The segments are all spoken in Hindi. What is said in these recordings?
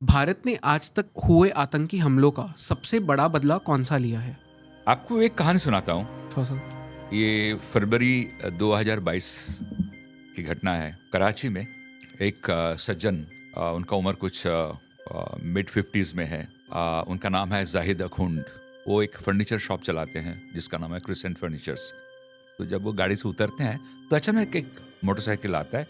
भारत ने आज तक हुए आतंकी हमलों का सबसे बड़ा बदला कौन सा लिया है? आपको एक कहानी सुनाता हूँ। थोड़ा सा। ये फरवरी 2022 की घटना है। कराची में एक सज्जन, उनका उम्र कुछ मिड 50s में है। उनका नाम है जाहिद अखुंड। वो एक फर्नीचर शॉप चलाते हैं जिसका नाम है क्रिसेंट फर्नीचर्स। तो जब वो गाड़ी से उतरते हैं तो अचानक एक मोटरसाइकिल आता है।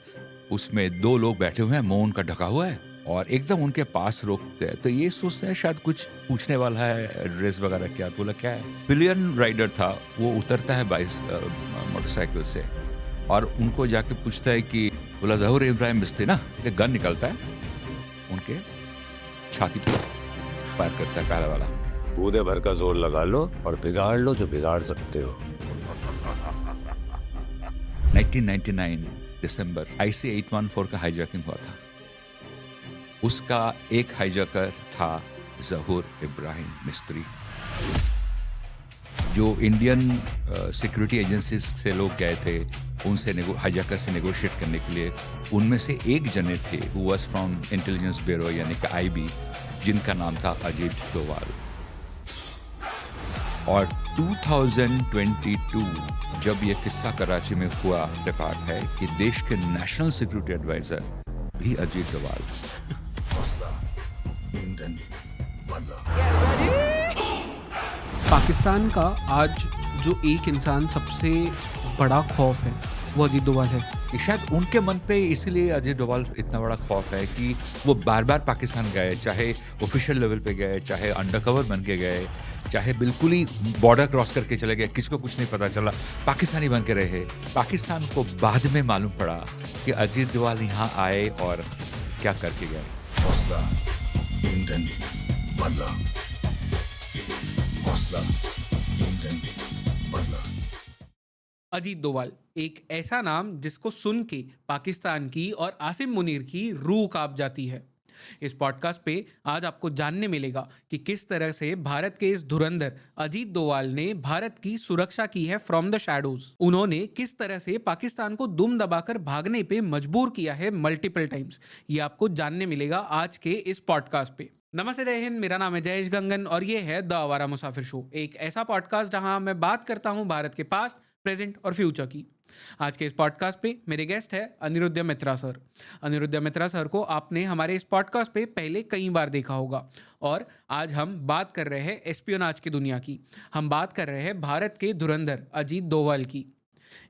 उसमें दो लोग बैठे हुए हैं, मुंह उनका ढका हुआ है, और एकदम उनके पास रोकते हैं। तो ये सोचते हैं शायद कुछ पूछने वाला है, एड्रेस वगैरह क्या। तो बोला क्या है। पिलियन राइडर था, वो उतरता है मोटरसाइकिल से और उनको जाके पूछता है कि बोला जहूर इब्राहिम बिस्ती ना। एक गन निकलता है, उनके छाती पर फायर करता है पहला वाला। कूदे भर का जोर लगा लो और बिगाड़ लो जो बिगाड़ सकते हो। 1999 दिसंबर IC-814 का हाईजैकिंग हुआ था। उसका एक हाईजैकर था जहूर इब्राहिम मिस्त्री। जो इंडियन सिक्योरिटी एजेंसीज से लोग गए थे उनसे हाईजैकर से नेगोशिएट करने के लिए, उनमें से एक जने थे who was from intelligence bureau यानी कि IB, जिनका नाम था अजीत डोवाल। और 2022 जब ये किस्सा कराची में हुआ, इत्तेफाक है कि देश के नेशनल सिक्योरिटी एडवाइजर भी अजीत डोवाल। पाकिस्तान का आज जो एक इंसान सबसे बड़ा खौफ है वो अजीत डोभाल है। कि शायद उनके मन पे इसीलिए अजीत डोभाल इतना बड़ा खौफ है कि वो बार बार पाकिस्तान गए, चाहे ऑफिशियल लेवल पे गए, चाहे अंडरकवर बन के गए, चाहे बिल्कुल ही बॉर्डर क्रॉस करके चले गए, किसी को कुछ नहीं पता चला, पाकिस्तानी बन के रहे। पाकिस्तान को बाद में मालूम पड़ा कि अजीत डोभाल यहाँ आए और क्या करके गए। हौसला, ईंधन, बदला। हौसला, ईंधन, बदला। अजीत डोभाल एक ऐसा नाम जिसको सुन के पाकिस्तान की और आसिम मुनीर की रूह कांप जाती है। इस पॉडकास्ट पे आज आपको जानने मिलेगा कि किस तरह से भारत के इस धुरंधर अजीत डोभाल ने भारत की सुरक्षा की है फ्रॉम द शैडोज। उन्होंने किस तरह से पाकिस्तान को दुम दबाकर भागने पे मजबूर किया है मल्टीपल टाइम्स। ये आपको जानने मिलेगा आज के इस पॉडकास्ट पे। नमस्ते, जय हिंद। मेरा नाम है जयेश गंगन और ये है द आवारा मुसाफिर शो, एक ऐसा पॉडकास्ट जहां मैं बात करता हूं भारत के पास्ट, प्रेजेंट और फ्यूचर की। आज के इस पॉडकास्ट पे मेरे गेस्ट है अनिरुद्ध मित्रा सर। अनिरुद्ध मित्रा सर को आपने हमारे इस पॉडकास्ट पे पहले कई बार देखा होगा, और आज हम बात कर रहे हैं एस्पियोनाज की दुनिया की। हम बात कर रहे हैं भारत के धुरंधर अजीत डोभाल की।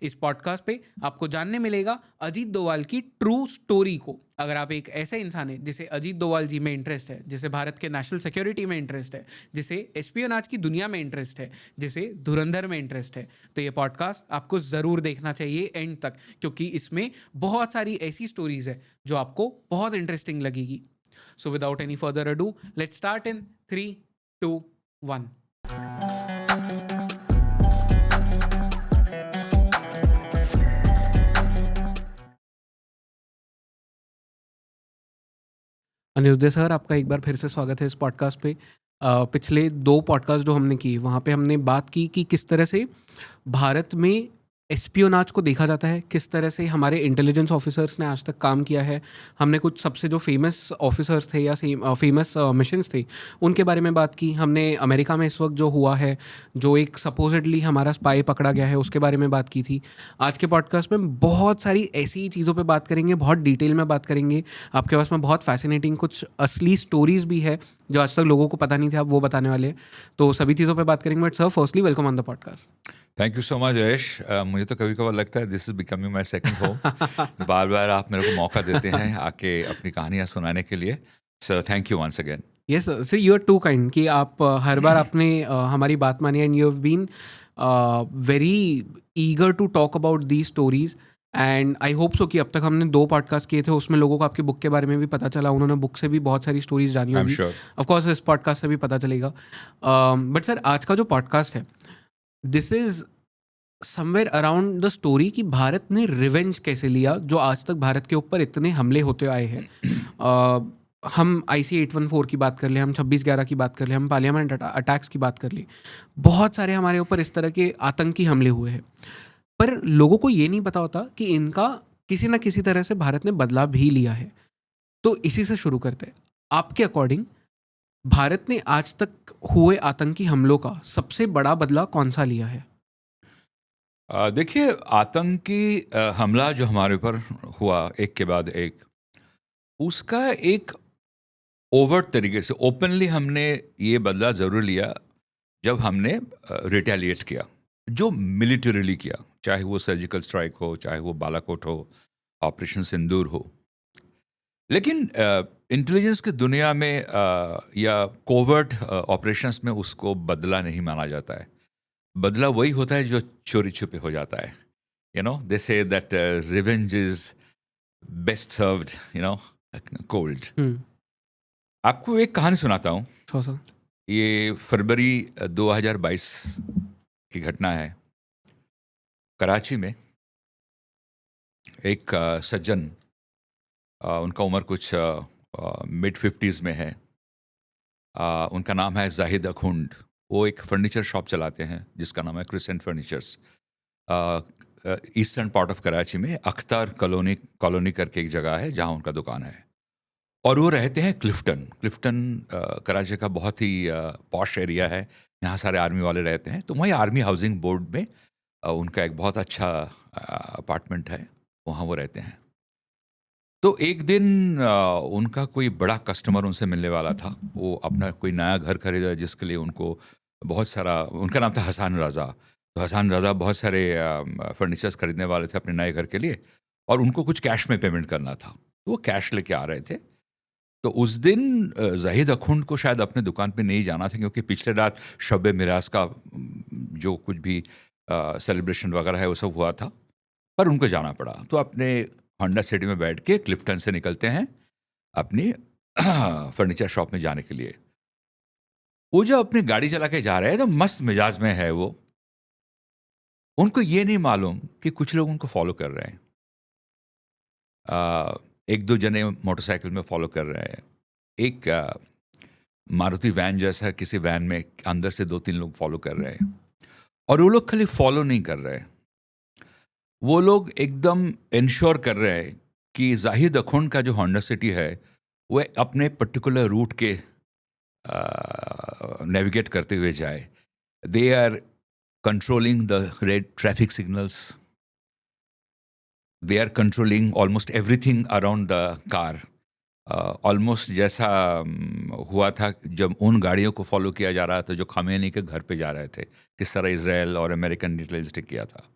इस पॉडकास्ट पे आपको जानने मिलेगा अजीत डोभाल की ट्रू स्टोरी को। अगर आप एक ऐसे इंसान है जिसे अजीत डोभाल जी में इंटरेस्ट है, जिसे भारत के नेशनल सिक्योरिटी में इंटरेस्ट है, जिसे एस्पियोनाज की दुनिया में इंटरेस्ट है, जिसे धुरंधर में इंटरेस्ट है, तो ये पॉडकास्ट आपको ज़रूर देखना चाहिए एंड तक, क्योंकि इसमें बहुत सारी ऐसी स्टोरीज है जो आपको बहुत इंटरेस्टिंग लगेगी। So without any further ado, let's start in 3, 2, 1। Anirudh sir, आपका एक बार फिर से स्वागत है इस पॉडकास्ट पे। पिछले 2 पॉडकास्ट जो हमने किए वहाँ पे हमने बात की कि किस तरह से भारत में एस्पियोनाज को देखा जाता है, किस तरह से हमारे इंटेलिजेंस ऑफिसर्स ने आज तक काम किया है। हमने कुछ सबसे जो फेमस ऑफिसर्स थे या फेमस मिशंस थे उनके बारे में बात की। हमने अमेरिका में इस वक्त जो हुआ है, जो एक सपोजिटली हमारा स्पाई पकड़ा गया है, उसके बारे में बात की थी। आज के पॉडकास्ट में बहुत सारी ऐसी चीज़ों पे बात करेंगे, बहुत डिटेल में बात करेंगे। आपके पास में बहुत फैसिनेटिंग कुछ असली स्टोरीज़ भी है जो आज तक लोगों को पता नहीं थे, आप वो बताने वाले हैं। तो सभी चीज़ों पे बात करेंगे। But sir, firstly welcome on the podcast. Thank you so much Jayesh. मुझे तो कभी कभार लगता है this is becoming my second home. बार बार आप मेरे को मौका देते हैं आके अपनी कहानियाँ सुनाने के लिए। So thank you once again. Yes sir, you are too kind कि आप हर बार आपने हमारी बात मानी, and you have been very eager to talk about the stories. And I hope so कि अब तक हमने 2 पॉडकास्ट किए थे, उसमें लोगों को आपकी बुक के बारे में भी पता चला, उन्होंने बुक से भी बहुत सारी स्टोरीज जानी आई एम होगी। श्योर। ऑफ कोर्स इस पॉडकास्ट से भी पता चलेगा। बट सर, आज का जो पॉडकास्ट है, this is somewhere around the story कि भारत ने रिवेंज कैसे लिया, जो आज तक भारत के ऊपर इतने हमले होते आए हैं। हम IC-814 की बात कर लें, हम 26/11 की बात कर लें, हम पार्लियामेंट अटैक्स की बात कर लें, बहुत सारे हमारे ऊपर इस तरह के आतंकी हमले हुए हैं। पर लोगों को ये नहीं पता होता कि इनका किसी ना किसी तरह से भारत ने बदला भी लिया है। तो इसी से शुरू करते हैं। आपके अकॉर्डिंग भारत ने आज तक हुए आतंकी हमलों का सबसे बड़ा बदला कौन सा लिया है? देखिए, आतंकी हमला जो हमारे ऊपर हुआ एक के बाद एक, उसका एक ओवर्ट तरीके से ओपनली हमने ये बदला ज़रूर लिया जब हमने रिटेलिएट किया, जो मिलिटरीली किया, चाहे वो सर्जिकल स्ट्राइक हो, चाहे वो बालाकोट हो, ऑपरेशन सिंदूर हो। लेकिन इंटेलिजेंस की दुनिया में या कोवर्ट ऑपरेशंस में उसको बदला नहीं माना जाता है। बदला वही होता है जो चोरी छुपे हो जाता है। They say that revenge is best served cold. आपको एक कहानी सुनाता हूँ। थोड़ा सा। ये फरवरी 2022 की घटना है। कराची में एक सज्जन, उनका उम्र कुछ मिड 50s में है। उनका नाम है जाहिद अखुंड। वो एक फर्नीचर शॉप चलाते हैं जिसका नाम है crescent furnitures. Eastern part of Karachi में अख्तर कॉलोनी करके एक जगह है जहाँ उनका दुकान है। और वो रहते हैं क्लिफ्टन कराची का बहुत ही पॉश एरिया है। यहाँ सारे आर्मी वाले रहते हैं। तो वहीं आर्मी हाउसिंग बोर्ड में उनका एक बहुत अच्छा अपार्टमेंट है, वहाँ वो रहते हैं। तो एक दिन उनका कोई बड़ा कस्टमर उनसे मिलने वाला था। वो अपना कोई नया घर खरीदा जिसके लिए उनको बहुत सारा, उनका नाम था हसन रज़ा। तो हसन रज़ा बहुत सारे फर्नीचर्स खरीदने वाले थे अपने नए घर के लिए, और उनको कुछ कैश में पेमेंट करना था। तो वो कैश लेके आ रहे थे। तो उस दिन जाहिद अखुंड को शायद अपने दुकान पे नहीं जाना था, क्योंकि पिछले रात शब मिराज का जो कुछ भी सेलिब्रेशन वगैरह है वो सब हुआ था, पर उनको जाना पड़ा। तो अपने होंडा सिटी में बैठ के क्लिफ्टन से निकलते हैं अपनी फर्नीचर शॉप में जाने के लिए। वो जब अपनी गाड़ी चला के जा रहे हैं तो मस्त मिजाज में है वो। उनको ये नहीं मालूम कि कुछ लोग उनको फॉलो कर रहे हैं। एक दो जने मोटरसाइकिल में फॉलो कर रहे हैं। एक मारुति वैन जैसा किसी वैन में अंदर से 2-3 लोग फॉलो कर रहे हैं। और वो लोग खाली फॉलो नहीं कर रहे हैं, वो लोग एकदम इंश्योर कर रहे हैं कि जाहिद अखुंड का जो होंडा सिटी है वह अपने पर्टिकुलर रूट के नेविगेट करते हुए जाए। They are controlling the red traffic signals, they are controlling almost everything around the car. Almost जैसा हुआ था जब उन गाड़ियों को फॉलो किया जा रहा था जो खमेनी के घर पे जा रहे थे, किस तरह इजराइल और अमेरिकन इंटेलिजेंस ने किया था।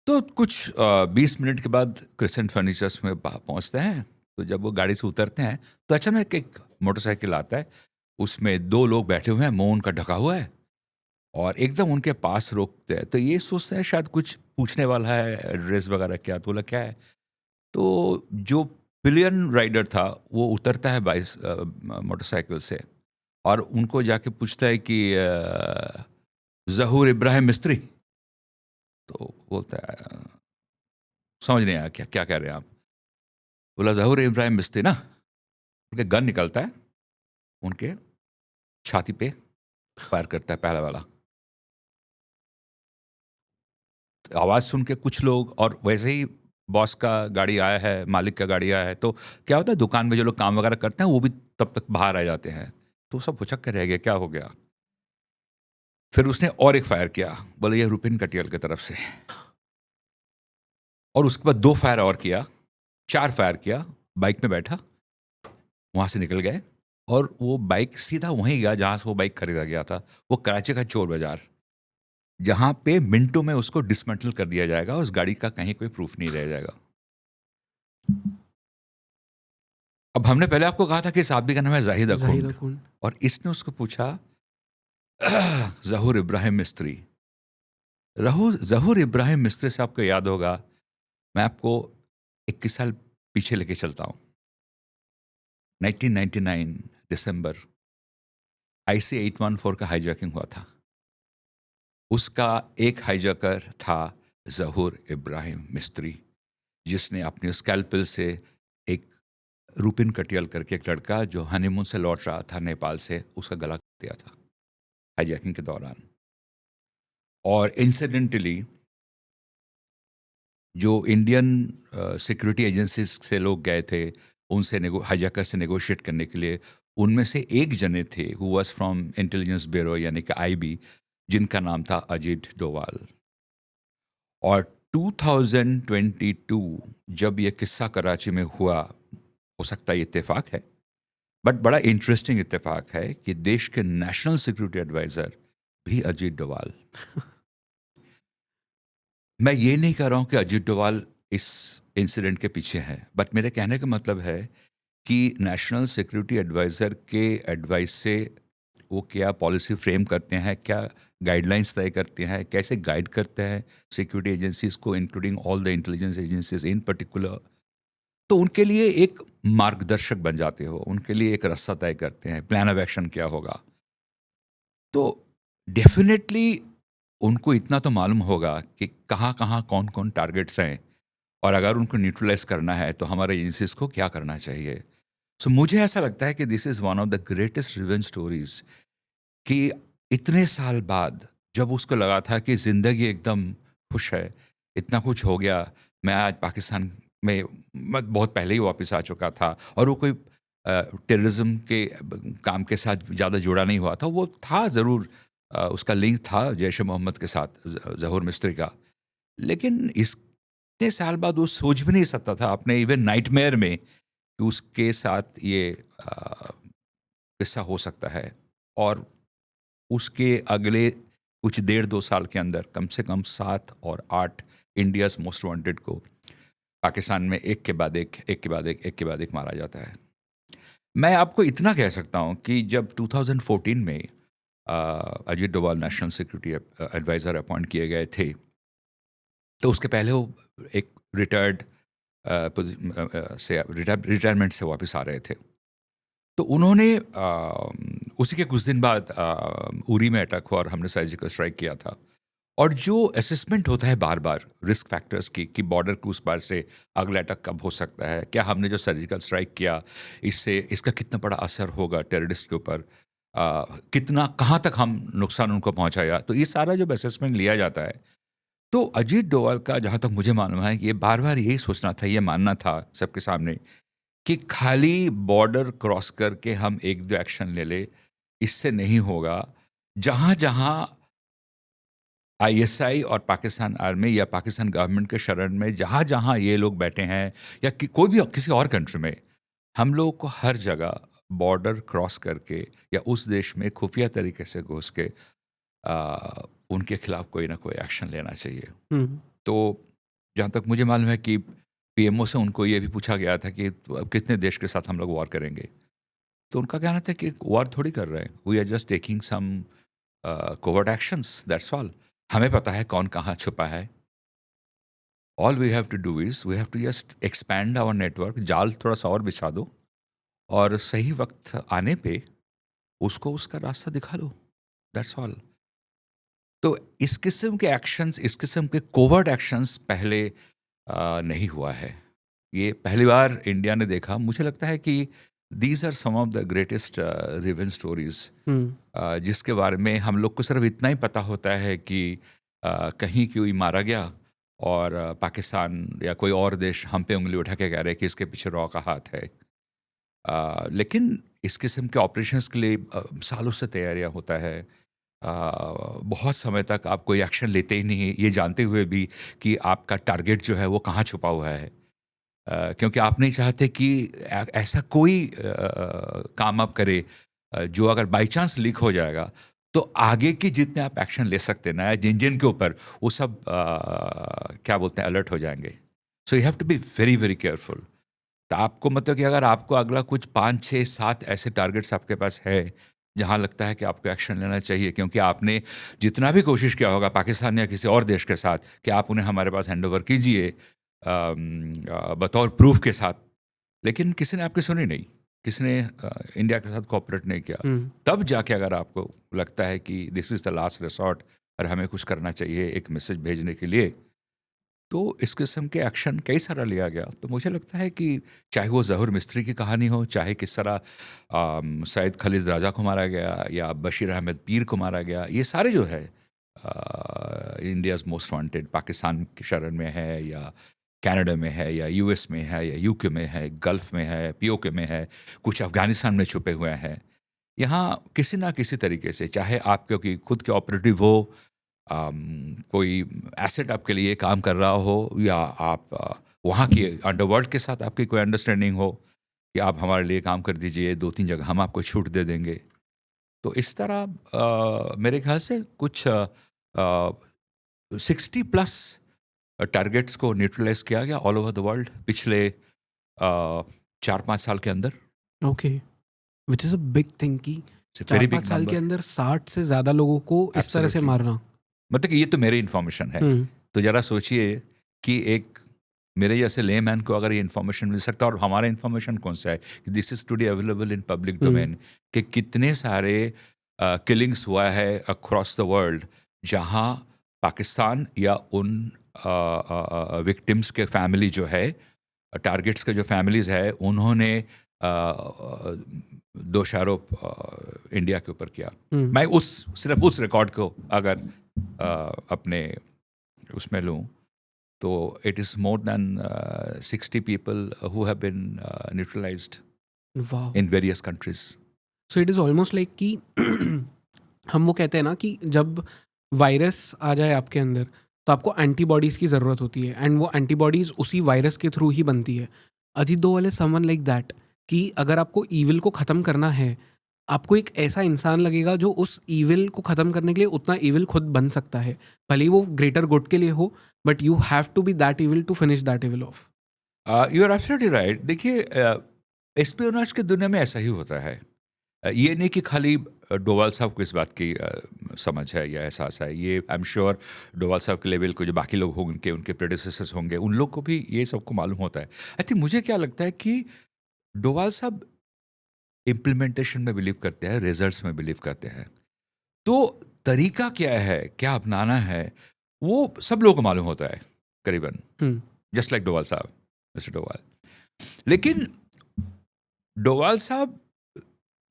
तो कुछ 20 मिनट के बाद क्रिसेंट फर्नीचर्स में पहुंचते हैं। तो जब वो गाड़ी से उतरते हैं तो अचानक एक मोटरसाइकिल आता है, उसमें 2 लोग बैठे हुए हैं, मुंह उनका ढका हुआ है, और एकदम उनके पास रोकते हैं। तो ये सोचते हैं शायद कुछ पूछने वाला है, एड्रेस वगैरह क्या। तो बोला क्या है। तो जो पिलियन राइडर था वो उतरता है मोटरसाइकिल से और उनको जाके पूछता है कि ज़हूर इब्राहिम मिस्त्री। तो बोलता है, समझ नहीं आया क्या क्या कह रहे हैं आप। बोला ज़हूर इब्राहिम मिस्त्री ना। उनके गन निकलता है, उनके छाती पे फायर करता है पहला वाला। आवाज़ सुन के कुछ लोग, और वैसे ही बॉस का गाड़ी आया है, मालिक का गाड़ी आया है, तो क्या होता है दुकान में जो लोग काम वगैरह करते हैं वो भी तब तक बाहर आ जाते हैं। तो सब भुचक के रह गया, क्या हो गया। फिर उसने और एक फायर किया, बोले ये रुपिन कटियाल की तरफ से। और उसके बाद 2 फायर और किया, 4 फायर किया। बाइक में बैठा, वहाँ से निकल गए, और वो बाइक सीधा वहीं गया जहाँ से वो बाइक खरीदा गया था। वो कराची का चोर बाजार, जहाँ पे मिनटों में उसको डिसमेंटल कर दिया जाएगा, उस गाड़ी का कहीं कोई प्रूफ नहीं रह जाएगा। अब हमने पहले आपको कहा था कि इस आदमी का नाम है जाहिद अखुंड, और इसने उसको पूछा ज़हूर इब्राहिम मिस्त्री। ज़हूर इब्राहिम मिस्त्री से आपको याद होगा, मैं आपको 21 साल पीछे लेके चलता हूँ। 1999 दिसंबर IC-814 का हाईजैकिंग हुआ था। उसका एक हाईजैकर था ज़हूर इब्राहिम मिस्त्री, जिसने अपने स्कैल्पेल से एक रुपिन कटियाल करके एक लड़का जो हनीमून से लौट रहा था नेपाल से, उसका गला काट दिया था हाईजैकिंग के दौरान। और इंसिडेंटली जो इंडियन सिक्योरिटी एजेंसीज से लोग गए थे उनसे हाईजैकर से नेगोशिएट करने के लिए उनमें से एक जने थे who was from intelligence bureau यानी कि आईबी, जिनका नाम था अजीत डोवाल। और 2022 जब ये किस्सा कराची में हुआ, हो सकता है ये इत्तेफाक है, बट बड़ा इंटरेस्टिंग इत्तेफाक है कि देश के नेशनल सिक्योरिटी एडवाइजर भी अजीत डोवाल। मैं ये नहीं कह रहा हूं कि अजीत डोवाल इस इंसिडेंट के पीछे हैं, बट मेरे कहने का मतलब है कि नेशनल सिक्योरिटी एडवाइज़र के एडवाइस से वो क्या पॉलिसी फ्रेम करते हैं, क्या गाइडलाइंस तय करते हैं, कैसे गाइड करते हैं सिक्योरिटी एजेंसीज को, including all the intelligence agencies in particular, तो उनके लिए एक मार्गदर्शक बन जाते हो, उनके लिए एक रास्ता तय करते हैं, प्लान ऑफ एक्शन क्या होगा। तो डेफिनेटली उनको इतना तो मालूम होगा कि कहाँ कहाँ कौन कौन टारगेट्स हैं, और अगर उनको न्यूट्रलाइज करना है तो हमारे एजेंसीज को क्या करना चाहिए। सो मुझे ऐसा लगता है कि this is one of the greatest revenge stories, कि इतने साल बाद जब उसको लगा था कि ज़िंदगी एकदम खुश है, इतना कुछ हो गया, मैं आज पाकिस्तान में बहुत पहले ही वापस आ चुका था, और वो कोई टेररिज्म के काम के साथ ज़्यादा जुड़ा नहीं हुआ था। वो था ज़रूर, उसका लिंक था जैश मोहम्मद के साथ, ज़हूर मिस्त्री का, लेकिन इतने साल बाद वो सोच भी नहीं सकता था अपने इवन नाइटमेयर में कि उसके साथ ये किस्सा हो सकता है। और उसके अगले कुछ 1.5-2 साल के अंदर कम से कम 7 और 8 इंडियाज मोस्ट वांटेड को पाकिस्तान में एक के बाद एक मारा जाता है। मैं आपको इतना कह सकता हूँ कि जब 2014 में Ajit Doval national security adviser appoint किए गए थे, तो उसके पहले वो एक रिटायरमेंट से वापस आ रहे थे। तो उन्होंने उसी के कुछ दिन बाद उरी में अटैक हुआ और हमने सर्जिकल स्ट्राइक किया था। और जो असेसमेंट होता है बार बार रिस्क फैक्टर्स की, कि बॉर्डर के उस पार से अगला अटैक कब हो सकता है, क्या हमने जो सर्जिकल स्ट्राइक किया इसका कितना बड़ा असर होगा टेररिस्ट के ऊपर, कितना कहाँ तक हम नुकसान उनको पहुँचाया, तो ये सारा जब असेसमेंट लिया जाता है, तो अजीत डोवाल का जहाँ तक मुझे मालूम है ये बार बार यही सोचना था, ये मानना था सबके सामने कि खाली बॉर्डर क्रॉस करके हम 1-2 एक्शन ले ले, इससे नहीं होगा। जहाँ जहाँ आईएसआई और पाकिस्तान आर्मी या पाकिस्तान गवर्नमेंट के शरण में जहाँ जहाँ ये लोग बैठे हैं, या कोई भी किसी और कंट्री में, हम लोगों को हर जगह बॉर्डर क्रॉस करके या उस देश में खुफिया तरीके से घुस के उनके खिलाफ कोई ना कोई एक्शन लेना चाहिए। तो जहाँ तक मुझे मालूम है कि पीएमओ से उनको ये भी पूछा गया था कि अब कितने देश के साथ हम लोग वॉर करेंगे, तो उनका कहना था कि वॉर थोड़ी कर रहे हैं, we are just taking some covert actions, that's all. हमें पता है कौन कहाँ छुपा है, all we have to do is we have to just expand our network, जाल थोड़ा सा और बिछा दो, और सही वक्त आने पे उसको उसका रास्ता दिखा दो, दैट्स ऑल। तो इस किस्म के एक्शंस, इस किस्म के कोवर्ट एक्शंस पहले नहीं हुआ है, ये पहली बार इंडिया ने देखा। मुझे लगता है कि these are some of the greatest revenge stories, जिसके बारे में हम लोग को सिर्फ इतना ही पता होता है कि कहीं कोई मारा गया और पाकिस्तान या कोई और देश हम पे उंगली उठा के कह रहे हैं कि इसके पीछे रॉ का हाथ है। लेकिन इस किस्म के ऑपरेशंस के लिए सालों से तैयारियां होता है, बहुत समय तक आप कोई एक्शन लेते ही नहीं, ये जानते हुए भी कि आपका टारगेट जो है वो कहाँ छुपा हुआ है, क्योंकि आप नहीं चाहते कि ऐसा कोई काम आप करे जो अगर बाई चांस लीक हो जाएगा तो आगे की जितने आप एक्शन ले सकते ना जिन जिन के ऊपर, वो सब क्या बोलते हैं, अलर्ट हो जाएंगे। So you have to be very very careful. तो आपको मतलब कि अगर आपको अगला कुछ 5, 6, 7 ऐसे टारगेट्स आपके पास है जहाँ लगता है कि आपको एक्शन लेना चाहिए, क्योंकि आपने जितना भी कोशिश किया होगा पाकिस्तान या किसी और देश के साथ कि आप उन्हें हमारे पास हैंड ओवर कीजिए बतौर प्रूफ के साथ, लेकिन किसी ने आपकी सुनी नहीं, किसी ने इंडिया के साथ कोऑपरेट नहीं किया, तब जाके अगर आपको लगता है कि this is the last resort और हमें कुछ करना चाहिए एक मैसेज भेजने के लिए, तो इस किस्म के एक्शन कई सारा लिया गया। तो मुझे लगता है कि चाहे वो ज़हूर मिस्त्री की कहानी हो, चाहे किस तरह सैयद खलीद राजा को मारा गया या बशीर अहमद पीर को मारा गया, ये सारे जो है इंडियाज़ मोस्ट वांटेड पाकिस्तान की शरण में है या कनाडा में है या यूएस में है या यूके में है, गल्फ में है, पीओके में है, कुछ अफगानिस्तान में छुपे हुए हैं। यहाँ किसी ना किसी तरीके से, चाहे आपके की खुद के ऑपरेटिव हो, कोई एसेट आपके लिए काम कर रहा हो, या आप वहाँ की अंडरवर्ल्ड के साथ आपकी कोई अंडरस्टैंडिंग हो कि आप हमारे लिए काम कर दीजिए, 2-3 जगह हम आपको छूट दे देंगे। तो इस तरह मेरे ख्याल से कुछ 60 प्लस टारगेट्स को न्यूट्रलाइज किया गया ऑल ओवर द वर्ल्ड पिछले 4-5 साल के अंदर। Okay, which is a big thing कि It's a very big 4-5 साल number. के अंदर 60 से ज़्यादा लोगों को इस तरह से Absolutely. मारना। मतलब कि ये तो मेरी इन्फॉर्मेशन है। हम्म, तो जरा सोचिए कि एक मेरे जैसे लेमैन को अगर ये इन्फॉर्मेशन मिल सकता है, और हमारा इन्फॉर्मेशन कौन सा है कि this is today available in public domain, कि कितने सारे किलिंग्स हुआ है अक्रॉस द वर्ल्ड जहां पाकिस्तान या उन विक्टिम्स के फैमिली जो है, टारगेट्स के जो फैमिलीज है, उन्होंने दोषारोप इंडिया के ऊपर किया। मैं सिर्फ उस रिकॉर्ड को अगर अपने उसमें लूँ तो it is more than 60 people who have been neutralised वाह। In various countries. So it is almost like कि हम वो कहते हैं ना कि जब वायरस आ जाए आपके अंदर तो आपको एंटीबॉडीज़ की ज़रूरत होती है, एंड वो एंटीबॉडीज़ उसी वायरस के थ्रू ही बनती है। Ajit Doval is someone like that कि अगर आपको ईविल को ख़त्म करना है, आपको एक ऐसा इंसान लगेगा जो उस ईविल को ख़त्म करने के लिए उतना ईविल खुद बन सकता है, भले ही वो ग्रेटर गुड के लिए हो, but you have to be that evil to finish that evil off. You are absolutely right. देखिए, एस्पियोनाज की दुनिया में ऐसा ही होता है। ये नहीं कि खाली डोवाल साहब को इस बात की समझ है या एहसास है। ये आई एम श्योर डोवाल साहब के लेवल को जो बाकी लोग होंगे, उनके प्रेडिसेसर्स होंगे, उन लोग को भी ये सबको मालूम होता है। आई थिंक मुझे क्या लगता है कि डोवाल साहब इम्प्लीमेंटेशन में बिलीव करते हैं, रिजल्ट्स में बिलीव करते हैं। तो तरीका क्या है, क्या अपनाना है, वो सब लोगों को मालूम होता है करीबन, जस्ट लाइक डोवाल साहब, मिस्टर डोवाल। लेकिन डोवाल साहब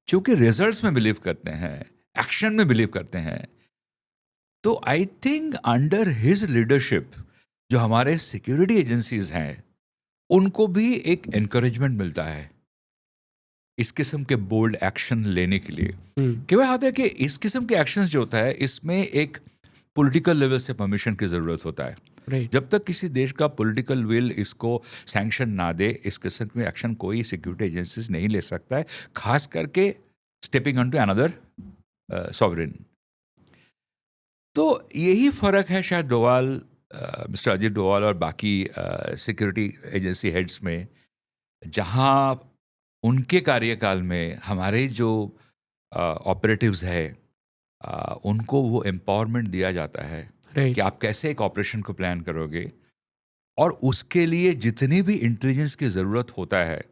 चूंकि रिजल्ट्स में बिलीव करते हैं, एक्शन में बिलीव करते हैं, तो I think under his leadership जो हमारे सिक्योरिटी एजेंसीज हैं, उनको भी एक एनकरेजमेंट मिलता है इस किस्म के बोल्ड एक्शन लेने के लिए। क्या बात है कि इस किस्म के एक्शंस जो होता है, इसमें एक पॉलिटिकल लेवल से परमिशन की ज़रूरत होता है। राइट। जब तक किसी देश का पॉलिटिकल विल इसको सैंक्शन ना दे, इस किस्म के एक्शन कोई सिक्योरिटी एजेंसीज नहीं ले सकता है, खास करके stepping on to another sovereign. तो यही फ़र्क है शायद डोवाल, मिस्टर अजीत डोवाल और बाकी सिक्योरिटी एजेंसी हेड्स में, जहाँ उनके कार्यकाल में हमारे जो ऑपरेटिव्स है, उनको वो एम्पावरमेंट दिया जाता है कि आप कैसे एक ऑपरेशन को प्लान करोगे, और उसके लिए जितनी भी इंटेलिजेंस की ज़रूरत होता है,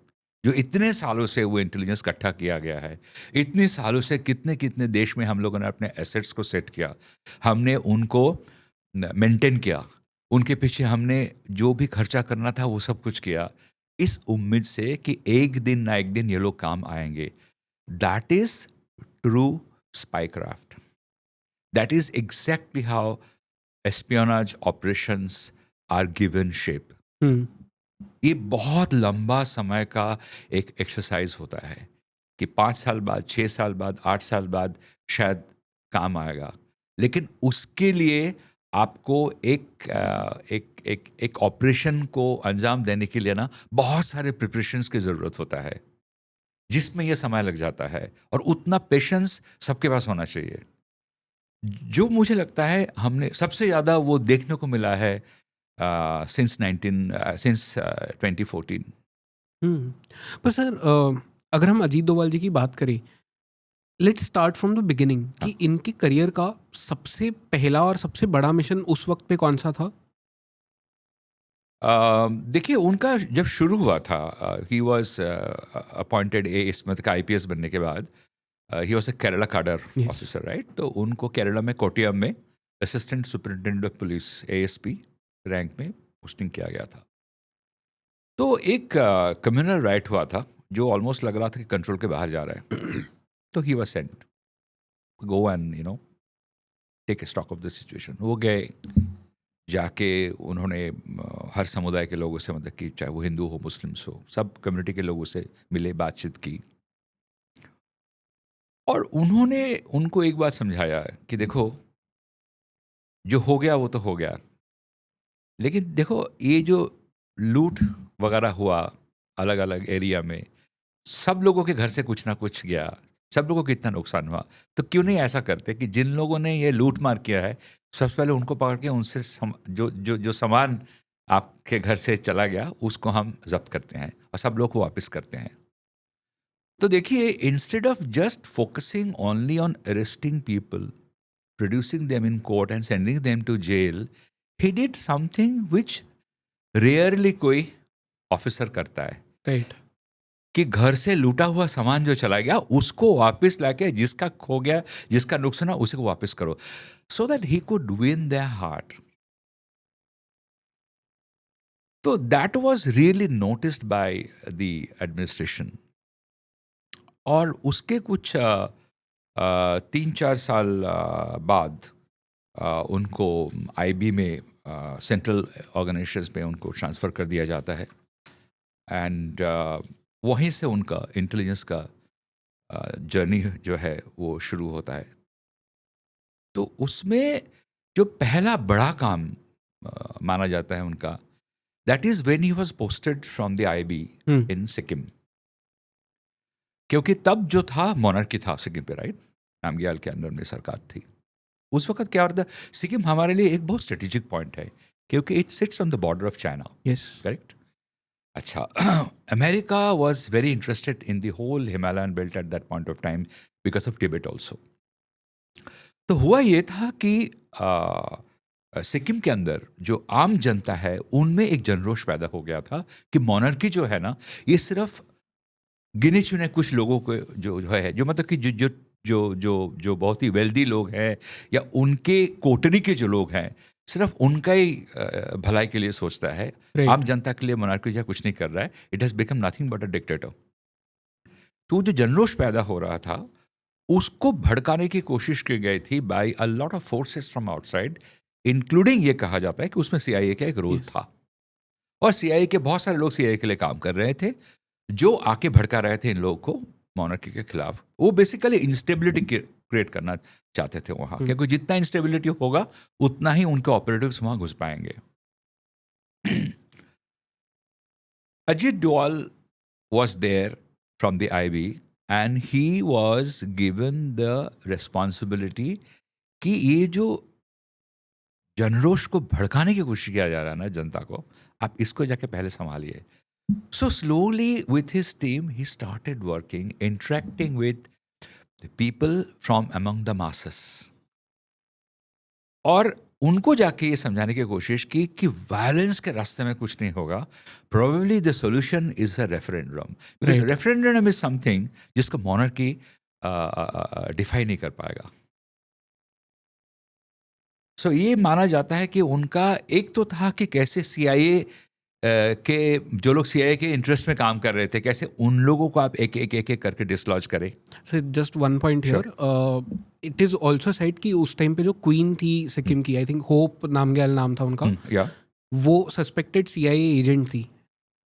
जो इतने सालों से वो इंटेलिजेंस इकट्ठा किया गया है, इतने सालों से कितने कितने देश में हम लोगों ने अपने एसेट्स को सेट किया, हमने उनको मेंटेन किया, उनके पीछे हमने जो भी खर्चा करना था वो सब कुछ किया, इस उम्मीद से कि एक दिन ना एक दिन ये लोग काम आएंगे। That is true spycraft. That is exactly how espionage operations are given shape. ये बहुत लंबा समय का एक एक्सरसाइज होता है कि 5 साल बाद, 6 साल बाद, 8 साल बाद शायद काम आएगा, लेकिन उसके लिए आपको एक ऑपरेशन को अंजाम देने के लिए ना बहुत सारे प्रिपरेशंस की ज़रूरत होता है, जिसमें ये समय लग जाता है, और उतना पेशेंस सबके पास होना चाहिए। जो मुझे लगता है हमने सबसे ज़्यादा वो देखने को मिला है सिंस 2014। पर सर, अगर हम अजीत डोवाल जी की बात करें, let's start from the beginning कि इनके करियर का सबसे पहला और सबसे बड़ा मिशन उस वक्त पे कौन सा था? देखिए, उनका जब शुरू हुआ था, ही वॉज अपॉइंटेड मतलब का IPS बनने के बाद, he was a Kerala cadre officer, right. तो उनको केरला में कोट्टियम में assistant superintendent of police ASP rank में पोस्टिंग किया गया था। तो एक कम्युनल राइट हुआ था जो ऑलमोस्ट लग रहा था कि कंट्रोल के बाहर जा रहा है। तो he was sent go and take a stock of the situation. वो गए, जाके उन्होंने हर समुदाय के लोगों से, मतलब कि चाहे वो हिंदू हो, मुस्लिम्स हो, सब कम्युनिटी के लोगों से मिले, बातचीत की, और उन्होंने उनको एक बात समझाया कि देखो, जो हो गया वो तो हो गया, लेकिन देखो ये जो लूट वगैरह हुआ अलग अलग एरिया में, सब लोगों के घर से कुछ ना कुछ गया, सब लोगों को इतना नुकसान हुआ, तो क्यों नहीं ऐसा करते कि जिन लोगों ने ये लूट मार किया है, सबसे पहले उनको पकड़ के उनसे जो सामान आपके घर से चला गया उसको हम जब्त करते हैं और सब लोग को वापस करते हैं। तो देखिए, instead of just focusing only on arresting people, producing them in court and sending them to jail, he did something which rarely कोई ऑफिसर करता है, राइट। कि घर से लूटा हुआ सामान जो चला गया उसको वापस लाके, जिसका खो गया, जिसका नुकसान हुआ, उसी को वापस करो, so that he could win their heart. तो that was really noticed by the administration. और उसके कुछ 3-4 साल बाद उनको आईबी में, सेंट्रल ऑर्गेनाइजेशंस में उनको ट्रांसफ़र कर दिया जाता है, एंड वहीं से उनका इंटेलिजेंस का जर्नी जो है वो शुरू होता है। तो उसमें जो पहला बड़ा काम माना जाता है उनका, that is when he was posted from the IB in Sikkim, क्योंकि तब जो था मोनार्की था सिक्किम पे, राइट, नामग्याल के अंडर में सरकार थी। उस वक्त क्या होता, सिक्किम हमारे लिए एक बहुत स्ट्रेटेजिक पॉइंट है, क्योंकि it sits on the border of China, yes, correct. अच्छा, America was very interested in the whole Himalayan belt at that point of time because of Tibet also. तो हुआ ये था कि सिक्किम के अंदर जो आम जनता है उनमें एक जनरोष पैदा हो गया था कि मोनार्की जो है ना, ये सिर्फ गिने चुने कुछ लोगों को जो है, जो मतलब कि जो जो जो जो बहुत ही वेल्दी लोग हैं या उनके कोटरी के जो लोग हैं, सिर्फ उनका ही भलाई के लिए सोचता है। Right. आम जनता के लिए मोनार्की जो कुछ नहीं कर रहा है, it has become nothing but a dictator. तो जो जनरोष पैदा हो रहा था उसको भड़काने की कोशिश की गई थी by a lot of forces from outside, including ये कहा जाता है कि उसमें सीआईए का एक रोल Yes. था, और सीआईए के बहुत सारे लोग सीआईए के लिए काम कर रहे थे, जो आके भड़का रहे थे इन लोगों को मोनार्की के खिलाफ। वो बेसिकली इंस्टेबिलिटी क्रिएट करना चाहते थे वहाँ, क्योंकि जितना इंस्टेबिलिटी होगा उतना ही उनके ऑपरेटिव्स वहाँ घुस पाएंगे। Ajit Doval was there from the IB and he was given the responsibility कि ये जो जनरोष को भड़काने की कोशिश किया जा रहा है ना जनता को, आप इसको जाके पहले संभालिए। So slowly with his team he started working, interacting with the people from among the masses, और उनको जाके ये समझाने की कोशिश की कि वायलेंस के रास्ते में कुछ नहीं होगा, probably the solution is a referendum, because referendum is something जिसको मोनार्की डिफाइन नहीं कर पाएगा। सो ये माना जाता है कि उनका एक तो था कि कैसे सीआईए के जो लोग सीआईए के इंटरेस्ट में काम कर रहे थे, कैसे उन लोगों को आप एक एक करके डिसलॉज करें। Sir just one point here, it is also side कि उस टाइम पे जो क्वीन थी सिक्किम की, आई थिंक होप नामग्याल नाम था उनका, या वो सस्पेक्टेड सीआईए एजेंट थी।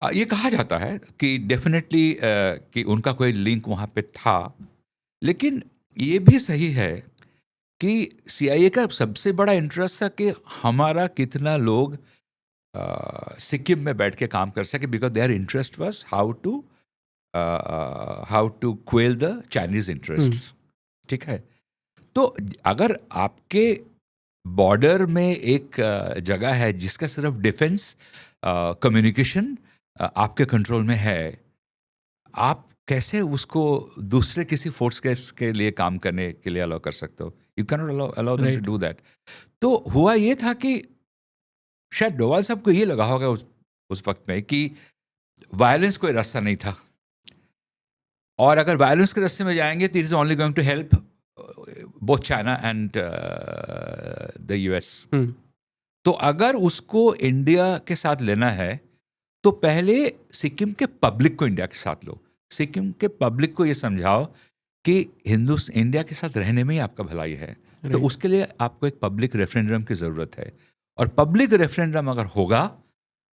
ये कहा जाता है कि डेफिनेटली कि उनका कोई लिंक वहाँ पे था, लेकिन ये भी सही है कि सीआईए का सबसे बड़ा इंटरेस्ट था कि हमारा कितना लोग सिक्किम में बैठ के काम कर सके, because their interest was how to quell the Chinese interests. ठीक है, तो अगर आपके बॉर्डर में एक जगह है जिसका सिर्फ डिफेंस कम्युनिकेशन आपके कंट्रोल में है, आप कैसे उसको दूसरे किसी फोर्स के लिए काम करने के लिए अलाउ कर सकते हो? You can not allow them to do that. तो हुआ ये था कि शायद डोवाल साहब को ये लगा होगा उस वक्त में कि वायलेंस कोई रास्ता नहीं था, और अगर वायलेंस के रास्ते में जाएंगे तो it is only going to help both China and the US. तो अगर उसको इंडिया के साथ लेना है तो पहले सिक्किम के पब्लिक को इंडिया के साथ लो, सिक्किम के पब्लिक को ये समझाओ कि इंडिया के साथ रहने में ही आपका भलाई है। तो उसके लिए आपको एक पब्लिक रेफरेंडम की ज़रूरत है, और पब्लिक रेफरेंडम अगर होगा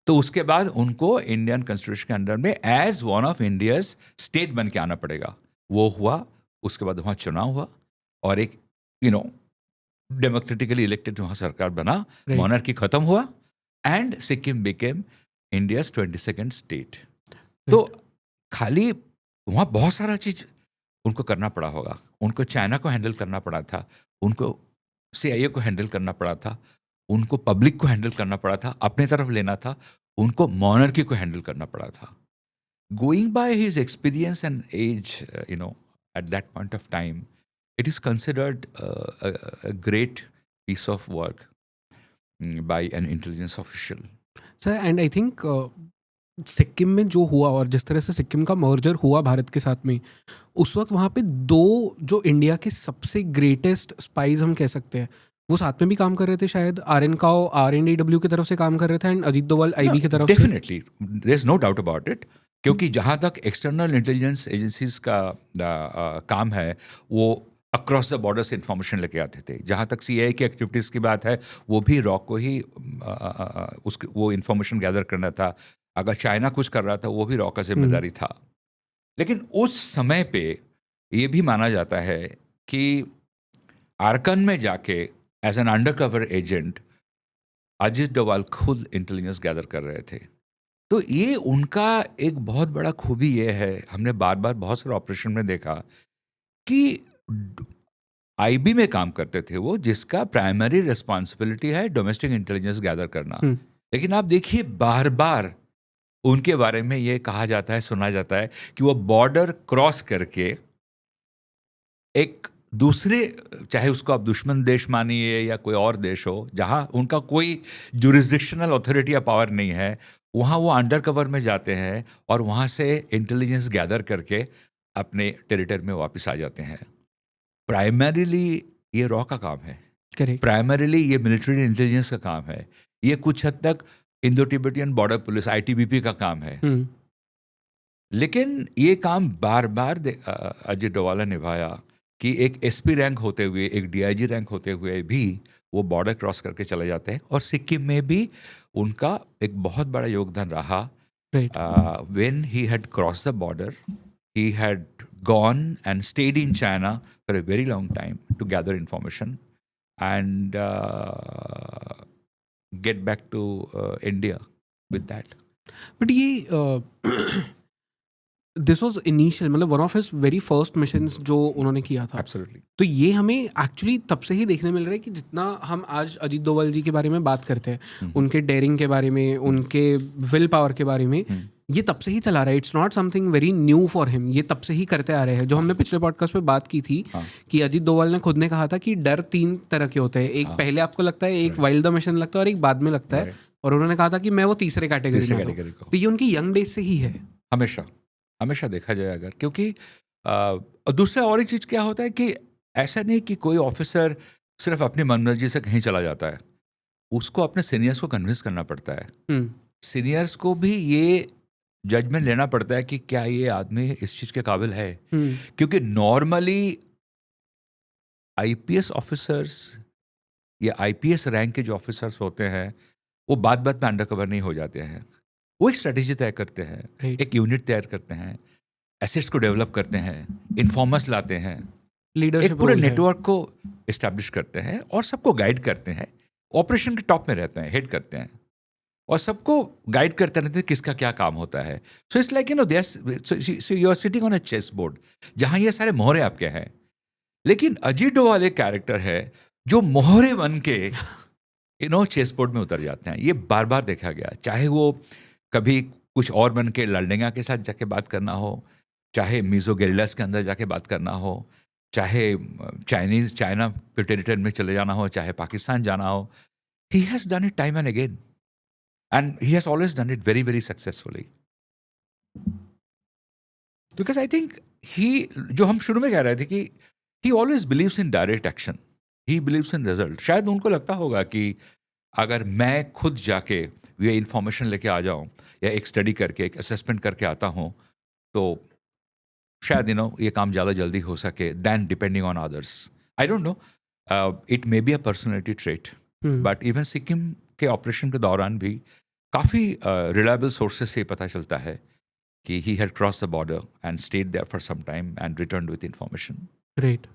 तो उसके बाद उनको इंडियन कॉन्स्टिट्यूशन के अंडर में as one of India's state बन के आना पड़ेगा। वो हुआ, उसके बाद वहाँ चुनाव हुआ और एक डेमोक्रेटिकली इलेक्टेड वहाँ सरकार बना, Right. मोनार्की खत्म हुआ and Sikkim became India's 22nd state. तो खाली वहाँ बहुत सारा चीज उनको करना पड़ा होगा। उनको चाइना को हैंडल करना पड़ा था, उनको CIA को हैंडल करना पड़ा था, उनको पब्लिक को हैंडल करना पड़ा था, अपने तरफ लेना था, उनको मोनार्की को हैंडल करना पड़ा था। Going by his experience and age, at that point of time, it is considered a great piece of work by an intelligence official. Sir and I think Sikkim में जो हुआ और जिस तरह से सिक्किम का मर्जर हुआ भारत के साथ में, उस वक्त वहाँ पे दो जो इंडिया के सबसे ग्रेटेस्ट स्पाइज हम कह सकते हैं, वो साथ में भी काम कर रहे थे शायद। RN काओ RNDW की तरफ से काम कर रहे थे एंड अजीत डोभाल IB की तरफ से। Definitely, there's no doubt about it. क्योंकि जहाँ तक एक्सटर्नल इंटेलिजेंस एजेंसीज का काम है, वो अक्रॉस द बॉर्डर से इंफॉर्मेशन लेके आते थे। जहाँ तक CIA की एक्टिविटीज़ की बात है, वो भी रॉक को ही उसके वो इंफॉर्मेशन गैदर करना था। अगर चाइना कुछ कर रहा था, वो भी रॉक का जिम्मेदारी था। लेकिन उस समय पे ये भी माना जाता है कि आरकन में जाके as an undercover agent Ajit Doval खुद इंटेलिजेंस गैदर कर रहे थे। तो ये उनका एक बहुत बड़ा खूबी ये है, हमने बार बार बहुत सारे ऑपरेशन में देखा कि IB में काम करते थे वो, जिसका प्राइमरी रिस्पॉन्सिबिलिटी है डोमेस्टिक इंटेलिजेंस गैदर करना। लेकिन आप देखिए बार बार उनके बारे में ये कहा जाता है, सुना जाता है कि वो बॉर्डर क्रॉस करके एक दूसरे, चाहे उसको आप दुश्मन देश मानिए या कोई और देश हो, जहाँ उनका कोई जुरिस्डिक्शनल अथॉरिटी या पावर नहीं है, वहाँ वो अंडर कवर में जाते हैं और वहाँ से इंटेलिजेंस गैदर करके अपने टेरिटरी में वापस आ जाते हैं। प्राइमरीली ये रॉ का काम है, करेक्ट। प्राइमरीली ये मिलिट्री इंटेलिजेंस का काम है, ये कुछ हद तक Indo Tibetan border police ITBP का काम है। लेकिन ये काम बार बार अजीत डोभाल ने निभाया कि एक SP रैंक होते हुए, एक DIG रैंक होते हुए भी वो बॉर्डर क्रॉस करके चले जाते हैं। और सिक्किम में भी उनका एक बहुत बड़ा योगदान रहा। When he had cross the border, he had gone and stayed in China for a very long time to gather information and get back to India with that. But ये दिस वाज इनिशियल, मतलब one of his very first missions जो उन्होंने किया था। Absolutely. तो ये हमें एक्चुअली तब से ही देखने मिल रहा है कि जितना हम आज अजीत डोभाल जी के बारे में बात करते हैं, उनके डेयरिंग के बारे में, उनके विल पावर के बारे में, ये तब से ही चला रहा है। It's not something very new for him, ये तब से ही करते आ रहे हैं। जो हमने पिछले पॉडकास्ट पे बात की थी कि अजीत डोभाल ने खुद ने कहा था कि डर 3 तरह के होते हैं, एक पहले आपको लगता है, एक वाइल्ड द मिशन लगता है और एक बाद में लगता है। और उन्होंने कहा था कि मैं वो तीसरे कैटेगरी में हूं। तो ये उनकी यंग डेज से ही है, हमेशा हमेशा देखा जाए अगर। क्योंकि दूसरा और एक चीज़ क्या होता है कि ऐसा नहीं कि कोई ऑफिसर सिर्फ अपनी मनमर्जी से कहीं चला जाता है, उसको अपने सीनियर्स को कन्विंस करना पड़ता है। सीनियर्स को भी ये जजमेंट लेना पड़ता है कि क्या ये आदमी इस चीज़ के काबिल है। क्योंकि नॉर्मली IPS ऑफिसर्स या IPS रैंक के जो ऑफिसर्स होते हैं, वो बात बात में अंडर कवर नहीं हो जाते हैं। वो एक स्ट्रेटेजी तय करते हैं, एक यूनिट तैयार करते हैं, एसेट्स को डेवलप करते हैं, इन्फॉर्मर्स लाते हैं, लीडरशिप एक पूरे नेटवर्क को इस्टेब्लिश करते हैं और सबको गाइड करते हैं। ऑपरेशन के टॉप में रहते हैं, हेड करते हैं और सबको गाइड करते रहते हैं किसका क्या काम होता है। So it's like you are sitting on a chess board जहाँ ये सारे मोहरे आपके हैं। लेकिन अजीत डोभाल एक कैरेक्टर है जो मोहरे बन के चेस बोर्ड में उतर जाते हैं। ये बार बार देखा गया, चाहे वो कभी कुछ और बन के लड़नेगा के साथ जाके बात करना हो, चाहे मिजो गेरिल्लास के अंदर जाके बात करना हो, चाहे चाइना टेरिटरी में चले जाना हो, चाहे पाकिस्तान जाना हो। He has done it time and again and he has always done it very very successfully. Because I think जो हम शुरू में कह रहे थे कि ही always believes in direct action, he believes in result. शायद उनको लगता होगा कि अगर मैं खुद जाके ये इन्फॉर्मेशन लेके आ जाऊं या एक स्टडी करके एक असेसमेंट करके आता हूं, तो शायद ये काम ज़्यादा जल्दी हो सके than depending on others. I don't know, it may be a personality trait, but even Sikkim के ऑपरेशन के दौरान भी काफ़ी रिलायबल सोर्सेस से पता चलता है कि he had cross the border and stayed there for some time and return with information. Great.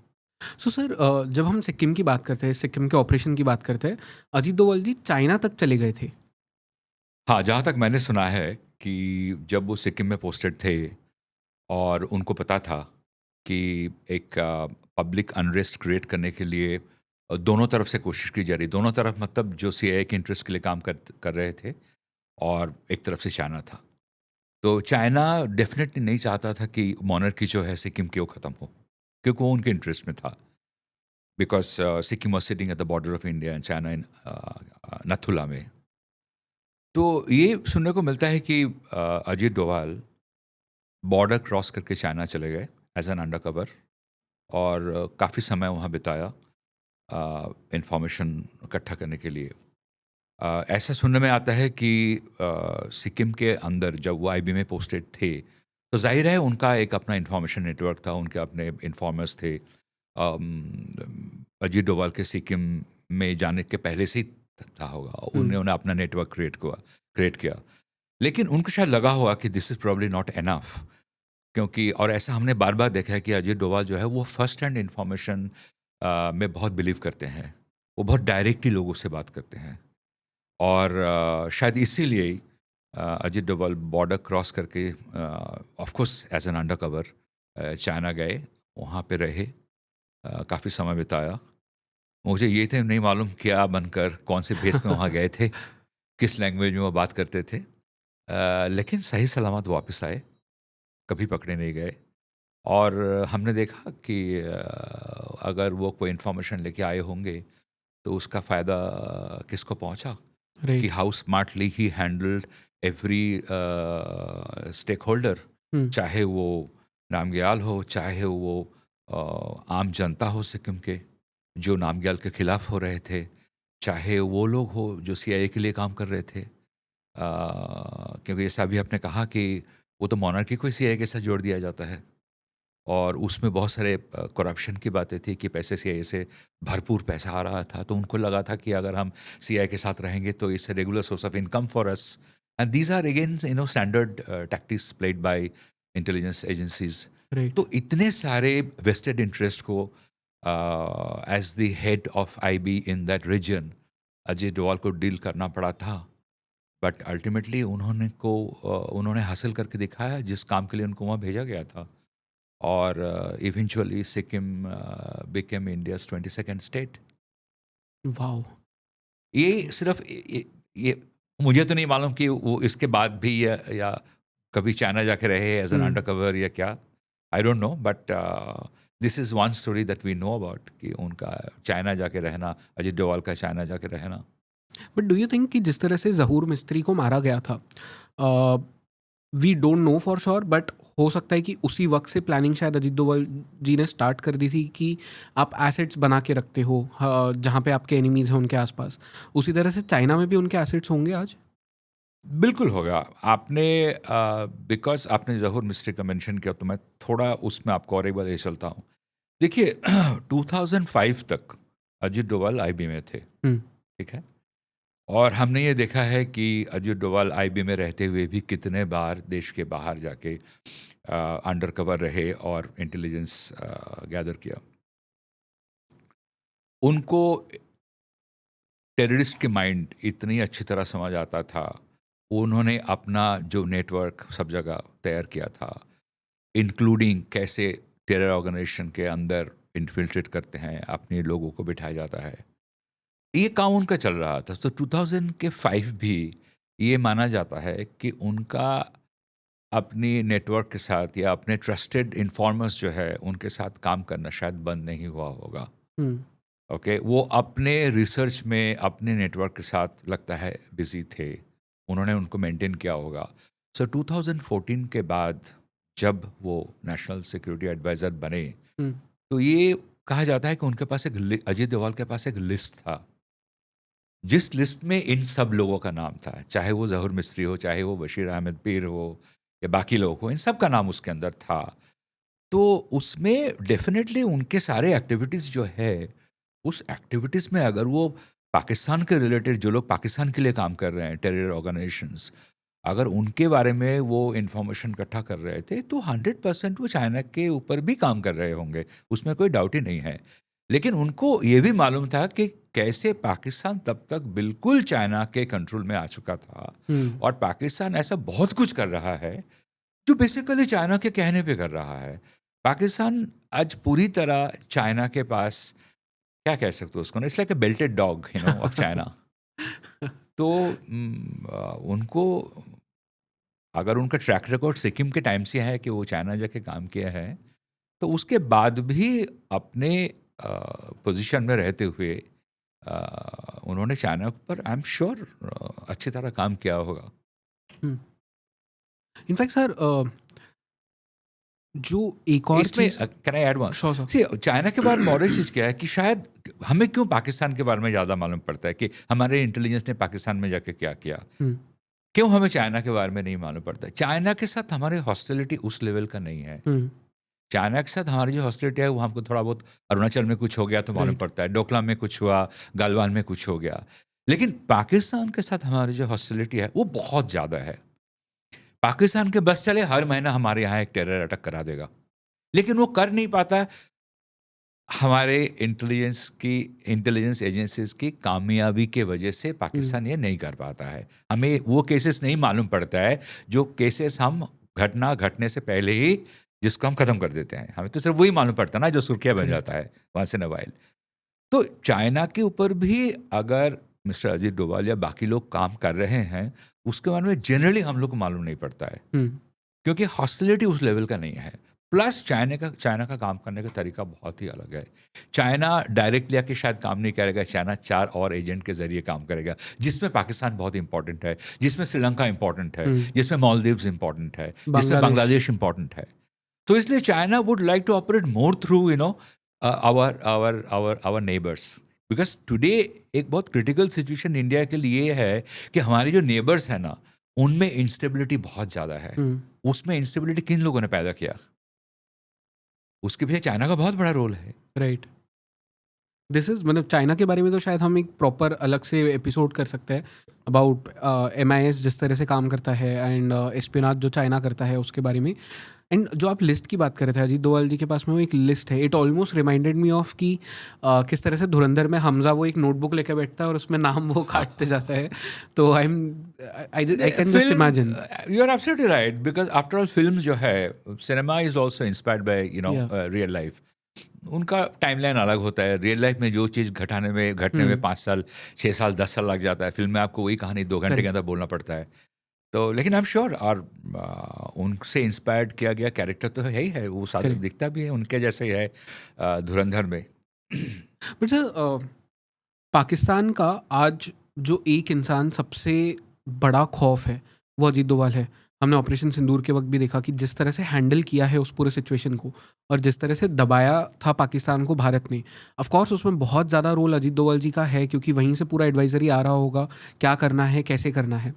So sir, जब हम सिक्किम की बात करते हैं, सिक्किम के ऑपरेशन की बात करते हैं, अजीत डोभाल जी चाइना तक चले गए थे। हाँ, जहाँ तक मैंने सुना है कि जब वो सिक्किम में पोस्टेड थे और उनको पता था कि एक पब्लिक अनरेस्ट क्रिएट करने के लिए दोनों तरफ से कोशिश की जा रही, दोनों तरफ मतलब जो सीआईए के इंटरेस्ट के लिए काम कर रहे थे और एक तरफ से चाइना था। तो चाइना डेफिनेटली नहीं चाहता था कि मोनार्की जो है सिक्किम की वो ख़त्म हो, क्योंकि वो उनके इंटरेस्ट में था। Because Sikkim was sitting at the border of India and China in Nathula में। तो ये सुनने को मिलता है कि अजीत डोभाल बॉर्डर क्रॉस करके चाइना चले गए एज एन अंडर कवर और काफ़ी समय वहाँ बिताया इंफॉर्मेशन इकट्ठा करने के लिए। ऐसा सुनने में आता है कि सिक्किम के अंदर जब वो आईबी में पोस्टेड थे तो जाहिर है उनका एक अपना इंफॉर्मेशन नेटवर्क था, उनके अपने इन्फॉर्मर्स थे। अजीत डोभाल के सिक्किम में जाने के पहले से ही था होगा, उन्होंने अपना नेटवर्क क्रिएट किया। लेकिन उनको शायद लगा होगा कि this is probably not enough, क्योंकि और ऐसा हमने बार बार देखा है कि अजीत डोभाल जो है वो फर्स्ट हैंड इंफॉर्मेशन में बहुत बिलीव करते हैं, वो बहुत डायरेक्टली लोगों से बात करते हैं। और शायद इसीलिए ही अजीत डोभाल बॉर्डर क्रॉस करके of course as an undercover China गए, वहाँ पे रहे, काफ़ी समय बिताया। मुझे ये थे नहीं मालूम क्या बनकर कौन से बेस में वहाँ गए थे, किस लैंग्वेज में वो बात करते थे, लेकिन सही सलामत वापस आए, कभी पकड़े नहीं गए। और हमने देखा कि अगर वो कोई इन्फॉर्मेशन लेके आए होंगे तो उसका फ़ायदा किसको पहुँचा, कि how smartly he handled every stake holder, चाहे वो नामग्याल हो, चाहे वो आम जनता हो सिक्किम के जो नामग्याल के खिलाफ हो रहे थे, चाहे वो लोग हो जो सीआईए के लिए काम कर रहे थे। क्योंकि जैसा अभी आपने कहा कि वो तो मोनार्की को ही सीआईए के साथ जोड़ दिया जाता है और उसमें बहुत सारे करप्शन की बातें थी कि पैसे सीआईए से भरपूर पैसा आ रहा था, तो उनको लगा था कि अगर हम सीआईए के साथ रहेंगे तो it's a regular source of income for us, and these are again standard tactics played by intelligence agencies. तो इतने सारे वेस्टेड इंटरेस्ट को as the head of IB in that region Ajay Doval को डील करना पड़ा था। बट अल्टीमेटली उन्होंने हासिल करके दिखाया जिस काम के लिए उनको वहाँ भेजा गया था, और eventually Sikkim became India's 22nd state. Wow. ये सिर्फ ये मुझे तो नहीं मालूम कि वो इसके बाद भी या कभी चाइना जाके रहे एज एन अंडर कवर या क्या, I don't know, but this is one story that we know about कि उनका चाइना जाके रहना, अजीत डोभाल का चाइना जाके रहना। बट डू यू थिंक कि जिस तरह से ज़हूर मिस्त्री को मारा गया था, we don't know for sure, but हो सकता है कि उसी वक्त से प्लानिंग शायद अजीत डोभाल जी ने स्टार्ट कर दी थी कि आप एसेट्स बना के रखते हो जहाँ पे आपके एनिमीज़ हैं उनके आसपास, उसी तरह से चाइना में भी उनके एसेट्स होंगे आज? बिल्कुल होगा। आपने बिकॉज आपने ज़हूर मिस्त्री का मेंशन किया तो मैं थोड़ा उसमें आपको और एक बार ले चलता हूँ। देखिए 2005 तक अजीत डोभाल आईबी में थे, ठीक है, और हमने ये देखा है कि अजीत डोभाल आईबी में रहते हुए भी कितने बार देश के बाहर जाके अंडर कवर रहे और इंटेलिजेंस गैदर किया। उनको टेररिस्ट के माइंड इतनी अच्छी तरह समझ आता था, उन्होंने अपना जो नेटवर्क सब जगह तैयार किया था, इंक्लूडिंग कैसे टेरर ऑर्गेनाइजेशन के अंदर इन्फिल्ट्रेट करते हैं, अपने लोगों को बिठाया जाता है, ये काम उनका चल रहा था। तो 2005 भी ये माना जाता है कि उनका अपनी नेटवर्क के साथ या अपने ट्रस्टेड इन्फॉर्मर्स जो है उनके साथ काम करना शायद बंद नहीं हुआ होगा। ओके, वो अपने रिसर्च में अपने नेटवर्क के साथ लगता है बिजी थे, उन्होंने उनको मेंटेन किया होगा। सो 2014 के बाद जब वो नेशनल सिक्योरिटी एडवाइज़र बने तो ये कहा जाता है कि उनके पास एक अजीत डोभाल के पास एक लिस्ट था, जिस लिस्ट में इन सब लोगों का नाम था, चाहे वो ज़हूर मिस्त्री हो, चाहे वो बशीर अहमद पीर हो या बाकी लोग हो, इन सब का नाम उसके अंदर था। तो उसमें डेफिनेटली उनके सारे एक्टिविटीज़ जो है, उस एक्टिविटीज़ में अगर वो पाकिस्तान के रिलेटेड जो लोग पाकिस्तान के लिए काम कर रहे हैं, टेरर ऑर्गेनाइजेशंस, अगर उनके बारे में वो इन्फॉर्मेशन इकट्ठा कर रहे थे तो 100% वो चाइना के ऊपर भी काम कर रहे होंगे, उसमें कोई डाउट ही नहीं है। लेकिन उनको ये भी मालूम था कि कैसे पाकिस्तान तब तक बिल्कुल चाइना के कंट्रोल में आ चुका था और पाकिस्तान ऐसा बहुत कुछ कर रहा है जो बेसिकली चाइना के कहने पे कर रहा है। पाकिस्तान आज पूरी तरह चाइना के पास, क्या कह सकते हो उसको ना, it's like a belted dog you know of China. तो उनको, अगर उनका ट्रैक रिकॉर्ड सिक्किम के टाइम से है कि वो चाइना जाके काम किया है, तो उसके बाद भी अपने पोजीशन में रहते हुए उन्होंने चाइना पर आई एम श्योर अच्छी तरह काम किया होगा। इनफैक्ट सर, जो एक और इसमें चीज, can I add one? Sure, sir. See, China के बारे में और एक चीज़ क्या है कि शायद हमें क्यों पाकिस्तान के बारे में ज़्यादा मालूम पड़ता है कि हमारे इंटेलिजेंस ने पाकिस्तान में जाके क्या किया, क्यों हमें चाइना के बारे में नहीं मालूम पड़ता? चाइना के साथ हमारी हॉस्टिलिटी उस लेवल का नहीं है। चाइना के साथ हमारी जो हॉस्टिलिटी है वो हमको थोड़ा बहुत अरुणाचल में कुछ हो गया तो मालूम पड़ता है, डोकलाम में कुछ हुआ, गलवान में कुछ हो गया। लेकिन पाकिस्तान के साथ हमारी जो हॉस्टिलिटी है वो बहुत ज़्यादा है। पाकिस्तान के बस चले हर महीना हमारे यहाँ एक टेरर अटैक करा देगा, लेकिन वो कर नहीं पाता। हमारे इंटेलिजेंस एजेंसीज की कामयाबी के वजह से पाकिस्तान ये नहीं कर पाता है। हमें वो केसेस नहीं मालूम पड़ता है जो केसेस हम घटना घटने से पहले ही जिसको हम ख़त्म कर देते हैं। हमें तो सिर्फ वही मालूम पड़ता है ना जो सुर्खियाँ बन जाता है वंस इन अ व्हाइल। तो चाइना के ऊपर भी अगर मिस्टर अजीत डोभाल या बाकी लोग काम कर रहे हैं, उसके बारे में जनरली हम लोग को मालूम नहीं पड़ता है, क्योंकि हॉस्टिलिटी उस लेवल का नहीं है। प्लस चाइना का काम करने का तरीका बहुत ही अलग है। चाइना डायरेक्टली आके शायद काम नहीं करेगा, चाइना 4 और एजेंट के जरिए काम करेगा, जिसमें पाकिस्तान बहुत इंपॉर्टेंट है, जिसमें श्रीलंका इंपॉर्टेंट है, जिसमें मालदीव्स इंपॉर्टेंट है, जिसमें बांग्लादेश इंपॉर्टेंट है। तो इसलिए China would like to operate more through our neighbours, because today एक बहुत क्रिटिकल सिचुएशन इंडिया के लिए है कि हमारे जो नेबर्स हैं ना, उनमें इंस्टेबिलिटी बहुत ज़्यादा है। उसमें इंस्टेबिलिटी किन लोगों ने पैदा किया? उसके पीछे चाइना का बहुत बड़ा रोल है। राइट। दिस इज, मतलब चाइना के बारे में तो शायद हम एक प्रॉपर अलग से एपिसोड कर सकते हैं अबाउट MIS जिस तरह से काम करता है एंड एस्पियोनाज जो चाइना करता है उसके बारे में। एंड जो आप लिस्ट की बात कर रहे थे अजीत डोभाल जी के पास में वो एक लिस्ट है, it almost reminded me of कि किस तरह से धुरंधर में हमजा वो एक नोटबुक लेकर बैठता है और उसमें नाम वो काटते जाता है। तो I can just imagine. You are absolutely right, because after all film जो है, cinema is also inspired by real life. उनका टाइमलाइन अलग होता है। रियल लाइफ में जो चीज़ घटने में 5 साल 6 साल 10 साल लग जाता है, फिल्म में आपको वही कहानी 2 घंटे के अंदर बोलना पड़ता है। तो लेकिन आई एम श्योर, और उनसे इंस्पायर्ड किया गया कैरेक्टर तो है ही है, वो साथ दिखता भी है उनके जैसे ही है धुरंधर में। बट सर, पाकिस्तान का आज जो एक इंसान सबसे बड़ा खौफ है वो अजीत डोभाल है। हमने ऑपरेशन सिंदूर के वक्त भी देखा कि जिस तरह से हैंडल किया है उस पूरे सिचुएशन को और जिस तरह से दबाया था पाकिस्तान को भारत ने। ऑफ कोर्स उसमें बहुत ज़्यादा रोल अजीत डोभाल जी का है, क्योंकि वहीं से पूरा एडवाइजरी आ रहा होगा क्या करना है कैसे करना है।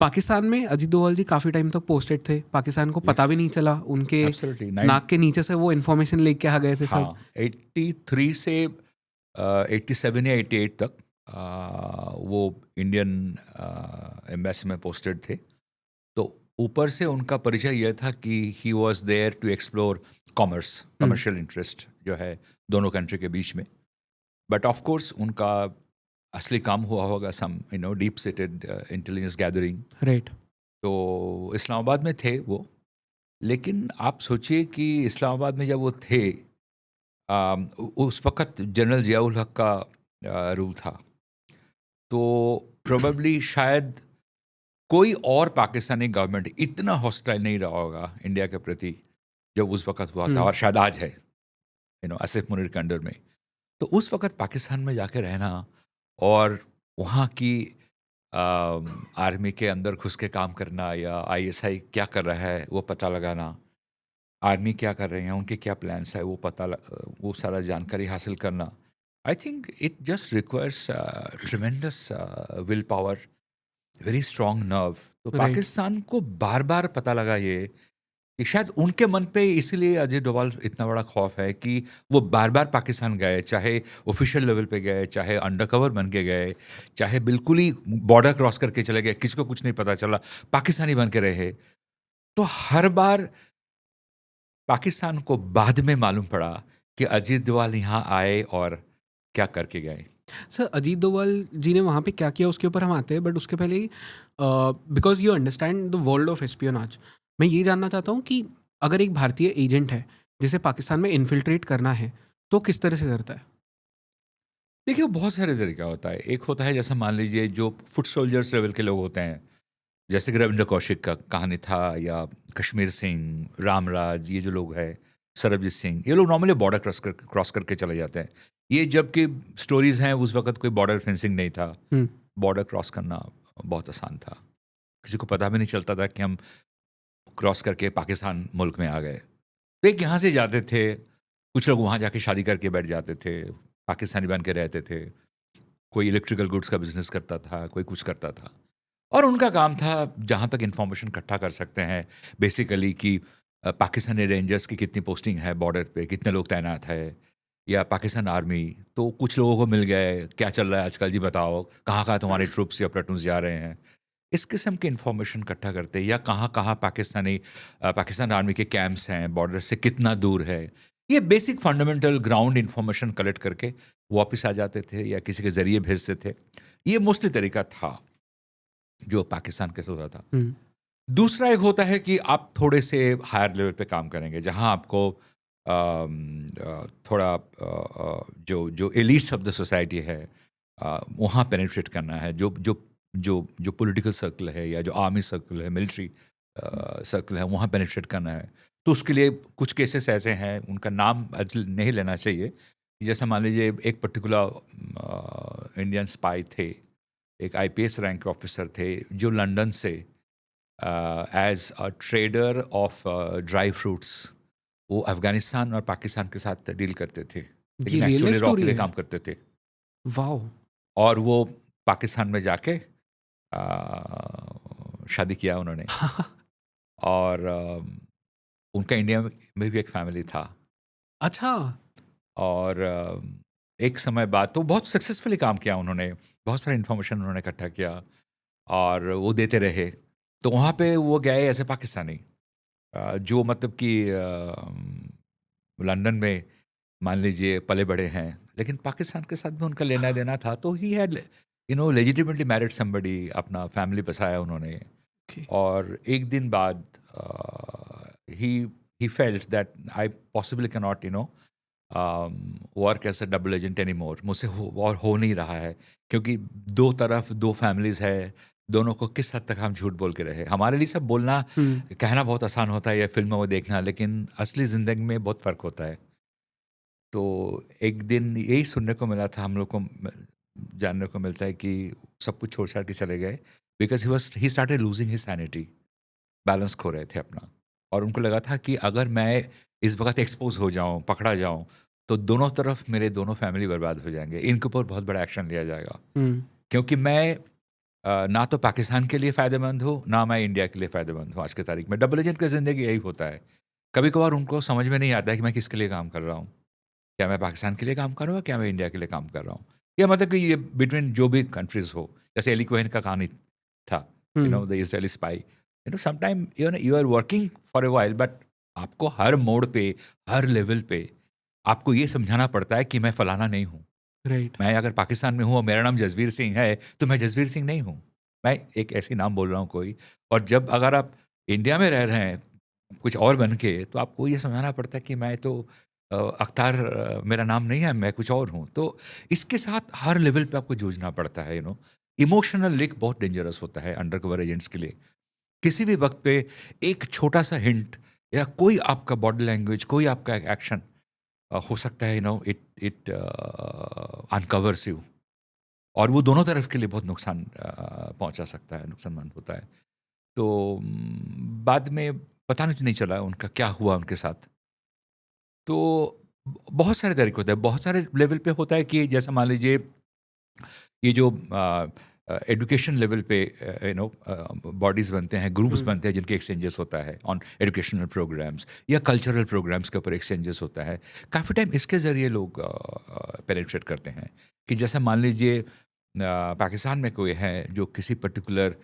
पाकिस्तान में अजीत डोभाल जी काफ़ी टाइम तक पोस्टेड थे, पाकिस्तान को पता भी नहीं चला, उनके नाक के नीचे से वो इन्फॉर्मेशन लेके आ गए थे सब। 83 से 87 या 88 तक वो इंडियन एम्बेसी में पोस्टेड थे। तो ऊपर से उनका परिचय यह था कि he was there to explore commercial interest जो है दोनों कंट्री के बीच में। बट ऑफ कोर्स उनका असली काम हुआ होगा some deep seated intelligence gathering. Right. तो इस्लामाबाद में थे वो। लेकिन आप सोचिए कि इस्लामाबाद में जब वो थे, उस वक्त जनरल जियाउल हक का रूल था। तो प्रोबेबली शायद कोई और पाकिस्तानी गवर्नमेंट इतना हॉस्टाइल नहीं रहा होगा इंडिया के प्रति जब उस वक्त हुआ था, और शायद आज है आसिफ मुनीर के अंडर में। तो उस वक्त पाकिस्तान में जाके रहना और वहाँ की आर्मी के अंदर घुस के काम करना, या ISI क्या कर रहा है वो पता लगाना, आर्मी क्या कर रहे हैं, उनके क्या प्लान्स है वो सारा जानकारी हासिल करना, I think it just requires tremendous will power, very strong nerve. तो पाकिस्तान को बार बार पता लगा ये कि शायद उनके मन पे इसीलिए अजीत डोभाल इतना बड़ा खौफ है कि वो बार बार पाकिस्तान गए, चाहे ऑफिशियल लेवल पे गए, चाहे अंडरकवर बन के गए, चाहे बिल्कुल ही बॉर्डर क्रॉस करके चले गए, किसी को कुछ नहीं पता चला, पाकिस्तानी बन के रहे। तो हर बार पाकिस्तान को बाद में मालूम पड़ा कि अजीत डोभाल यहाँ आए और क्या करके गए। सर, अजीत डोभाल जी ने वहाँ पे क्या किया उसके ऊपर हम आते हैं, बट उसके पहले ही because you understand the world of espionage, मैं ये जानना चाहता हूँ कि अगर एक भारतीय एजेंट है जिसे पाकिस्तान में इन्फिल्ट्रेट करना है तो किस तरह से करता है? देखिए, वो बहुत सारे तरीका होता है। एक होता है जैसे मान लीजिए जो फुट सोल्जर्स लेवल के लोग होते हैं, जैसे कि रविंद्र कौशिक का कहानी था, या कश्मीर सिंह, रामराज, ये जो लोग हैं, सरबजीत सिंह, ये लोग नॉर्मली बॉर्डर क्रॉस करके चले जाते हैं। ये जबकि स्टोरीज हैं, उस वक्त कोई बॉर्डर फेंसिंग नहीं था, बॉर्डर क्रॉस करना बहुत आसान था, किसी को पता भी नहीं चलता था कि हम क्रॉस करके पाकिस्तान मुल्क में आ गए। तो एक यहाँ से जाते थे, कुछ लोग वहाँ जाके शादी करके बैठ जाते थे, पाकिस्तानी बन के रहते थे, कोई इलेक्ट्रिकल गुड्स का बिजनेस करता था, कोई कुछ करता था, और उनका काम था जहाँ तक इन्फॉर्मेशन इकट्ठा कर सकते हैं बेसिकली कि पाकिस्तानी रेंजर्स की कितनी पोस्टिंग है बॉर्डर पे, कितने लोग तैनात है, या पाकिस्तान आर्मी। तो कुछ लोगों को मिल गए, क्या चल रहा है आजकल जी बताओ, कहाँ कहाँ तुम्हारे ट्रूप्स या प्लाटून्स जा रहे हैं, इस किस्म की इन्फॉर्मेशन इकट्ठा करते हैं, या कहाँ कहाँ पाकिस्तान आर्मी के कैंप्स हैं, बॉर्डर से कितना दूर है, ये basic fundamental ground information collect करके वापस आ जाते थे या किसी के ज़रिए भेजते थे। ये मोस्टली तरीका था जो पाकिस्तान के साथ होता था। दूसरा एक होता है कि आप थोड़े से हायर लेवल पे काम करेंगे, जहाँ आपको थोड़ा जो एलिट्स ऑफ द सोसाइटी है वहाँ पेनिट्रेट करना है, जो पॉलिटिकल सर्कल है या जो आर्मी सर्कल है, मिलिट्री सर्कल है, वहाँ पेनिट्रेट करना है। तो उसके लिए कुछ केसेस ऐसे हैं, उनका नाम नहीं लेना चाहिए, जैसे मान लीजिए एक पर्टिकुलर इंडियन स्पाई थे, एक आईपीएस रैंक के ऑफिसर थे, जो लंदन से as a trader of dry fruits वो अफगानिस्तान और पाकिस्तान के साथ डील करते थे, लेकिन एक्चुअली रॉ के लिए काम करते थे। वाओ। और वो पाकिस्तान में जाके शादी किया उन्होंने और उनका इंडिया में भी एक फैमिली था। अच्छा। और एक समय बाद तो बहुत सक्सेसफुली काम किया उन्होंने, बहुत सारी इन्फॉर्मेशन उन्होंने इकट्ठा किया और वो देते रहे। तो वहाँ पे वो गए ऐसे पाकिस्तानी जो मतलब कि लंदन में मान लीजिए पले बड़े हैं, लेकिन पाकिस्तान के साथ भी उनका लेना देना था। तो he had legitimately married somebody, अपना फैमिली बसाया उन्होंने। और एक दिन बाद he felt that I possibly cannot work as a double agent any more, मुझसे हो नहीं रहा है, क्योंकि दो तरफ दो फैमिलीज है, दोनों को किस हद तक हम झूठ बोल के रहे। हमारे लिए सब बोलना कहना बहुत आसान होता है या फिल्म में देखना, लेकिन असली ज़िंदगी में बहुत फ़र्क होता है। तो एक दिन यही सुनने को मिला था, हम लोग को जानने को मिलता है कि सब कुछ छोड़ छाड़ के चले गए, because he started losing his sanity, balance खो रहे थे अपना। और उनको लगा था कि अगर मैं इस वक्त एक्सपोज हो जाऊं, पकड़ा जाऊं, तो दोनों तरफ मेरे दोनों फैमिली बर्बाद हो जाएंगे, इनके ऊपर बहुत बड़ा एक्शन लिया जाएगा। क्योंकि मैं ना तो पाकिस्तान के लिए फ़ायदेमंद हूँ, ना मैं इंडिया के लिए फ़ायदेमंद हूँ। आज की तारीख में डबल एजेंट की ज़िंदगी यही होता है। कभी कभार उनको समझ में नहीं आता है कि मैं किसके लिए काम कर रहा हूँ, क्या मैं पाकिस्तान के लिए काम कर रहा हूँ, क्या मैं इंडिया के लिए काम कर रहा हूँ, या मतलब कि ये बिटवीन जो भी कंट्रीज़ हो। जैसे एली कोहेन का कहानी था, the Israeli spy, sometime you are working for a while, but आपको हर मोड़ पे, हर लेवल पे आपको ये समझाना पड़ता है कि मैं फलाना नहीं हूँ। राइट। मैं अगर पाकिस्तान में हूँ और मेरा नाम जसवीर सिंह है, तो मैं जसवीर सिंह नहीं हूँ, मैं एक ऐसे नाम बोल रहा हूँ कोई। और जब अगर आप इंडिया में रह रहे हैं कुछ और बन के, तो आपको ये समझाना पड़ता है कि मैं तो अख्तार मेरा नाम नहीं है, मैं कुछ और हूँ। तो इसके साथ हर लेवल पे आपको जूझना पड़ता है। इमोशनल लिंक बहुत डेंजरस होता है अंडरकवर एजेंट्स के लिए। किसी भी वक्त पे एक छोटा सा हिंट या कोई आपका बॉडी लैंग्वेज, कोई आपका एक्शन हो सकता है, इट अनकवर्स यू, और वो दोनों तरफ के लिए बहुत नुकसान पहुंचा सकता है, नुकसानमंद होता है। तो बाद में पता नहीं चला उनका क्या हुआ उनके साथ। तो बहुत सारे तरीके होते हैं, बहुत सारे लेवल पे होता है कि जैसे मान लीजिए ये जो एजुकेशन लेवल पे बॉडीज़ बनते हैं, ग्रुप्स बनते हैं जिनके एक्सचेंजेस होता है ऑन एजुकेशनल प्रोग्राम्स या कल्चरल प्रोग्राम्स के ऊपर एक्सचेंजेस होता है। काफ़ी टाइम इसके ज़रिए लोग पेनिट्रेट करते हैं कि जैसे मान लीजिए पाकिस्तान में कोई है जो किसी पर्टिकुलर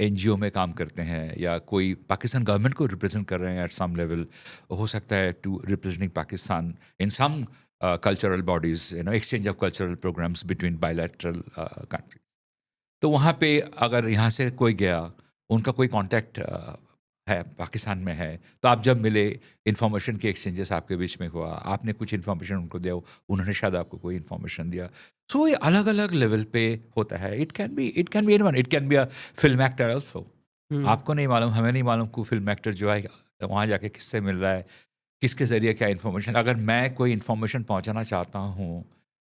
एनजीओ में काम करते हैं या कोई पाकिस्तान गवर्नमेंट को रिप्रेजेंट कर रहे हैं एट सम लेवल, हो सकता है to representing Pakistan in some cultural bodies, exchange of cultural programs between bilateral countries. तो वहाँ पे अगर यहाँ से कोई गया, उनका कोई कांटेक्ट है पाकिस्तान में है, तो आप जब मिले, इन्फॉर्मेशन के एक्सचेंजेस आपके बीच में हुआ, आपने कुछ इन्फॉर्मेशन उनको दिया, उन्होंने शायद आपको कोई इन्फॉर्मेशन दिया। सो ये अलग अलग लेवल पे होता है। It can be anyone, it can be a film actor also. आपको नहीं मालूम, हमें नहीं मालूम को फिल्म एक्टर जो है वहाँ जाके किससे मिल रहा है, किसके ज़रिए क्या इन्फॉर्मेशन। अगर मैं कोई इन्फॉर्मेशन पहुंचाना चाहता हूं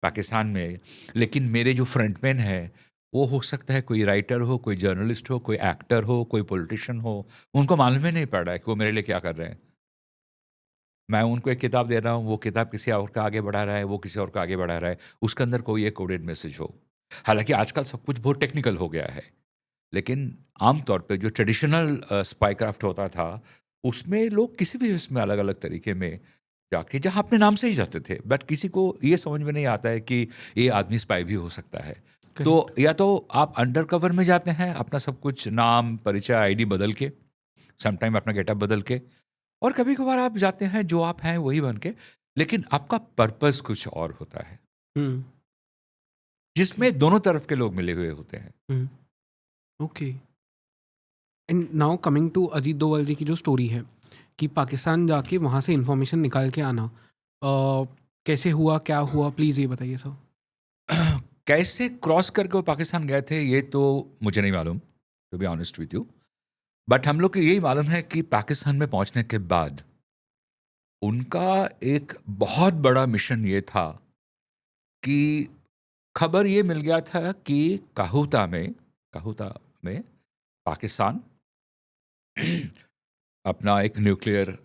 पाकिस्तान में, लेकिन मेरे जो फ्रंटमैन है वो हो सकता है कोई राइटर हो, कोई जर्नलिस्ट हो, कोई एक्टर हो, कोई पॉलिटिशियन हो, उनको मालूम ही नहीं पड़ रहा है कि वो मेरे लिए क्या कर रहे हैं। मैं उनको एक किताब दे रहा हूँ, वो किताब किसी और का आगे बढ़ा रहा है, वो किसी और का आगे बढ़ा रहा है, उसके अंदर कोई एक कोडेड मैसेज हो। हालांकि आजकल सब कुछ बहुत टेक्निकल हो गया है, लेकिन आमतौर पे जो ट्रेडिशनल स्पाई क्राफ्ट होता था उसमें लोग किसी भी इसमें अलग अलग तरीके में जाके, जहाँ अपने नाम से ही जाते थे, बट किसी को ये समझ में नहीं आता है कि ये आदमी स्पाई भी हो सकता है। तो या तो आप अंडर कवर में जाते हैं, अपना सब कुछ नाम, परिचय, आईडी बदल के, समटाइम अपना गेटअप बदल के, और कभी कभार आप जाते हैं जो आप हैं वही बन के, लेकिन आपका पर्पस कुछ और होता है जिसमें दोनों तरफ के लोग मिले हुए होते हैं। Okay. And now coming to Ajit Doval ji की जो स्टोरी है कि पाकिस्तान जाके वहाँ से इंफॉर्मेशन निकाल के आना, कैसे हुआ, क्या हुआ, प्लीज़ ये बताइए सर। कैसे क्रॉस करके वो पाकिस्तान गए थे ये तो मुझे नहीं मालूम, to be honest with you. But हम लोग को यही मालूम है कि पाकिस्तान में पहुंचने के बाद उनका एक बहुत बड़ा मिशन ये था कि खबर ये मिल गया था कि काहूता में पाकिस्तान अपना एक न्यूक्लियर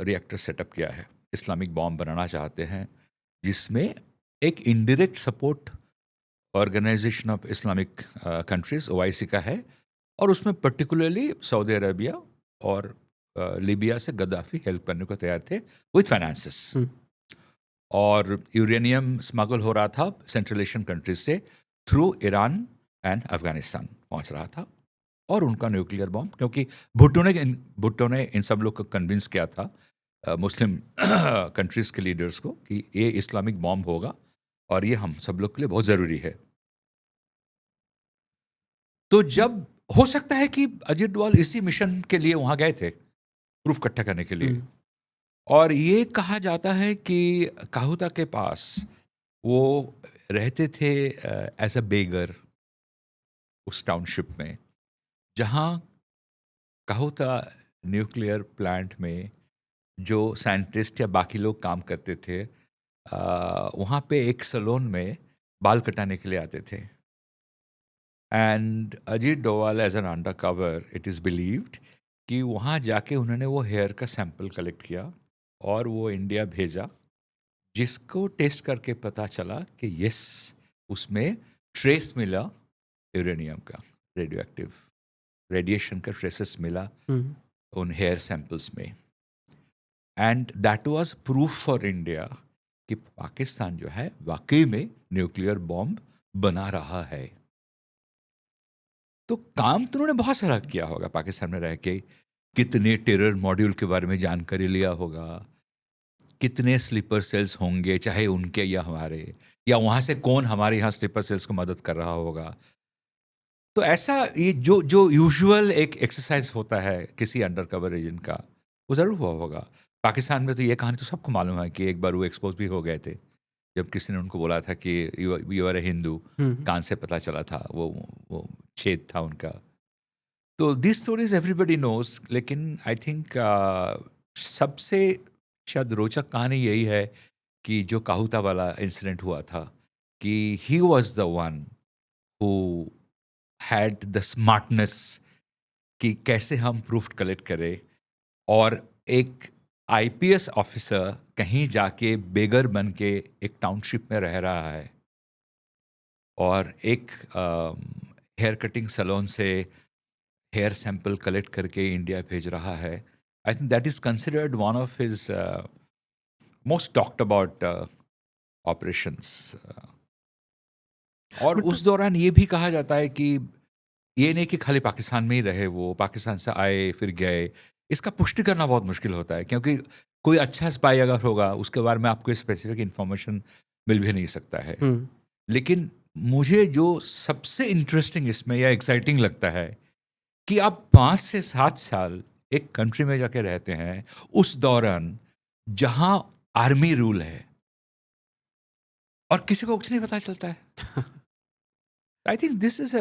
रिएक्टर सेटअप किया है, इस्लामिक बॉम्ब बनाना चाहते हैं, जिसमें एक indirect support organisation of Islamic countries OIC का है, और उसमें पर्टिकुलरली सऊदी अरेबिया और लीबिया से गद्दाफी हेल्प करने को तैयार थे विथ फाइनेंसेस। और यूरेनियम स्मगल हो रहा था सेंट्रल एशियन कंट्रीज से थ्रू ईरान एंड अफगानिस्तान पहुंच रहा था, और उनका न्यूक्लियर बॉम्ब, क्योंकि भुट्टो ने इन सब लोग को कन्विंस किया था मुस्लिम कंट्रीज के लीडर्स को कि ये इस्लामिक बॉम्ब होगा और ये हम सब लोग के लिए बहुत ज़रूरी है। तो जब हो सकता है कि अजीत डोभाल इसी मिशन के लिए वहाँ गए थे, प्रूफ इकट्ठा करने के लिए। और ये कहा जाता है कि काहूता के पास वो रहते थे एज अ बेगर उस टाउनशिप में, जहाँ काहूता न्यूक्लियर प्लांट में जो साइंटिस्ट या बाकी लोग काम करते थे, वहाँ पे एक सैलून में बाल कटाने के लिए आते थे। And Ajit Doval as an undercover, it is believed कि वहाँ जाके उन्होंने वो हेयर का सैंपल कलेक्ट किया और वो इंडिया भेजा, जिसको टेस्ट करके पता चला कि यस, उसमें ट्रेस मिला यूरेनियम का, रेडियो एक्टिव रेडिएशन का ट्रेसेस मिला उन हेयर सैंपल्स में। And that was proof for India कि पाकिस्तान जो है वाकई में न्यूक्लियर बॉम्ब बना रहा है। तो काम तो उन्होंने बहुत सारा किया होगा पाकिस्तान में रह के, कितने टेरर मॉड्यूल के बारे में जानकारी लिया होगा, कितने स्लीपर सेल्स होंगे, चाहे उनके या हमारे, या वहाँ से कौन हमारे यहाँ स्लीपर सेल्स को मदद कर रहा होगा। तो ऐसा ये जो यूजुअल एक एक्सरसाइज होता है किसी अंडर कवर एजेंट का, वो ज़रूर हुआ होगा। पाकिस्तान में तो ये कहानी तो सबको मालूम है कि एक बार वो एक्सपोज भी हो गए थे जब किसी ने उनको बोला था कि यू आर ए हिंदू, कान से पता चला था, वो छेद था उनका। तो दिस स्टोरीज एवरीबडी नोज, लेकिन आई थिंक सबसे शायद रोचक कहानी यही है कि जो काहूता वाला इंसिडेंट हुआ था, कि he was the one who had the smartness कि कैसे हम प्रूफ कलेक्ट करें, और एक आईपीएस ऑफिसर कहीं जाके बेगर बन के एक टाउनशिप में रह रहा है, और एक हेयर कटिंग सैलून से हेयर सैंपल कलेक्ट करके इंडिया भेज रहा है. I think that is considered one of his most talked about operations. और बट उस दौरान ये भी कहा जाता है कि ये नहीं कि खाली पाकिस्तान में ही रहे, वो पाकिस्तान से आए फिर गए. इसका पुष्टि करना बहुत मुश्किल होता है, क्योंकि कोई अच्छा स्पाई अगर होगा उसके बारे में आपको स्पेसिफिक इन्फॉर्मेशन मिल भी नहीं सकता है. लेकिन मुझे जो सबसे इंटरेस्टिंग इसमें या एक्साइटिंग लगता है कि आप 5 से 7 साल एक कंट्री में जाके रहते हैं उस दौरान जहां आर्मी रूल है और किसी को कुछ नहीं पता चलता है. I think this is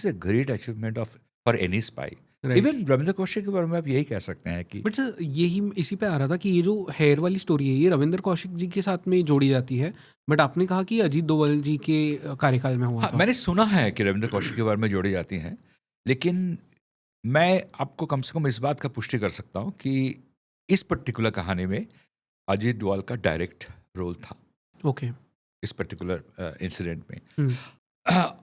a great achievement of for any spy. Right. Even Ravindra Kaushik के बारे में आप यही कह सकते हैं कि बट सर यही इसी पे आ रहा था कि ये जो हेयर वाली स्टोरी है ये रविंद्र कौशिक जी के साथ में जोड़ी जाती है, बट आपने कहा कि अजीत डोभाल जी के कार्यकाल में हुआ हाँ, था. मैंने सुना है कि रविंद्र कौशिक के बारे में जोड़ी जाती हैं, लेकिन मैं आपको कम से कम इस बात का पुष्टि कर सकता हूँ कि इस पर्टिकुलर कहानी में अजीत डोभाल का डायरेक्ट रोल था ओके. इस पर्टिकुलर इंसिडेंट में. हम्म.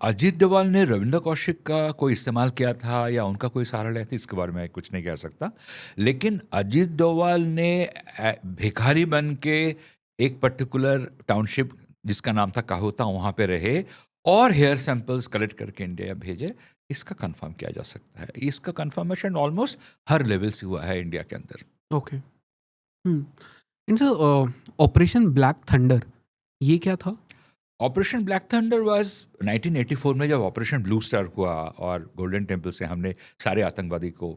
अजीत डोभाल ने रविंद्र कौशिक का कोई इस्तेमाल किया था या उनका कोई सहारा लिया था, इसके बारे में कुछ नहीं कह सकता. लेकिन अजीत डोभाल ने भिखारी बन के एक पर्टिकुलर टाउनशिप जिसका नाम था काहोता, वहाँ पे रहे और हेयर सैंपल्स कलेक्ट करके इंडिया भेजे. इसका कंफर्म किया जा सकता है. इसका कंफर्मेशन ऑलमोस्ट हर लेवल से हुआ है इंडिया के अंदर. Okay. And sir operation black thunder ये क्या था? ऑपरेशन ब्लैक थंडर वाज 1984 में जब ऑपरेशन ब्लू स्टार हुआ और गोल्डन टेम्पल से हमने सारे आतंकवादी को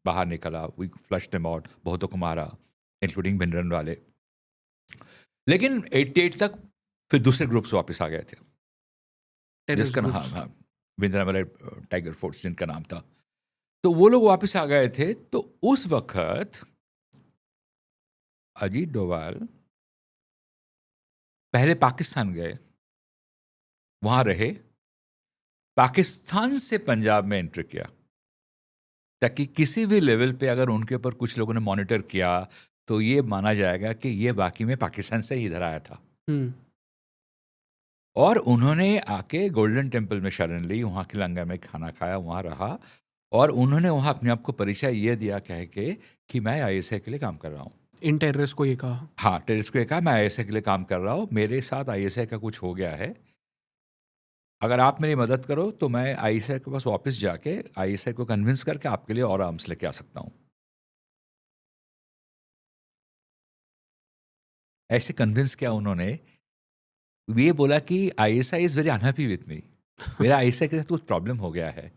बाहर निकाला. वी फ्लश देम आउट, बहुतों को मारा इंक्लूडिंग भिंडरन वाले. लेकिन 88 तक फिर दूसरे ग्रुप्स वापस आ गए थे जिसका नाम, हाँ, भिंडरन वाले टाइगर फोर्स जिनका नाम था. तो वो लोग वापस आ गए थे. तो उस वक्त अजीत डोभाल पहले पाकिस्तान गए, वहां रहे, पाकिस्तान से पंजाब में एंटर किया ताकि किसी भी लेवल पे अगर उनके ऊपर कुछ लोगों ने मॉनिटर किया तो ये माना जाएगा कि ये बाकी में पाकिस्तान से ही इधर आया था. और उन्होंने आके गोल्डन टेम्पल में शरण ली, वहाँ के लंगर में खाना खाया, वहाँ रहा और उन्होंने वहाँ अपने आप को परिचय ये दिया कह के कि मैं आईएसआई के लिए काम कर रहा हूँ. इन टेररिस्ट को ये कहा. हाँ, टेररिस्ट को ये कहा मैं आईएसआई के लिए काम कर रहा हूँ, मेरे साथ आईएसआई का कुछ हो गया है, अगर आप मेरी मदद करो तो मैं आईएसआई के पास वापस जाके आईएसआई को कन्विंस करके आपके लिए और आर्म्स लेके आ सकता हूँ. ऐसे कन्विंस किया उन्होंने. ये बोला कि ISI is very unhappy with me, मेरा आईएसआई के साथ कुछ प्रॉब्लम हो गया है,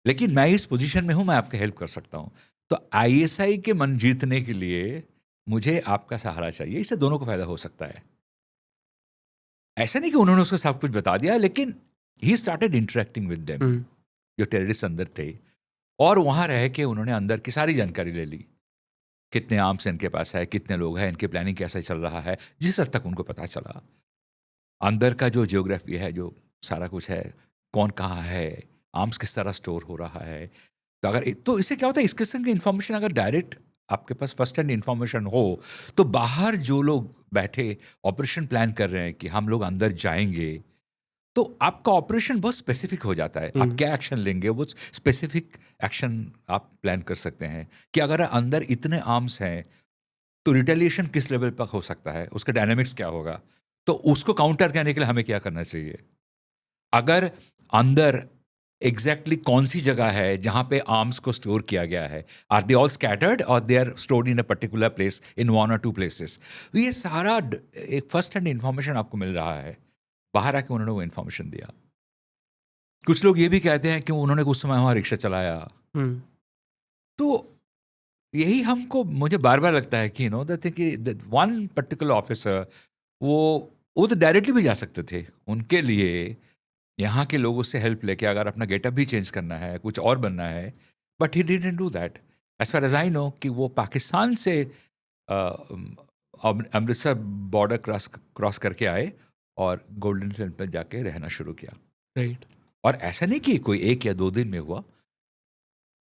लेकिन मैं इस पोजीशन में हूं, मैं आपकी हेल्प कर सकता हूं. तो आईएसआई के मन जीतने के लिए मुझे आपका सहारा चाहिए. इससे दोनों को फायदा हो सकता है. ऐसा नहीं कि उन्होंने उसको सब कुछ बता दिया, लेकिन he started interacting with them, जो टेररिस्ट अंदर थे, और वहां रह के उन्होंने अंदर की सारी जानकारी ले ली. कितने आर्म्स इनके पास है, कितने लोग हैं, इनकी प्लानिंग कैसे चल रहा है, जिस हद तक उनको पता चला. अंदर का जो जियोग्राफी है, जो सारा कुछ है, कौन कहाँ है, आर्म्स किस तरह स्टोर हो रहा है. तो अगर तो इससे क्या होता है, इस किस्म की इन्फॉर्मेशन अगर डायरेक्ट आपके पास फर्स्ट हैंड इन्फॉर्मेशन हो तो बाहर जो लोग बैठे ऑपरेशन प्लान कर रहे हैं कि हम लोग अंदर जाएंगे, तो आपका ऑपरेशन बहुत स्पेसिफिक हो जाता है. आप क्या एक्शन लेंगे वो स्पेसिफिक एक्शन आप प्लान कर सकते हैं कि अगर अंदर इतने आर्म्स हैं तो रिटेलिएशन किस लेवल पर हो सकता है, उसका डायनामिक्स क्या होगा, तो उसको काउंटर करने के लिए हमें क्या करना चाहिए. अगर अंदर एग्जैक्टली कौन सी जगह है जहां पे आर्म्स को स्टोर किया गया है, आर दे ऑल स्कैटर्ड और they are stored in a particular place in 1 or 2 places. तो ये सारा एक फर्स्ट हैंड इन्फॉर्मेशन आपको मिल रहा है. बाहर आके उन्होंने वो इन्फॉर्मेशन दिया. कुछ लोग ये भी कहते हैं कि उन्होंने कुछ समय वहां रिक्शा चलाया. तो यही हमको मुझे बार बार लगता है कि यू नो द थिंग कि वन पर्टिकुलर ऑफिसर वो तो डायरेक्टली भी जा सकते थे. उनके लिए यहाँ के लोगों से हेल्प लेके अगर अपना गेटअप भी चेंज करना है, कुछ और बनना है, but he didn't do that. As far as I know कि वो पाकिस्तान से अमृतसर बॉर्डर क्रॉस करके आए और गोल्डन टेम्पल जाके रहना शुरू किया. राइट. और ऐसा नहीं कि कोई 1 या 2 दिन में हुआ.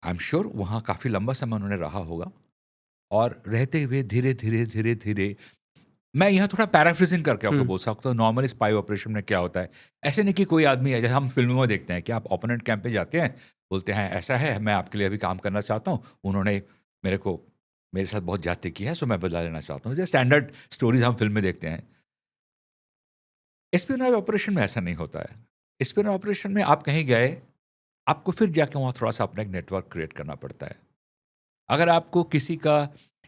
आई एम श्योर वहाँ काफ़ी लंबा समय उन्होंने रहा होगा और रहते हुए धीरे धीरे धीरे धीरे मैं यहाँ थोड़ा पैराफ्रेजिंग करके आपको बोल सकता हूँ, नॉर्मली स्पाई ऑपरेशन में क्या होता है, ऐसे नहीं कि कोई आदमी है, जैसे हम फिल्मों में देखते हैं कि आप ओपोनेंट कैंप पे जाते हैं, बोलते हैं ऐसा है, मैं आपके लिए अभी काम करना चाहता हूँ, उन्होंने मेरे साथ बहुत ज्यादती की है, सो मैं बदला लेना चाहता हूँ। जैसे स्टैंडर्ड स्टोरीज हम फिल्म में देखते हैं। एस्पियोनेज ऑपरेशन में ऐसा नहीं होता है। एस्पियोनेज ऑपरेशन में आप कहीं गए, आपको फिर जाके वहाँ थोड़ा सा अपना एक नेटवर्क क्रिएट करना पड़ता है। अगर आपको किसी का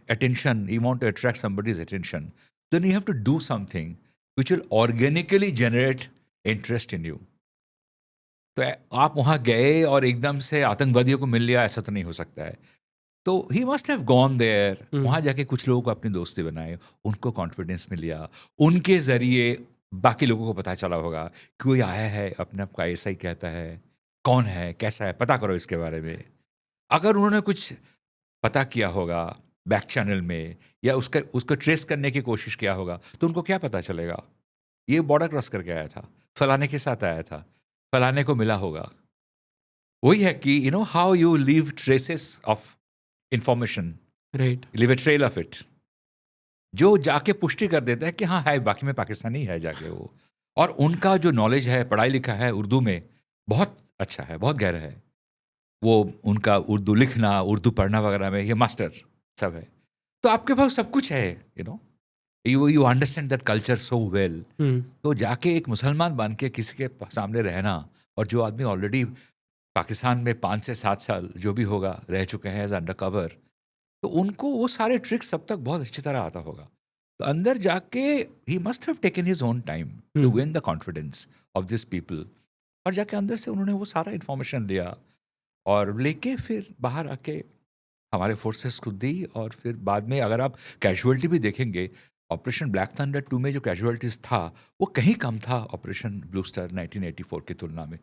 attention, you want to attract somebody's attention, then you have to do something which will organically generate interest in you. तो आप वहाँ गए और एकदम से आतंकवादियों को मिल लिया, ऐसा तो नहीं हो सकता है। तो he must have gone there, वहाँ जाके कुछ लोगों को अपनी दोस्ती बनाए, उनको कॉन्फिडेंस मिल लिया, उनके जरिए बाकी लोगों को पता चला होगा कि कोई आया है, अपने आप को ऐसा ही कहता है, कौन है, कैसा है, पता करो इसके बारे में। अगर उन्होंने कुछ पता किया होगा बैक चैनल में, या उसको ट्रेस करने की कोशिश किया होगा, तो उनको क्या पता चलेगा, ये बॉर्डर क्रॉस करके आया था, फलाने के साथ आया था, फलाने को मिला होगा। वही है कि you know how you leave traces of information, right. Leave A trail of it, जो जाके पुष्टि कर देता है कि हाँ है, बाकी में पाकिस्तानी है जाके वो। और उनका जो नॉलेज है, पढ़ाई लिखा है उर्दू में, बहुत अच्छा है, बहुत गहरा है। वो उनका उर्दू लिखना, उर्दू पढ़ना वगैरह में ये मास्टर सब है। तो आपके पास सब कुछ है, you no, you understand that culture so well. तो जाके एक मुसलमान बन के किसी के सामने रहना, और जो आदमी ऑलरेडी पाकिस्तान में 5 से 7 साल जो भी होगा रह चुके हैं एज अंडर कवर, तो उनको वो सारे ट्रिक्स सब तक बहुत अच्छी तरह आता होगा। तो अंदर जाके he must have taken his own time to win the confidence of this people, और जाके अंदर से उन्होंने वो सारा इन्फॉर्मेशन लिया और लेके फिर बाहर आके हमारे फोर्सेस को दी। और फिर बाद में अगर आप कैजुअलिटी भी देखेंगे, ऑपरेशन ब्लैक थंडर 2 में जो कैजुअलिटीज था वो कहीं कम था ऑपरेशन ब्लू स्टार 1984 की तुलना में।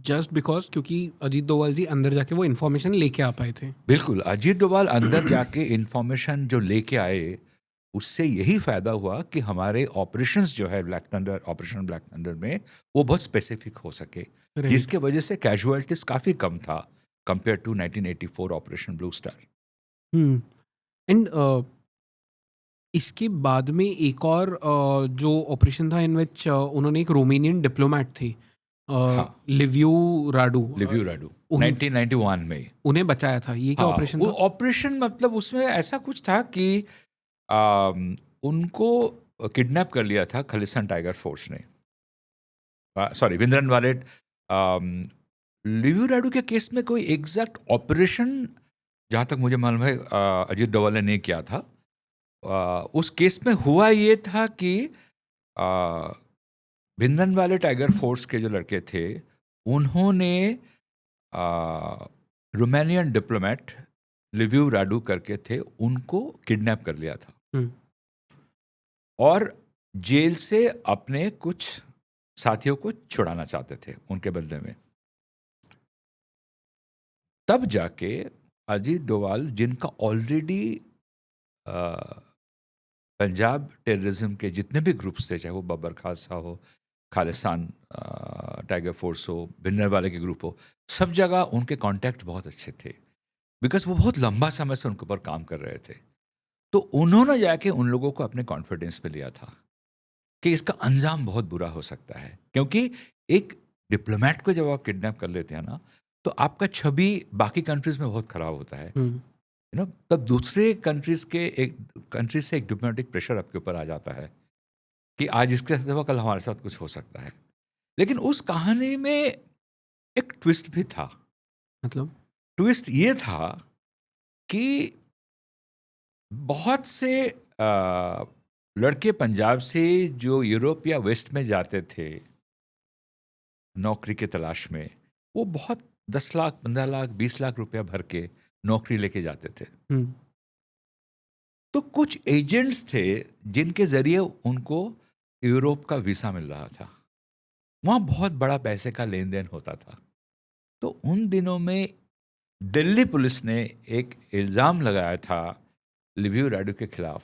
जस्ट बिकॉज क्योंकि अजीत डोभाल जी अंदर जाके वो इन्फॉर्मेशन लेके आ पाए थे। बिल्कुल, अजीत डोभाल अंदर जाके इन्फॉर्मेशन जो लेके आए, उससे यही फायदा हुआ कि हमारे ऑपरेशंस जो है black thunder, operation black thunder में, वो बहुत स्पेसिफिक हो सके, जिसके वजह से कैजुअलिटीज काफी कम था compare to 1984 Operation Blue Star. And इसके बाद में एक और जो ऑपरेशन था इन विच उन्होंने एक रोमानियन डिप्लोमेट थे, लिवियो राडू 1991 में उन्हें बचाया था। ये क्या ऑपरेशन वो था? ऑपरेशन मतलब उसमें ऐसा कुछ था कि उनको किडनैप कर लिया था खालिस्तान टाइगर फोर्स ने, सॉरी भिंद्रनवाले। लिवियो राडू के केस में कोई एग्जैक्ट ऑपरेशन जहाँ तक मुझे मालूम है अजीत डोभाल ने नहीं किया था। उस केस में हुआ ये था कि भिंद्रनवाले टाइगर फोर्स के जो लड़के थे, उन्होंने रोमानियन डिप्लोमेट लिवियो राडू करके थे, उनको किडनैप कर लिया था और जेल से अपने कुछ साथियों को छुड़ाना चाहते थे उनके बदले में। तब जाके अजीत डोभाल, जिनका ऑलरेडी पंजाब टेररिज्म के जितने भी ग्रुप्स थे, चाहे वो बबर खालसा हो, खालिस्तान टाइगर फोर्स हो, भिंद्रनवाले के ग्रुप हो, सब जगह उनके कॉन्टैक्ट बहुत अच्छे थे, बिकॉज वो बहुत लंबा समय से उनके ऊपर काम कर रहे थे। तो उन्होंने जाके उन लोगों को अपने कॉन्फिडेंस पे लिया था कि इसका अंजाम बहुत बुरा हो सकता है, क्योंकि एक डिप्लोमेट को जब आप किडनैप कर लेते हैं ना, तो आपका छवि बाकी कंट्रीज में बहुत खराब होता है, यू नो। तब दूसरे कंट्रीज से एक डिप्लोमेटिक प्रेशर आपके ऊपर आ जाता है कि आज इसके साथ हुआ, कल हमारे साथ कुछ हो सकता है। लेकिन उस कहानी में एक ट्विस्ट भी था। मतलब ट्विस्ट ये था कि बहुत से लड़के पंजाब से जो यूरोप या वेस्ट में जाते थे नौकरी के तलाश में, वो बहुत 10 लाख, 15 लाख, 20 लाख रुपया भर के नौकरी लेके जाते थे। तो कुछ एजेंट्स थे जिनके जरिए उनको यूरोप का वीसा मिल रहा था, वहां बहुत बड़ा पैसे का लेन देन होता था। तो उन दिनों में दिल्ली पुलिस ने एक इल्जाम लगाया था लिवियो राडू के खिलाफ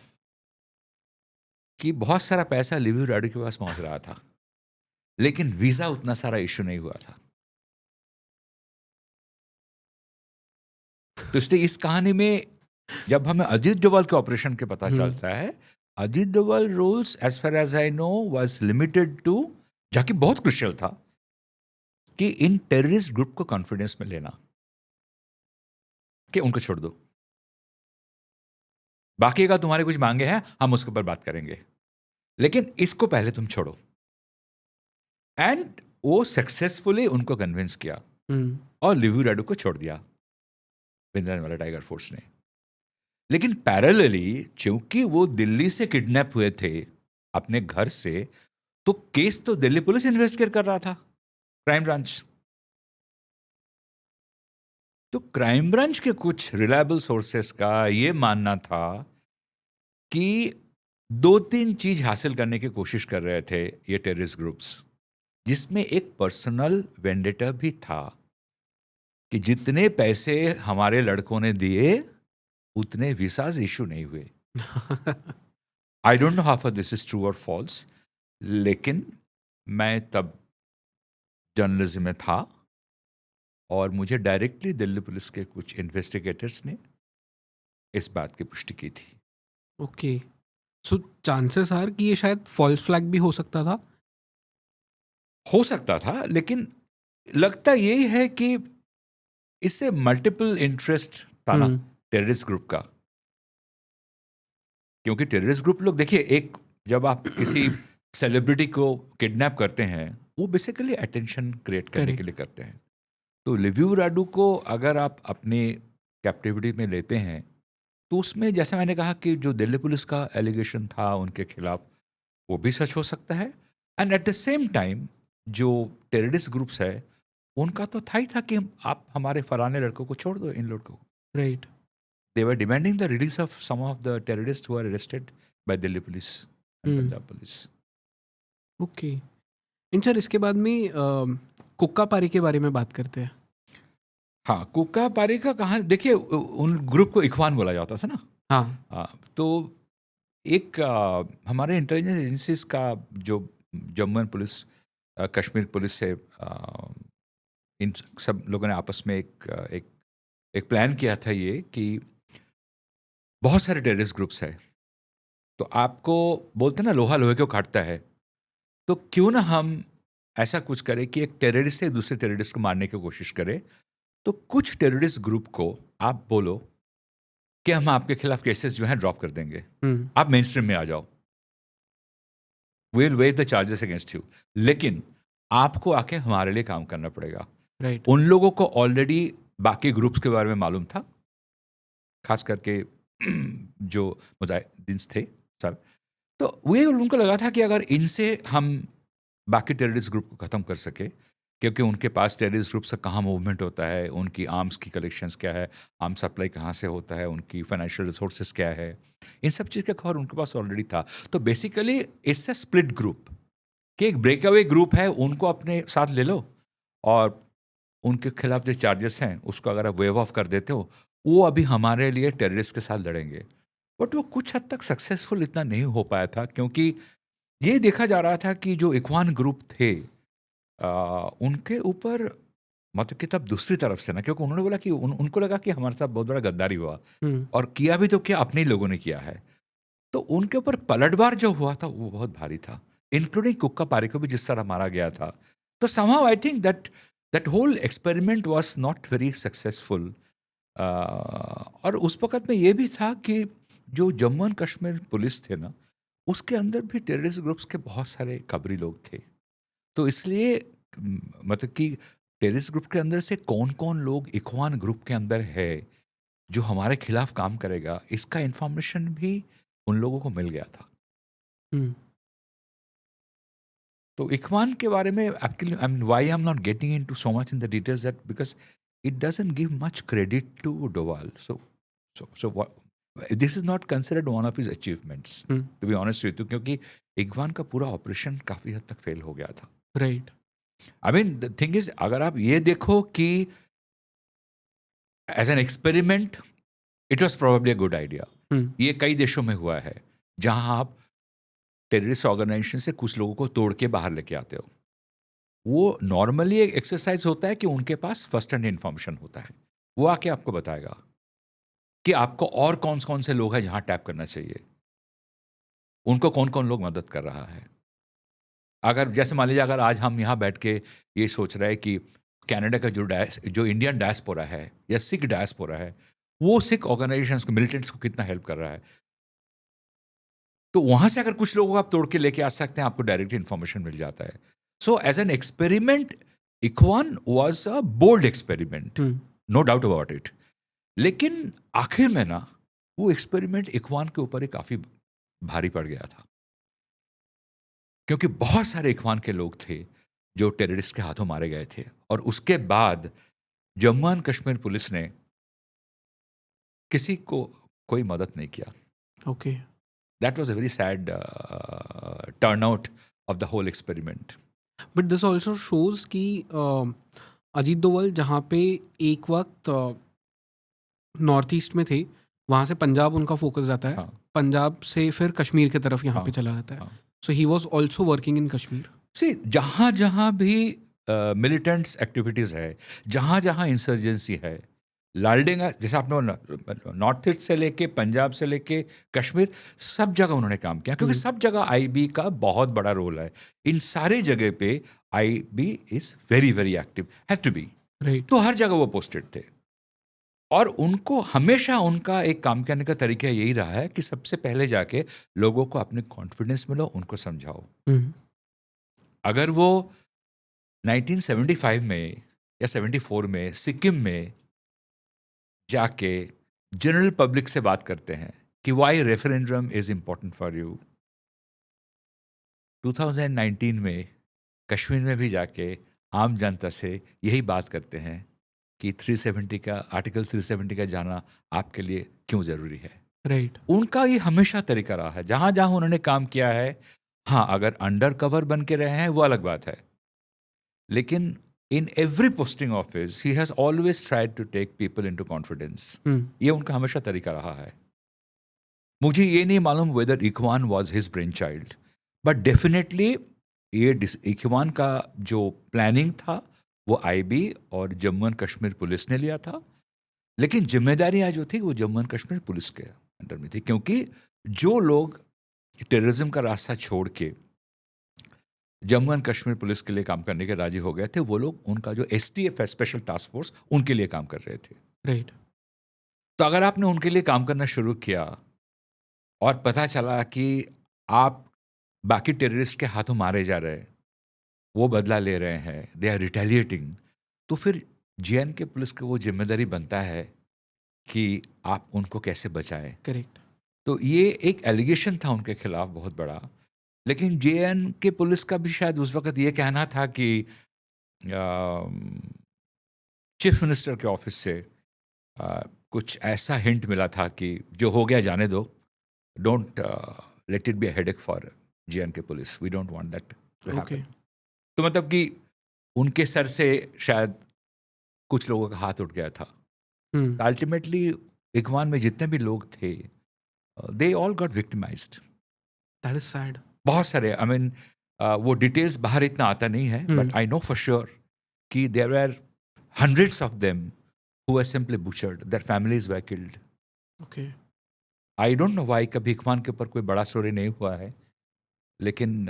कि बहुत सारा पैसा लिवियो राडू के पास पहुंच रहा था, लेकिन वीजा उतना सारा इशू नहीं हुआ था। तो इसलिए इस कहानी में जब हमें अजीत डोभाल के ऑपरेशन के पता चलता है, Ajit Doval rules as far as I know was limited to, जाकि बहुत क्रुशियल था, कि इन टेररिस्ट ग्रुप को कॉन्फिडेंस में लेना कि उनको छोड़ दो, बाकी का तुम्हारे कुछ मांगे हैं हम उसके ऊपर बात करेंगे, लेकिन इसको पहले तुम छोड़ो। एंड वो सक्सेसफुली उनको कन्विंस किया और लिव्यू राडू को छोड़ दिया भिंद्रनवाला टाइगर फोर्स ने। लेकिन पैरेलली चूंकि वो दिल्ली से किडनैप हुए थे अपने घर से, तो केस तो दिल्ली पुलिस इन्वेस्टिगेट कर रहा था, क्राइम ब्रांच। तो क्राइम ब्रांच के कुछ रिलायबल सोर्सेस का ये मानना था कि 2-3 चीज हासिल करने की कोशिश कर रहे थे ये टेररिस्ट ग्रुप्स, जिसमें एक पर्सनल वेंडेटा भी था कि जितने पैसे हमारे लड़कों ने दिए उतने वीसाज इशू नहीं हुए। आई don't know how for this is true और फॉल्स, लेकिन मैं तब जर्नलिज्म में था और मुझे डायरेक्टली दिल्ली पुलिस के कुछ इन्वेस्टिगेटर्स ने इस बात की पुष्टि की थी। ओके, सो चांसेस आर कि ये शायद फॉल्स फ्लैग भी हो सकता था। हो सकता था, लेकिन लगता यही है कि इससे मल्टीपल इंटरेस्ट था ना टेररिस्ट ग्रुप का। क्योंकि टेररिस्ट ग्रुप लोग, देखिए, एक जब आप किसी सेलिब्रिटी को किडनैप करते हैं वो बेसिकली अटेंशन क्रिएट करने के लिए करते हैं। तो लिव्यू राडू को अगर आप अपने कैप्टिविटी में लेते हैं तो उसमें, जैसे मैंने कहा, कि जो दिल्ली पुलिस का एलिगेशन था उनके खिलाफ वो भी सच हो सकता है, and at the same time जो टेररिस्ट ग्रुप्स है उनका तो था ही था कि आप हमारे फलाने लड़कों को छोड़ दो, इन लड़कों को। Right. They were demanding the release of some of the terrorists who were arrested by Delhi police and Punjab police. Okay, in sir इसके बाद में कुक्का पारी के बारे में बात करते हैं। हाँ, कुक्का पारी का कहानी देखिए, उन ग्रुप को इखवान बोला जाता था ना। हाँ, तो एक हमारे इंटेलिजेंस एजेंसीज का जो Jammu and police, Kashmir police से इन सब लोगों ने आपस में एक प्लान किया था ये कि बहुत सारे टेररिस्ट ग्रुप्स है, तो आपको बोलते ना लोहा लोहे को काटता है, तो क्यों ना हम ऐसा कुछ करें कि एक टेररिस्ट से दूसरे टेररिस्ट को मारने की कोशिश करे। तो कुछ टेररिस्ट ग्रुप को आप बोलो कि हम आपके खिलाफ केसेस जो हैं ड्रॉप कर देंगे, आप मेन स्ट्रीम में आ जाओ, we will waive the charges against you, लेकिन आपको आके हमारे लिए काम करना पड़ेगा। राइट। उन लोगों को ऑलरेडी बाकी ग्रुप्स के बारे में मालूम था, खास करके जो मुजाहिदीन थे सब। तो वही उनको लगा था कि अगर इनसे हम बाकी टेररिस्ट ग्रुप को ख़त्म कर सके, क्योंकि उनके पास टेररिस्ट ग्रुप से कहाँ मूवमेंट होता है, उनकी आर्म्स की कलेक्शंस क्या है, आर्म सप्लाई कहाँ से होता है, उनकी फाइनेंशियल रिसोर्सेज क्या है, इन सब चीज़ का खबर उनके पास ऑलरेडी था। तो बेसिकली इससे स्प्लिट ग्रुप कि एक ब्रेकअवे ग्रुप है, उनको अपने साथ ले लो और उनके खिलाफ जो चार्जेस हैं उसको अगर आप वेव ऑफ कर देते हो, वो अभी हमारे लिए टेररिस्ट के साथ लड़ेंगे। बट वो कुछ हद तक सक्सेसफुल इतना नहीं हो पाया था, क्योंकि ये देखा जा रहा था कि जो इखवान ग्रुप थे उनके ऊपर, मतलब कि तब दूसरी तरफ से ना, क्योंकि उन्होंने बोला कि उनको लगा कि हमारे साथ बहुत बड़ा गद्दारी हुआ, और किया भी तो क्या, अपने ही लोगों ने किया है। तो उनके ऊपर पलटवार जो हुआ था वो बहुत भारी था, इंक्लूडिंग कुक्का पारी को भी जिस तरह मारा गया था। तो somehow I think that whole experiment was not very successful. और उस वक्त में ये भी था कि जो जम्मू एंड कश्मीर पुलिस थे ना, उसके अंदर भी टेररिस्ट ग्रुप्स के बहुत सारे खबरी लोग थे। तो इसलिए मतलब कि टेररिस्ट ग्रुप के अंदर से कौन कौन लोग इखवान ग्रुप के अंदर है जो हमारे खिलाफ काम करेगा, इसका इंफॉर्मेशन भी उन लोगों को मिल गया था। तो इखवान के बारे में actually why I am not getting into so much in the details, that because it doesn't give much credit to Doval. So this is not considered one of his achievements, to be honest with you, क्योंकि इखवान का पूरा ऑपरेशन काफी हद तक फेल हो गया था। Right. I mean the thing is, अगर आप ये देखो कि as an experiment it was probably a good idea. ये कई देशों में हुआ है जहां आप टेररिस्ट ऑर्गेनाइजेशन से कुछ लोगों को तोड़ के बाहर लेके आते हो। वो नॉर्मली एक एक्सरसाइज होता है कि उनके पास फर्स्ट हैंड इन्फॉर्मेशन होता है, वो आके आपको बताएगा कि आपको और कौन कौन से लोग हैं जहां टैप करना चाहिए। उनको कौन कौन लोग मदद कर रहा है। अगर जैसे मान लीजिए अगर आज हम यहाँ बैठ के ये सोच रहे हैं कि कनाडा का जो इंडियन डायस्पोरा है या सिख डायस्पोरा है, वो सिख ऑर्गेनाइजेशंस को, मिलिटेंट्स को कितना हेल्प कर रहा है, तो वहाँ से अगर कुछ लोगों को आप तोड़ के लेके आ सकते हैं, आपको डायरेक्ट इन्फॉर्मेशन मिल जाता है। So as an experiment Ikhwan was a bold experiment, no doubt about it. लेकिन आखिर में ना वो एक्सपेरिमेंट इक्वान के ऊपर ही काफ़ी भारी पड़ गया था, क्योंकि बहुत सारे इक्वान के लोग थे जो टेररिस्ट के हाथों मारे गए थे, और उसके बाद जम्मू एंड कश्मीर पुलिस ने किसी को कोई मदद नहीं किया। Okay. That was a very sad turnout of the whole experiment. But this also shows कि अजीत डोभाल जहाँ पे एक वक्त नॉर्थ ईस्ट में थे, वहाँ से पंजाब उनका फोकस जाता है, हाँ। पंजाब से फिर कश्मीर की तरफ यहाँ पे हाँ, चला जाता है। हाँ। So he was also working in Kashmir. See, जहाँ जहाँ भी मिलिटेंट्स एक्टिविटीज़ है, जहाँ जहाँ इंसर्जेंसी है, लालडेंगा जैसे आपने नॉर्थ ईस्ट से लेके पंजाब से लेके कश्मीर, सब जगह उन्होंने काम किया, क्योंकि सब जगह आईबी का बहुत बड़ा रोल है। इन सारे जगह पे IB is very very active, has to be. Right. तो हर जगह वो पोस्टेड थे, और उनको हमेशा उनका एक काम करने का तरीका यही रहा है कि सबसे पहले जाके लोगों को अपने कॉन्फिडेंस मिलो, उनको समझाओ। अगर वो 1975 में या 74 में सिक्किम में जाके जनरल पब्लिक से बात करते हैं कि why referendum is important for you, 2019 में कश्मीर में भी जाके आम जनता से यही बात करते हैं कि 370 का आर्टिकल 370 का जाना आपके लिए क्यों ज़रूरी है। राइट। उनका ये हमेशा तरीका रहा है, जहाँ जहाँ उन्होंने काम किया है। हाँ, अगर अंडर कवर बन के रहे हैं वो अलग बात है, लेकिन in every posting office he has always tried to take people into confidence. ये उनका हमेशा तरीका रहा है। मुझे ये नहीं मालूम whether Ikhwan was his brainchild, but definitely ये इक्वान का जो प्लानिंग था वो आईबी और जम्मू एंड कश्मीर पुलिस ने लिया था, लेकिन जिम्मेदारियां जो थी वो जम्मू एंड कश्मीर पुलिस के अंडर में थी, क्योंकि जो लोग टेररिज्म का रास्ता छोड़ के जम्मू एंड कश्मीर पुलिस के लिए काम करने के राजी हो गए थे, वो लोग उनका जो एसटीएफ है, स्पेशल टास्क फोर्स, उनके लिए काम कर रहे थे। राइट। तो अगर आपने उनके लिए काम करना शुरू किया और पता चला कि आप बाकी टेररिस्ट के हाथों मारे जा रहे, वो बदला ले रहे हैं, दे आर रिटेलिएटिंग, तो फिर जेएन के पुलिस का वो जिम्मेदारी बनता है कि आप उनको कैसे बचाएं। करेक्ट। तो ये एक एलिगेशन था उनके खिलाफ बहुत बड़ा, लेकिन जेएन के पुलिस का भी शायद उस वक्त ये कहना था कि चीफ मिनिस्टर के ऑफिस से कुछ ऐसा हिंट मिला था कि जो हो गया जाने दो, don't let it be a headache for J and K police, we don't want that to happen. तो मतलब कि उनके सर से शायद कुछ लोगों का हाथ उठ गया था। अल्टीमेटली इक्वान में जितने भी लोग थे, they all got victimised. That is sad. बहुत सारे, आई मीन वो डिटेल्स बाहर इतना आता नहीं है, but I know for sure कि there are hundreds of them who were simply butchered, their families were killed. Okay. I don't know why कभी इक्वान के ऊपर कोई बड़ा स्टोरी नहीं हुआ है, लेकिन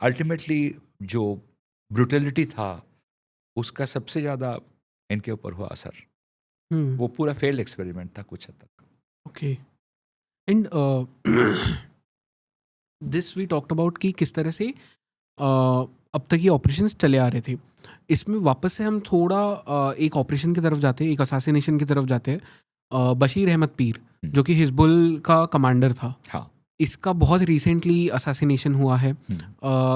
अल्टीमेटली जो ब्रुटलिटी था उसका सबसे ज़्यादा इनके ऊपर हुआ असर। वो पूरा फेल्ड एक्सपेरिमेंट था कुछ हद तक। Okay. And this we talked about कि किस तरह से अब तक ये ऑपरेशंस चले आ रहे थे। इसमें वापस से हम थोड़ा एक ऑपरेशन की तरफ जाते हैं, एक असैसिनेशन की तरफ जाते हैं। बशीर अहमद पीर जो कि हिजबुल का कमांडर था, हाँ, इसका बहुत रिसेंटली असैसिनेशन हुआ है।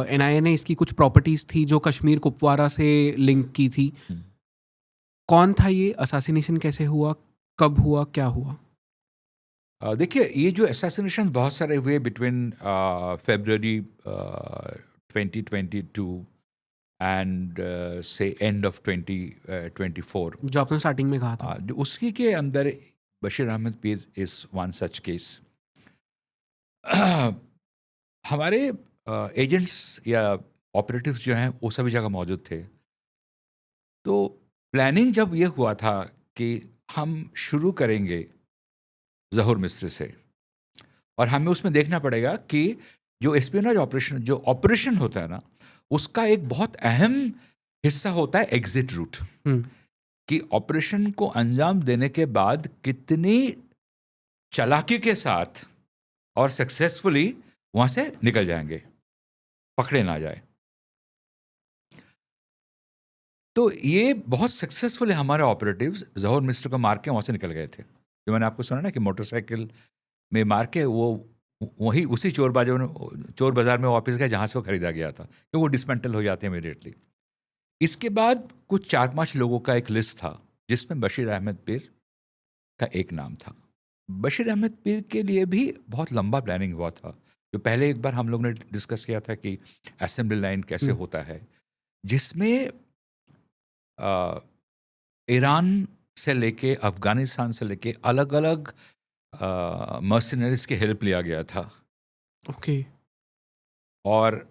एनआईए ने इसकी कुछ प्रॉपर्टीज़ थी जो कश्मीर कुपवारा से लिंक की थी। कौन था ये? असैसिनेशन कैसे हुआ? कब हुआ? क्या हुआ? देखिए, ये जो असैसिनेशन बहुत सारे हुए बिटवीन फरवरी 2022 एंड से एंड ऑफ 2024, जो आपने स्टार्टिंग में कहा था। उसकी के अंदर बशीर अहमद पीर इज़ वन सच केस। हमारे एजेंट्स या ऑपरेटिव्स जो हैं वो सभी जगह मौजूद थे। तो प्लानिंग जब ये हुआ था कि हम शुरू करेंगे ज़हूर मिस्त्री से, और हमें उसमें देखना पड़ेगा कि जो एस्पियोनेज ऑपरेशन होता है ना, उसका एक बहुत अहम हिस्सा होता है एग्जिट रूट। हम्म, कि ऑपरेशन को अंजाम देने के बाद कितनी चालाकी के साथ और सक्सेसफुली वहां से निकल जाएंगे, पकड़े ना जाए। तो ये बहुत सक्सेसफुल है, हमारे ऑपरेटिव्स जहूर मिस्टर को मार के वहां से निकल गए थे। जो मैंने आपको सुना ना कि मोटरसाइकिल में मार के वो वही उसी चोर बाजार में वापस गए जहां से वो खरीदा गया था, तो वो डिसमेंटल हो जाते हैं इमीडिएटली। इसके बाद कुछ 4-5 लोगों का एक लिस्ट था जिसमें बशीर अहमद पीर का एक नाम था। बशीर अहमद पीर के लिए भी बहुत लंबा प्लानिंग हुआ था। जो पहले एक बार हम लोग ने डिस्कस किया था कि असेंबली लाइन कैसे होता है, जिसमें ईरान से लेके अफगानिस्तान से लेके अलग अलग मर्सिनरीज की हेल्प लिया गया था। ओके। और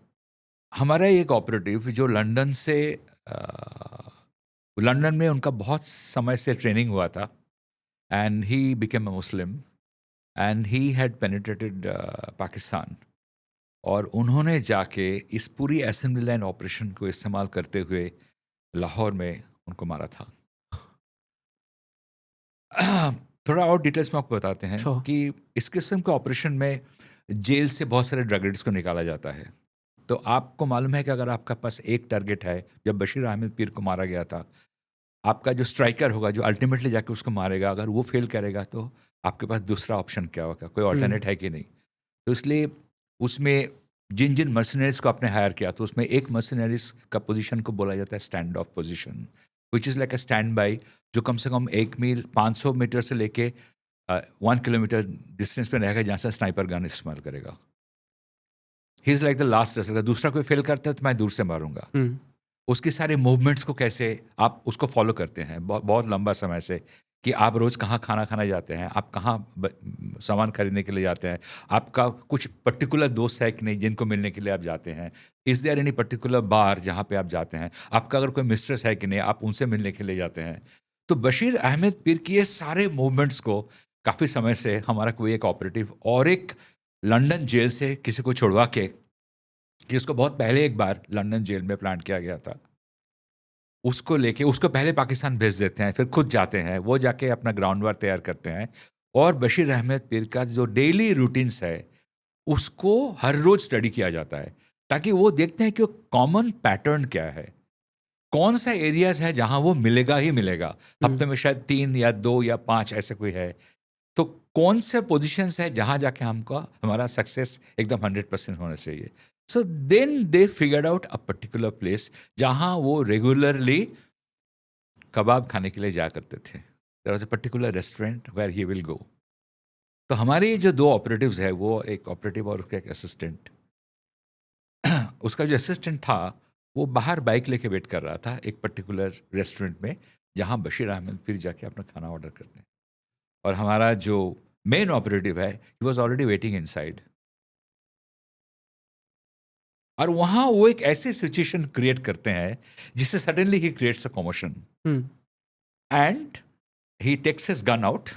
हमारा एक ऑपरेटिव जो लंदन से लंदन में उनका बहुत समय से ट्रेनिंग हुआ था, and he became a Muslim and he had penetrated Pakistan. और उन्होंने जाके इस पूरी असेंबली लाइन ऑपरेशन को इस्तेमाल करते हुए लाहौर में उनको मारा था। थोड़ा और डिटेल्स में आपको बताते हैं Sure. कि इस किस्म के ऑपरेशन में जेल से बहुत सारे ड्रग एडिक्ट्स को निकाला जाता है। तो आपको मालूम है कि अगर आपका पास एक टारगेट है, जब बशीर अहमद पीर को मारा गया था, आपका जो स्ट्राइकर होगा जो अल्टीमेटली जाके उसको मारेगा, अगर वो फेल करेगा तो आपके पास दूसरा ऑप्शन क्या होगा, कोई ऑल्टरनेट है कि नहीं। तो इसलिए उसमें जिन जिन मर्सिनरीज को आपने हायर किया, तो उसमें एक मर्सिनरीज का पोजीशन को बोला जाता है stand of position, which is like a stand by, जो कम से कम 1 मील 500 मीटर से लेके 1 किलोमीटर डिस्टेंस पे रहेगा, जहाँ से स्नाइपर गन इस्तेमाल करेगा। He is like the last wrestler. अगर दूसरा कोई फेल करता है तो मैं दूर से मारूंगा। उसके सारे मूवमेंट्स को कैसे आप उसको फॉलो करते हैं बहुत लंबा समय से, कि आप रोज़ कहाँ खाना खाने जाते हैं, आप कहाँ सामान खरीदने के लिए जाते हैं, आपका कुछ पर्टिकुलर दोस्त है कि नहीं जिनको मिलने के लिए आप जाते हैं, is there any particular bar जहाँ पे आप जाते हैं, आपका अगर कोई मिस्ट्रेस है कि नहीं, आप उनसे मिलने के लिए जाते हैं। तो बशीर अहमद पीर की ये सारे मूवमेंट्स को काफ़ी समय से हमारा कोई एक ऑपरेटिव और एक लंदन जेल से किसी को छुड़वा के, कि उसको बहुत पहले एक बार लंदन जेल में प्लान किया गया था, उसको लेके उसको पहले पाकिस्तान भेज देते हैं, फिर खुद जाते हैं, वो जाके अपना ग्राउंड वार तैयार करते हैं, और बशीर अहमद पीर का जो डेली रूटीन्स है उसको हर रोज स्टडी किया जाता है, ताकि वो देखते हैं कि कॉमन पैटर्न क्या है, कौन सा एरियाज है जहां वो मिलेगा ही मिलेगा। हफ्ते में शायद 3 या 2 या 5 ऐसे कोई है, तो कौन से पोजीशंस है जहां जाके हमको हमारा सक्सेस एकदम 100% होना चाहिए। So then they figured out a particular place जहां वो रेगुलरली कबाब खाने के लिए जा करते थे। There was a particular restaurant where he will go. तो हमारे जो 2 ऑपरेटिव्स है, वो एक ऑपरेटिव और उसका एक असिस्टेंट, उसका जो असिस्टेंट था वो बाहर बाइक लेके वेट कर रहा था एक पर्टिकुलर रेस्टोरेंट में, जहां बशीर अहमद फिर जाके अपना खाना ऑर्डर करते हैं। और हमारा जो मेन ऑपरेटिव है, he was already waiting inside. और वहां वो एक ऐसे सिचुएशन क्रिएट करते हैं जिससे suddenly he creates a commotion, and he takes his gun out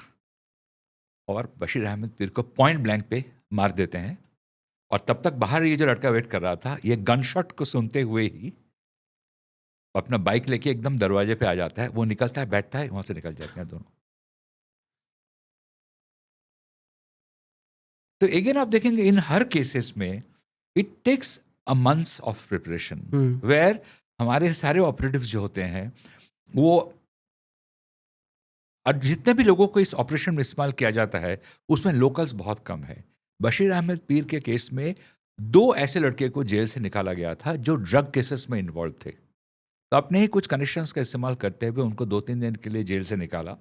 और बशीर अहमद पीर को पॉइंट ब्लैंक पे मार देते हैं। और तब तक बाहर ये जो लड़का वेट कर रहा था, ये गन शॉट को सुनते हुए ही अपना बाइक लेके एकदम दरवाजे पे आ जाता है, वो निकलता है, बैठता है, वहां से निकल जाते हैं दोनों। तो अगेन आप देखेंगे इन हर केसेस में it takes a months of preparation, where हमारे सारे ऑपरेटिव्स जो होते हैं वो, और जितने भी लोगों को इस ऑपरेशन में इस्तेमाल किया जाता है उसमें लोकल्स बहुत कम है। बशीर अहमद पीर के केस में 2 ऐसे लड़के को जेल से निकाला गया था जो ड्रग केसेस में इन्वॉल्व थे। तो अपने ही कुछ कनेक्शंस का इस्तेमाल करते हुए उनको 2-3 दिन के लिए जेल से निकाला,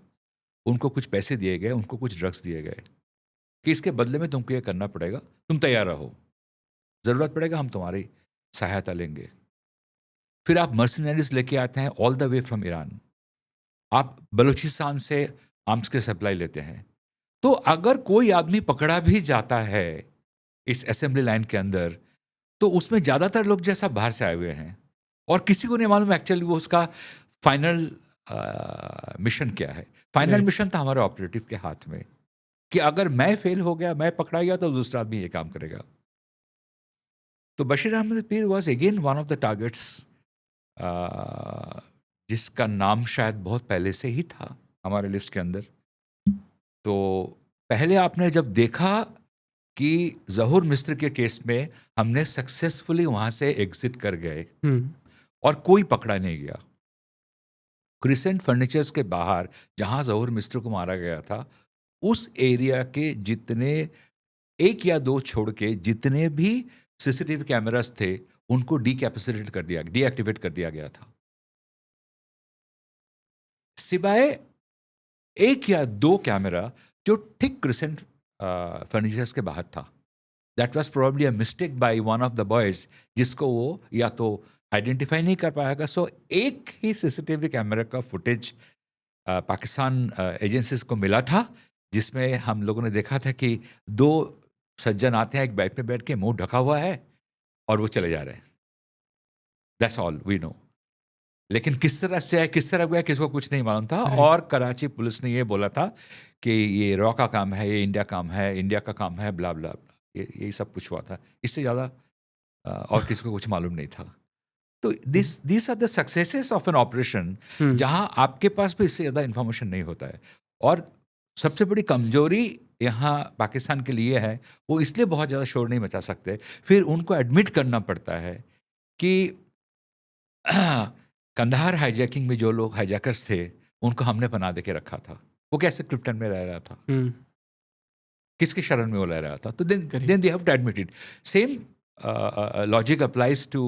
उनको कुछ पैसे दिए गए, उनको कुछ ड्रग्स दिए गए कि इसके बदले में तुमको ये करना पड़ेगा, तुम तैयार रहो, ज़रूरत पड़ेगा हम तुम्हारी सहायता लेंगे। फिर आप मर्सिनरीज लेके आते हैं all the way from Iran, आप बलूचिस्तान से आर्म्स के सप्लाई लेते हैं। तो अगर कोई आदमी पकड़ा भी जाता है इस असेंबली लाइन के अंदर, तो उसमें ज़्यादातर लोग जैसा बाहर से आए हुए हैं और किसी को नहीं मालूम एक्चुअली वो उसका फाइनल मिशन क्या है। फाइनल मिशन था हमारे ऑपरेटिव के हाथ में, कि अगर मैं फेल हो गया, मैं पकड़ा गया, तो दूसरा आदमी ये काम करेगा। तो बशीर अहमद पीर was again one of the targets, जिसका नाम शायद बहुत पहले से ही था हमारे लिस्ट के अंदर। तो पहले आपने जब देखा कि ज़हूर मिस्र के केस में हमने सक्सेसफुली वहाँ से एग्जिट कर गए और कोई पकड़ा नहीं गया, क्रिसेंट फर्नीचर्स के बाहर जहाँ ज़हूर मिस्र को मारा गया था, उस एरिया के जितने एक या दो छोड़ के जितने भी सीसीटीवी कैमरास थे उनको डीएक्टिवेट कर दिया गया था, सिवाय एक या दो कैमरा जो ठीक क्रिसेंट फर्नीचर्स के बाहर था। That was probably a mistake by one of the boys, जिसको वो या तो आइडेंटिफाई नहीं कर पाएगा। सो एक ही सीसीटीवी कैमरा का फुटेज पाकिस्तान एजेंसीज को मिला था, जिसमें हम लोगों ने देखा था कि दो सज्जन आते हैं एक बाइक पे बैठ के, मुंह ढका हुआ है और वो चले जा रहे हैं। That's all we know. लेकिन किस तरह से है, किस तरह गया, किसको कुछ नहीं मालूम था। और कराची पुलिस ने ये बोला था कि ये रॉ का काम है, ये इंडिया का काम है, ब्ला ब्ला, यही सब कुछ हुआ था। इससे ज़्यादा और किसी को कुछ मालूम नहीं था। तो this are the successes of an operation जहां आपके पास भी इससे ज़्यादा इंफॉर्मेशन नहीं होता है। और सबसे बड़ी कमजोरी यहाँ पाकिस्तान के लिए है, वो इसलिए बहुत ज़्यादा शोर नहीं मचा सकते, फिर उनको एडमिट करना पड़ता है कि कंधार हाईजैकिंग में जो लोग हाईजैकर्स थे उनको हमने पनाह दे के रखा था। वो कैसे क्लिफ्टन में रह रहा था, किसके शरण में वो रह रहा था, तो then they have to admit it. Same logic applies to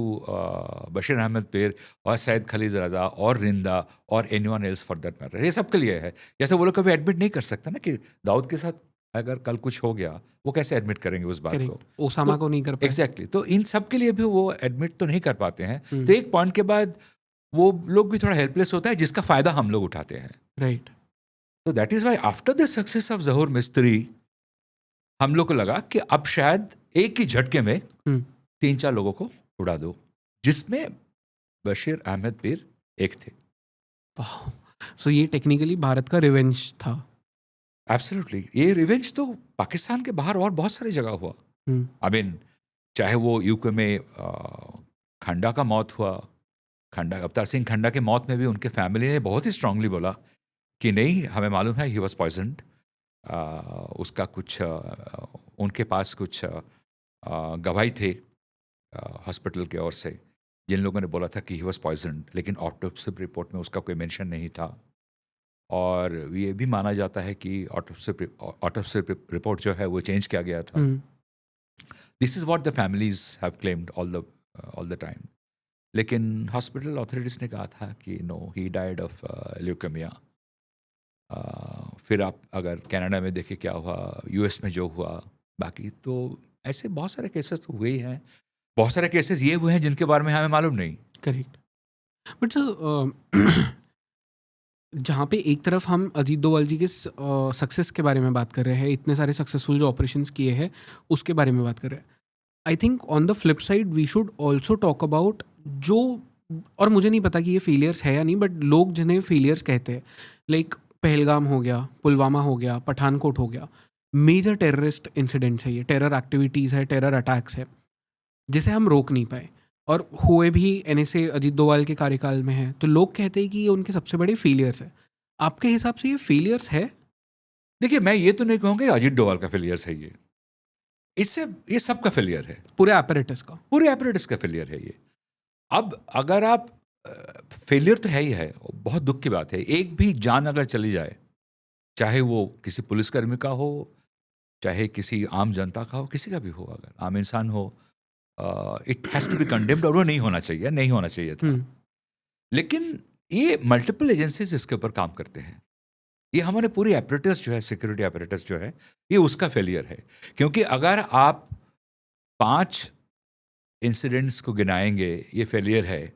Bashir Ahmad Peer और सैयद खलील रजा और रिंदा और anyone else for that matter. ये सबके लिए है। जैसे वो लोग कभी एडमिट नहीं कर सकता ना कि दाऊद के साथ अगर कल कुछ हो गया, वो कैसे एडमिट करेंगे उस बात को, ओसामा को नहीं कर पाए। एग्जैक्टली। तो इन सब के लिए भी वो एडमिट तो नहीं कर पाते हैं। तो एक पॉइंट के बाद वो लोग भी थोड़ा हेल्पलेस होता है, जिसका फायदा हम लोग उठाते हैं। राइट। तो that is why after the success of Zahoor Mistry हम लोग को लगा कि अब शायद एक ही झटके में 3-4 लोगों को उड़ा दो, जिसमें बशीर अहमद पीर एक थे। सो ये टेक्निकली भारत का रिवेंज था। एब्सोल्युटली। ये रिवेंज तो पाकिस्तान के बाहर और बहुत सारी जगह हुआ। आई मीन, चाहे वो यूके में खंडा का मौत हुआ, अवतार सिंह खंडा के मौत में भी उनके फैमिली ने बहुत ही स्ट्रांगली बोला कि नहीं, हमें मालूम है ही वॉज पॉइजन्ड। उसका कुछ उनके पास कुछ गवाही थे हॉस्पिटल के ओर से, जिन लोगों ने बोला था कि ही वॉज पॉइजन्ड, लेकिन ऑटोप्सी रिपोर्ट में उसका कोई मेंशन नहीं था। और ये भी माना जाता है कि ऑटोप्सी रिपोर्ट जो है वो चेंज किया गया था। This is what the families have claimed all the time. लेकिन हॉस्पिटल अथॉरिटीज़ ने कहा था कि no, he died of leukemia. फिर आप अगर कनाडा में देखें क्या हुआ, यूएस में जो हुआ, बाकी तो ऐसे बहुत सारे केसेस तो हुए ही हैं। बहुत सारे केसेस ये हुए हैं जिनके बारे में हमें मालूम नहीं। करेक्ट। बट सर, जहाँ पे एक तरफ हम अजीत डोभाल जी के सक्सेस के बारे में बात कर रहे हैं, इतने सारे सक्सेसफुल जो ऑपरेशंस किए हैं उसके बारे में बात कर रहे हैं, I think on the flip side we should also talk about जो, और मुझे नहीं पता कि ये फेलियर्स है या नहीं, बट लोग जिन्हें फेलियर्स कहते हैं, लाइक पहलगाम हो गया, पुलवामा हो गया, पठानकोट हो गया, मेजर टेररिस्ट इंसिडेंट्स है, ये टेरर एक्टिविटीज़ है, टेरर अटैक्स है, जिसे हम रोक नहीं पाए और हुए भी एनएसए अजीत डोभाल के कार्यकाल में है। तो लोग कहते हैं कि ये उनके सबसे बड़े फेलियर्स है। आपके हिसाब से ये फेलियर्स है? देखिए, मैं ये तो नहीं कहूँगा अजीत डोभाल का फेलियर्स है ये, इससे ये सबका फेलियर है, पूरे एपरेटस का फेलियर है ये। अब अगर आप फेलियर तो है ही है, बहुत दुख की बात है। एक भी जान अगर चली जाए, चाहे वो किसी पुलिसकर्मी का हो, चाहे किसी आम जनता का हो, किसी का भी हो, अगर आम इंसान हो, it has to be condemned, और वो नहीं होना चाहिए था। लेकिन ये मल्टीपल एजेंसीज इसके ऊपर काम करते हैं। ये हमारे पूरी एपरेटस जो है, सिक्योरिटी एपरेटस जो है, ये उसका फेलियर है। क्योंकि अगर आप 5 इंसिडेंट्स को गिनाएंगे, ये फेलियर है,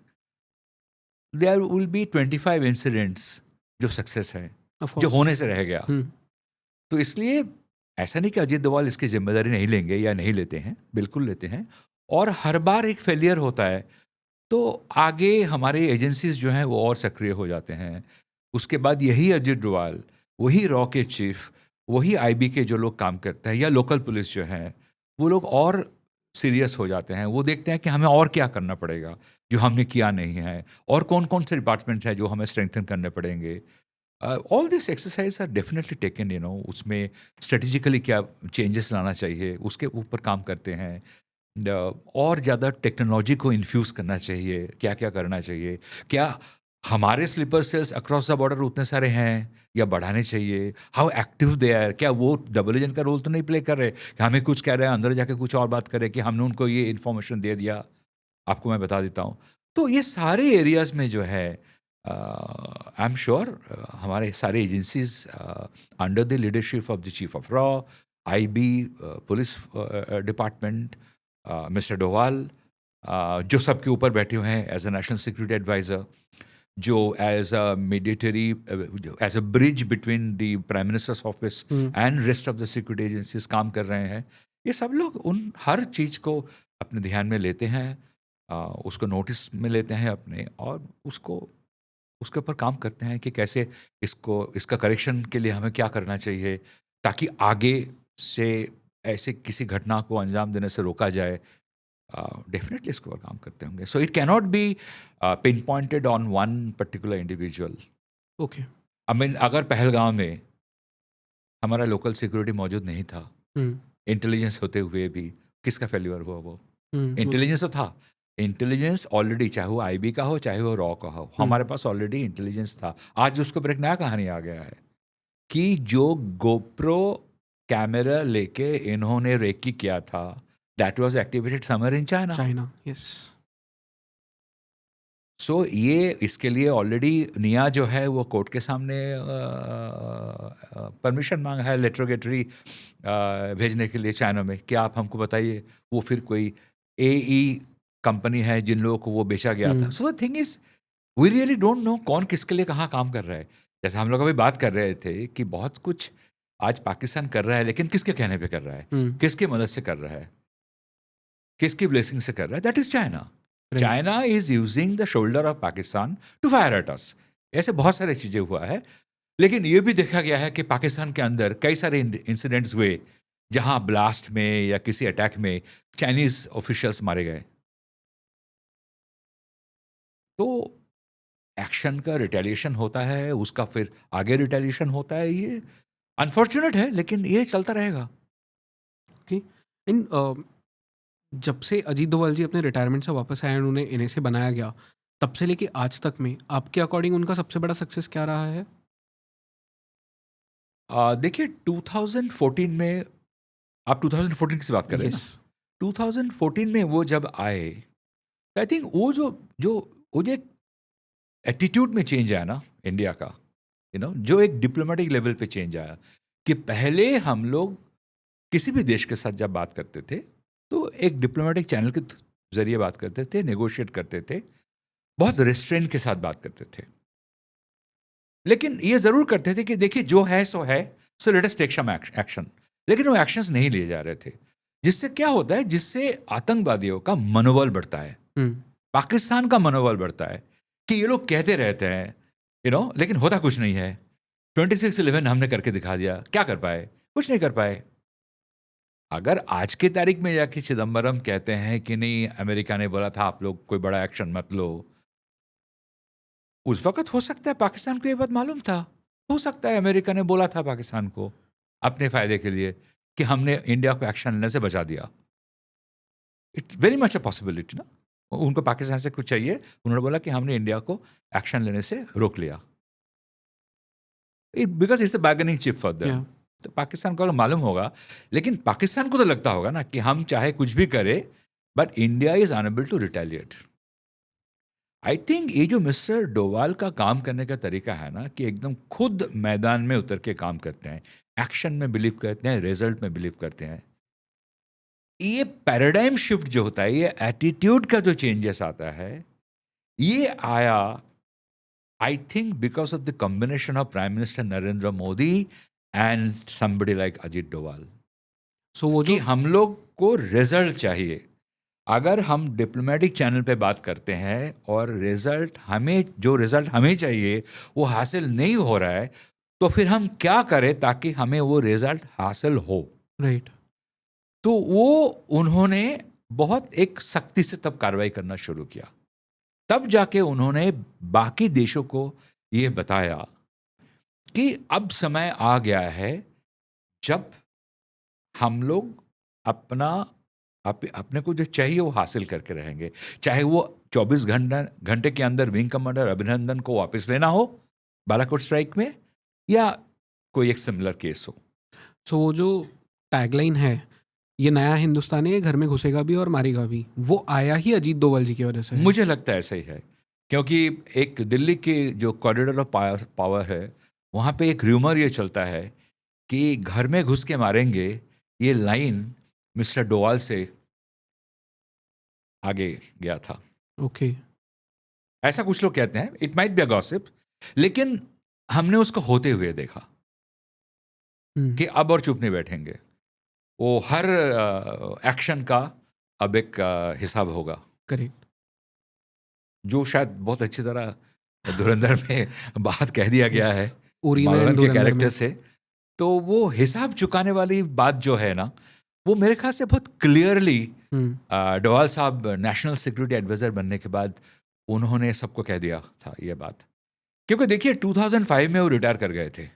देयर विल बी 25 इंसिडेंट्स जो सक्सेस है, जो होने से रह गया। तो इसलिए ऐसा नहीं कि अजीत डोभाल इसकी जिम्मेदारी नहीं लेंगे या नहीं लेते हैं, बिल्कुल लेते हैं। और हर बार एक फेलियर होता है तो आगे हमारे एजेंसीज जो हैं वो और सक्रिय हो जाते हैं। उसके बाद यही अजीत डोभाल, वही रॉ के चीफ, वही आईबी के जो लोग काम करते हैं या लोकल पुलिस जो है, वो लोग और सीरियस हो जाते हैं। वो देखते हैं कि हमें और क्या करना पड़ेगा जो हमने किया नहीं है, और कौन कौन से डिपार्टमेंट्स हैं जो हमें स्ट्रेंथन करने पड़ेंगे। All this exercise are definitely taken, उसमें स्ट्रेटेजिकली क्या चेंजेस लाना चाहिए उसके ऊपर काम करते हैं। और ज़्यादा टेक्नोलॉजी को इन्फ्यूज़ करना चाहिए, क्या क्या करना चाहिए, क्या हमारे sleeper cells across the border उतने सारे हैं या बढ़ाने चाहिए, हाउ एक्टिव दे आर, क्या वो डबल एजेंट का रोल तो नहीं प्ले कर रहे कि हमें कुछ कह रहे हैं अंदर जाके कुछ और बात करे कि हमने उनको ये इन्फॉर्मेशन दे दिया। आपको मैं बता देता हूँ, तो ये सारे एरियाज़ में जो है आई एम श्योर हमारे सारे agencies under the leadership of the chief of रॉ, IB, police department, mister Doval, जो सबके ऊपर बैठे हुए हैं as a national security adviser, जो as a mediatory, as a bridge between the prime minister's office and rest of the security agencies काम कर रहे हैं। ये सब लोग उन हर चीज़ को अपने ध्यान में लेते हैं, उसको नोटिस में लेते हैं अपने, और उसके ऊपर काम करते हैं कि कैसे इसका करेक्शन के लिए हमें क्या करना चाहिए ताकि आगे से ऐसे किसी घटना को अंजाम देने से रोका जाए। डेफिनेटली इसके ऊपर काम करते होंगे। So it cannot be pin pointed on one particular individual. Okay. I mean, अगर पहलगांव में हमारा लोकल सिक्योरिटी मौजूद नहीं था, इंटेलिजेंस होते हुए भी किसका फेल्यूर हुआ? वो इंटेलिजेंस तो था, इंटेलिजेंस ऑलरेडी, चाहे वो आईबी का हो चाहे वो रॉ का हो, हमारे पास ऑलरेडी इंटेलिजेंस था। आज उसके ऊपर एक नया कहानी आ गया है कि जो गोप्रो कैमरा लेके इन्होंने रेकी किया था, that was activated somewhere in China. Yes. So ये इसके लिए ऑलरेडी निया जो है वो कोर्ट के सामने परमिशन मांगा है लेट्रोगेटरी भेजने के लिए चाइना में कि आप हमको बताइए। वो फिर कोई एई कंपनी है जिन लोगों को वो बेचा गया था। So the thing is we really don't know कौन किसके लिए कहाँ काम कर रहा है। जैसे हम लोग अभी बात कर रहे थे कि बहुत कुछ आज पाकिस्तान कर रहा है, लेकिन किसके कहने पे कर रहा है, किसकी मदद से कर रहा है, किसकी ब्लेसिंग से कर रहा है? That is China. China is using the shoulder of Pakistan to fire at us. ऐसे बहुत सारी चीजें हुआ है, लेकिन ये भी देखा गया है कि पाकिस्तान के अंदर कई सारे इंसिडेंट्स हुए जहां ब्लास्ट में या किसी अटैक में चाइनीज ऑफिशियल्स मारे गए। तो एक्शन का रिटेलिएशन होता है, उसका फिर आगे रिटेलिएशन होता है। ये अनफॉर्चुनेट है, लेकिन ये चलता रहेगा। ओके। एंड जब से अजीत डोभाल जी अपने रिटायरमेंट से वापस आए और उन्हें इन्हें से बनाया गया, तब से लेके आज तक में आपके अकॉर्डिंग उनका सबसे बड़ा सक्सेस क्या रहा है? देखिए 2014 में, आप 2014 की बात कर रहे हैं Yes. ना? 2014 में वो जब आए, आई थिंक वो जो एटीट्यूड में चेंज आया ना इंडिया का, जो एक डिप्लोमेटिक लेवल पे चेंज आया कि पहले हम लोग किसी भी देश के साथ जब बात करते थे तो एक डिप्लोमेटिक चैनल के जरिए बात करते थे, नेगोशिएट करते थे, बहुत रिस्ट्रेन के साथ बात करते थे, लेकिन ये जरूर करते थे कि देखिए जो है so let us take some action. लेकिन वो एक्शंस नहीं लिए जा रहे थे, जिससे क्या होता है, जिससे आतंकवादियों का मनोबल बढ़ता है, पाकिस्तान का मनोबल बढ़ता है कि ये लोग कहते रहते हैं लेकिन होता कुछ नहीं है। 26/11 हमने करके दिखा दिया, क्या कर पाए? कुछ नहीं कर पाए। अगर आज की तारीख में जाके चिदम्बरम कहते हैं कि नहीं, अमेरिका ने बोला था आप लोग कोई बड़ा एक्शन मत लो, उस वक्त हो सकता है पाकिस्तान को ये बात मालूम था, हो सकता है अमेरिका ने बोला था पाकिस्तान को अपने फायदे के लिए कि हमने इंडिया को एक्शन लेने से बचा दिया। It's very much a possibility ना। उनको पाकिस्तान से कुछ चाहिए, उन्होंने बोला कि हमने इंडिया को एक्शन लेने से रोक लिया, because it's a bargaining chip for them. तो पाकिस्तान को मालूम होगा, लेकिन पाकिस्तान को तो लगता होगा ना कि हम चाहे कुछ भी करें but India is unable to retaliate. I think ये जो मिस्टर डोवाल का काम करने का तरीका है ना, कि एकदम खुद मैदान में उतर के काम करते हैं, एक्शन में बिलीव करते हैं, रिजल्ट में बिलीव करते हैं। ये पैराडाइम शिफ्ट जो होता है, ये एटीट्यूड का जो चेंजेस आता है, ये आया I think because of the combination of prime minister Narendra Modi and somebody like Ajit Doval. So वो कि जो हम लोग को रिजल्ट चाहिए। अगर हम डिप्लोमेटिक चैनल पे बात करते हैं और जो रिजल्ट हमें चाहिए वो हासिल नहीं हो रहा है, तो फिर हम क्या करें ताकि हमें वो रिजल्ट हासिल हो। राइट। तो वो उन्होंने बहुत एक सख्ती से तब कार्रवाई करना शुरू किया। तब जाके उन्होंने बाकी देशों को ये बताया कि अब समय आ गया है जब हम लोग अपने को जो चाहिए वो हासिल करके रहेंगे, चाहे वो 24 घंटे के अंदर विंग कमांडर अभिनंदन को वापस लेना हो बालाकोट स्ट्राइक में, या कोई एक सिमिलर केस हो। सो वो जो टैगलाइन है, ये नया हिंदुस्तान है, ये घर में घुसेगा भी और मारेगा भी, वो आया ही अजीत डोभाल जी की वजह से है। मुझे लगता है ऐसा ही है, क्योंकि एक दिल्ली की जो कॉरिडोर ऑफ पावर है, वहाँ पे एक र्यूमर ये चलता है कि घर में घुस के मारेंगे, ये लाइन मिस्टर डोवाल से आगे गया था। ओके। ऐसा कुछ लोग कहते हैं, it might be a gossip, लेकिन हमने उसको होते हुए देखा कि अब और चुप नहीं बैठेंगे। वो हर एक्शन का अब एक हिसाब होगा, करेक्ट। जो शायद बहुत अच्छी तरह धुरंधर में बात कह दिया गया है उरी में मालवन के धुरंधर कैरेक्टर में। से। तो वो हिसाब चुकाने वाली बात जो है ना, वो मेरे ख्याल से बहुत क्लियरली डोवाल साहब नेशनल सिक्योरिटी एडवाइजर बनने के बाद उन्होंने सबको कह दिया था ये बात। क्योंकि देखिए 2005 में वो रिटायर कर गए थे,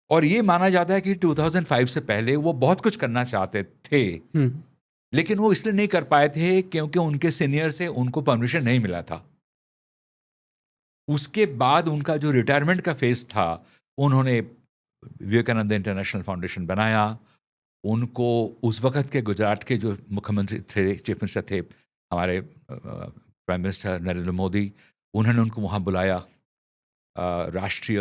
और ये माना जाता है कि 2005 से पहले वो बहुत कुछ करना चाहते थे, लेकिन वो इसलिए नहीं कर पाए थे क्योंकि उनके सीनियर से उनको परमिशन नहीं मिला था। उसके बाद उनका जो रिटायरमेंट का फेज था, उन्होंने विवेकानंद इंटरनेशनल फाउंडेशन बनाया। उनको उस वक्त के गुजरात के जो मुख्यमंत्री थे, चीफ मिनिस्टर थे हमारे प्राइम मिनिस्टर नरेंद्र मोदी, उन्होंने उनको वहाँ बुलाया। राष्ट्रीय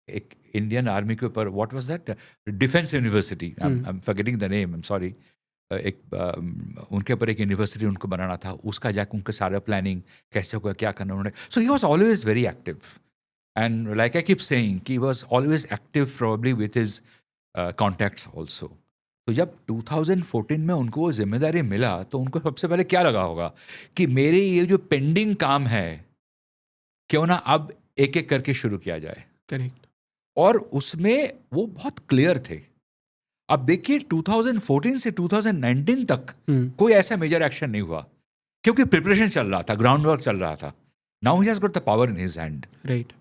एक इंडियन आर्मी के ऊपर, what was that, defence university, I am forgetting the name, I am sorry, एक उनके ऊपर एक यूनिवर्सिटी उनको बनाना था। उसका जाकर उनका सारा प्लानिंग कैसे होगा, क्या करना उन्होंने। So he was always very active, and like I keep saying कि he was always active probably with his contacts also. तो जब 2014 में उनको वो जिम्मेदारी मिला, तो उनको सबसे पहले क्या लगा होगा कि मेरे ये जो पेंडिंग काम है, क्यों ना अब एक एक करके शुरू किया जाए। करेक्ट। और उसमें वो बहुत क्लियर थे। अब देखिए 2014 से 2019 तक कोई ऐसा मेजर एक्शन नहीं हुआ, क्योंकि प्रिपरेशन चल रहा था, ग्राउंड वर्क चल रहा था। Now he has got the power in his hand. Right.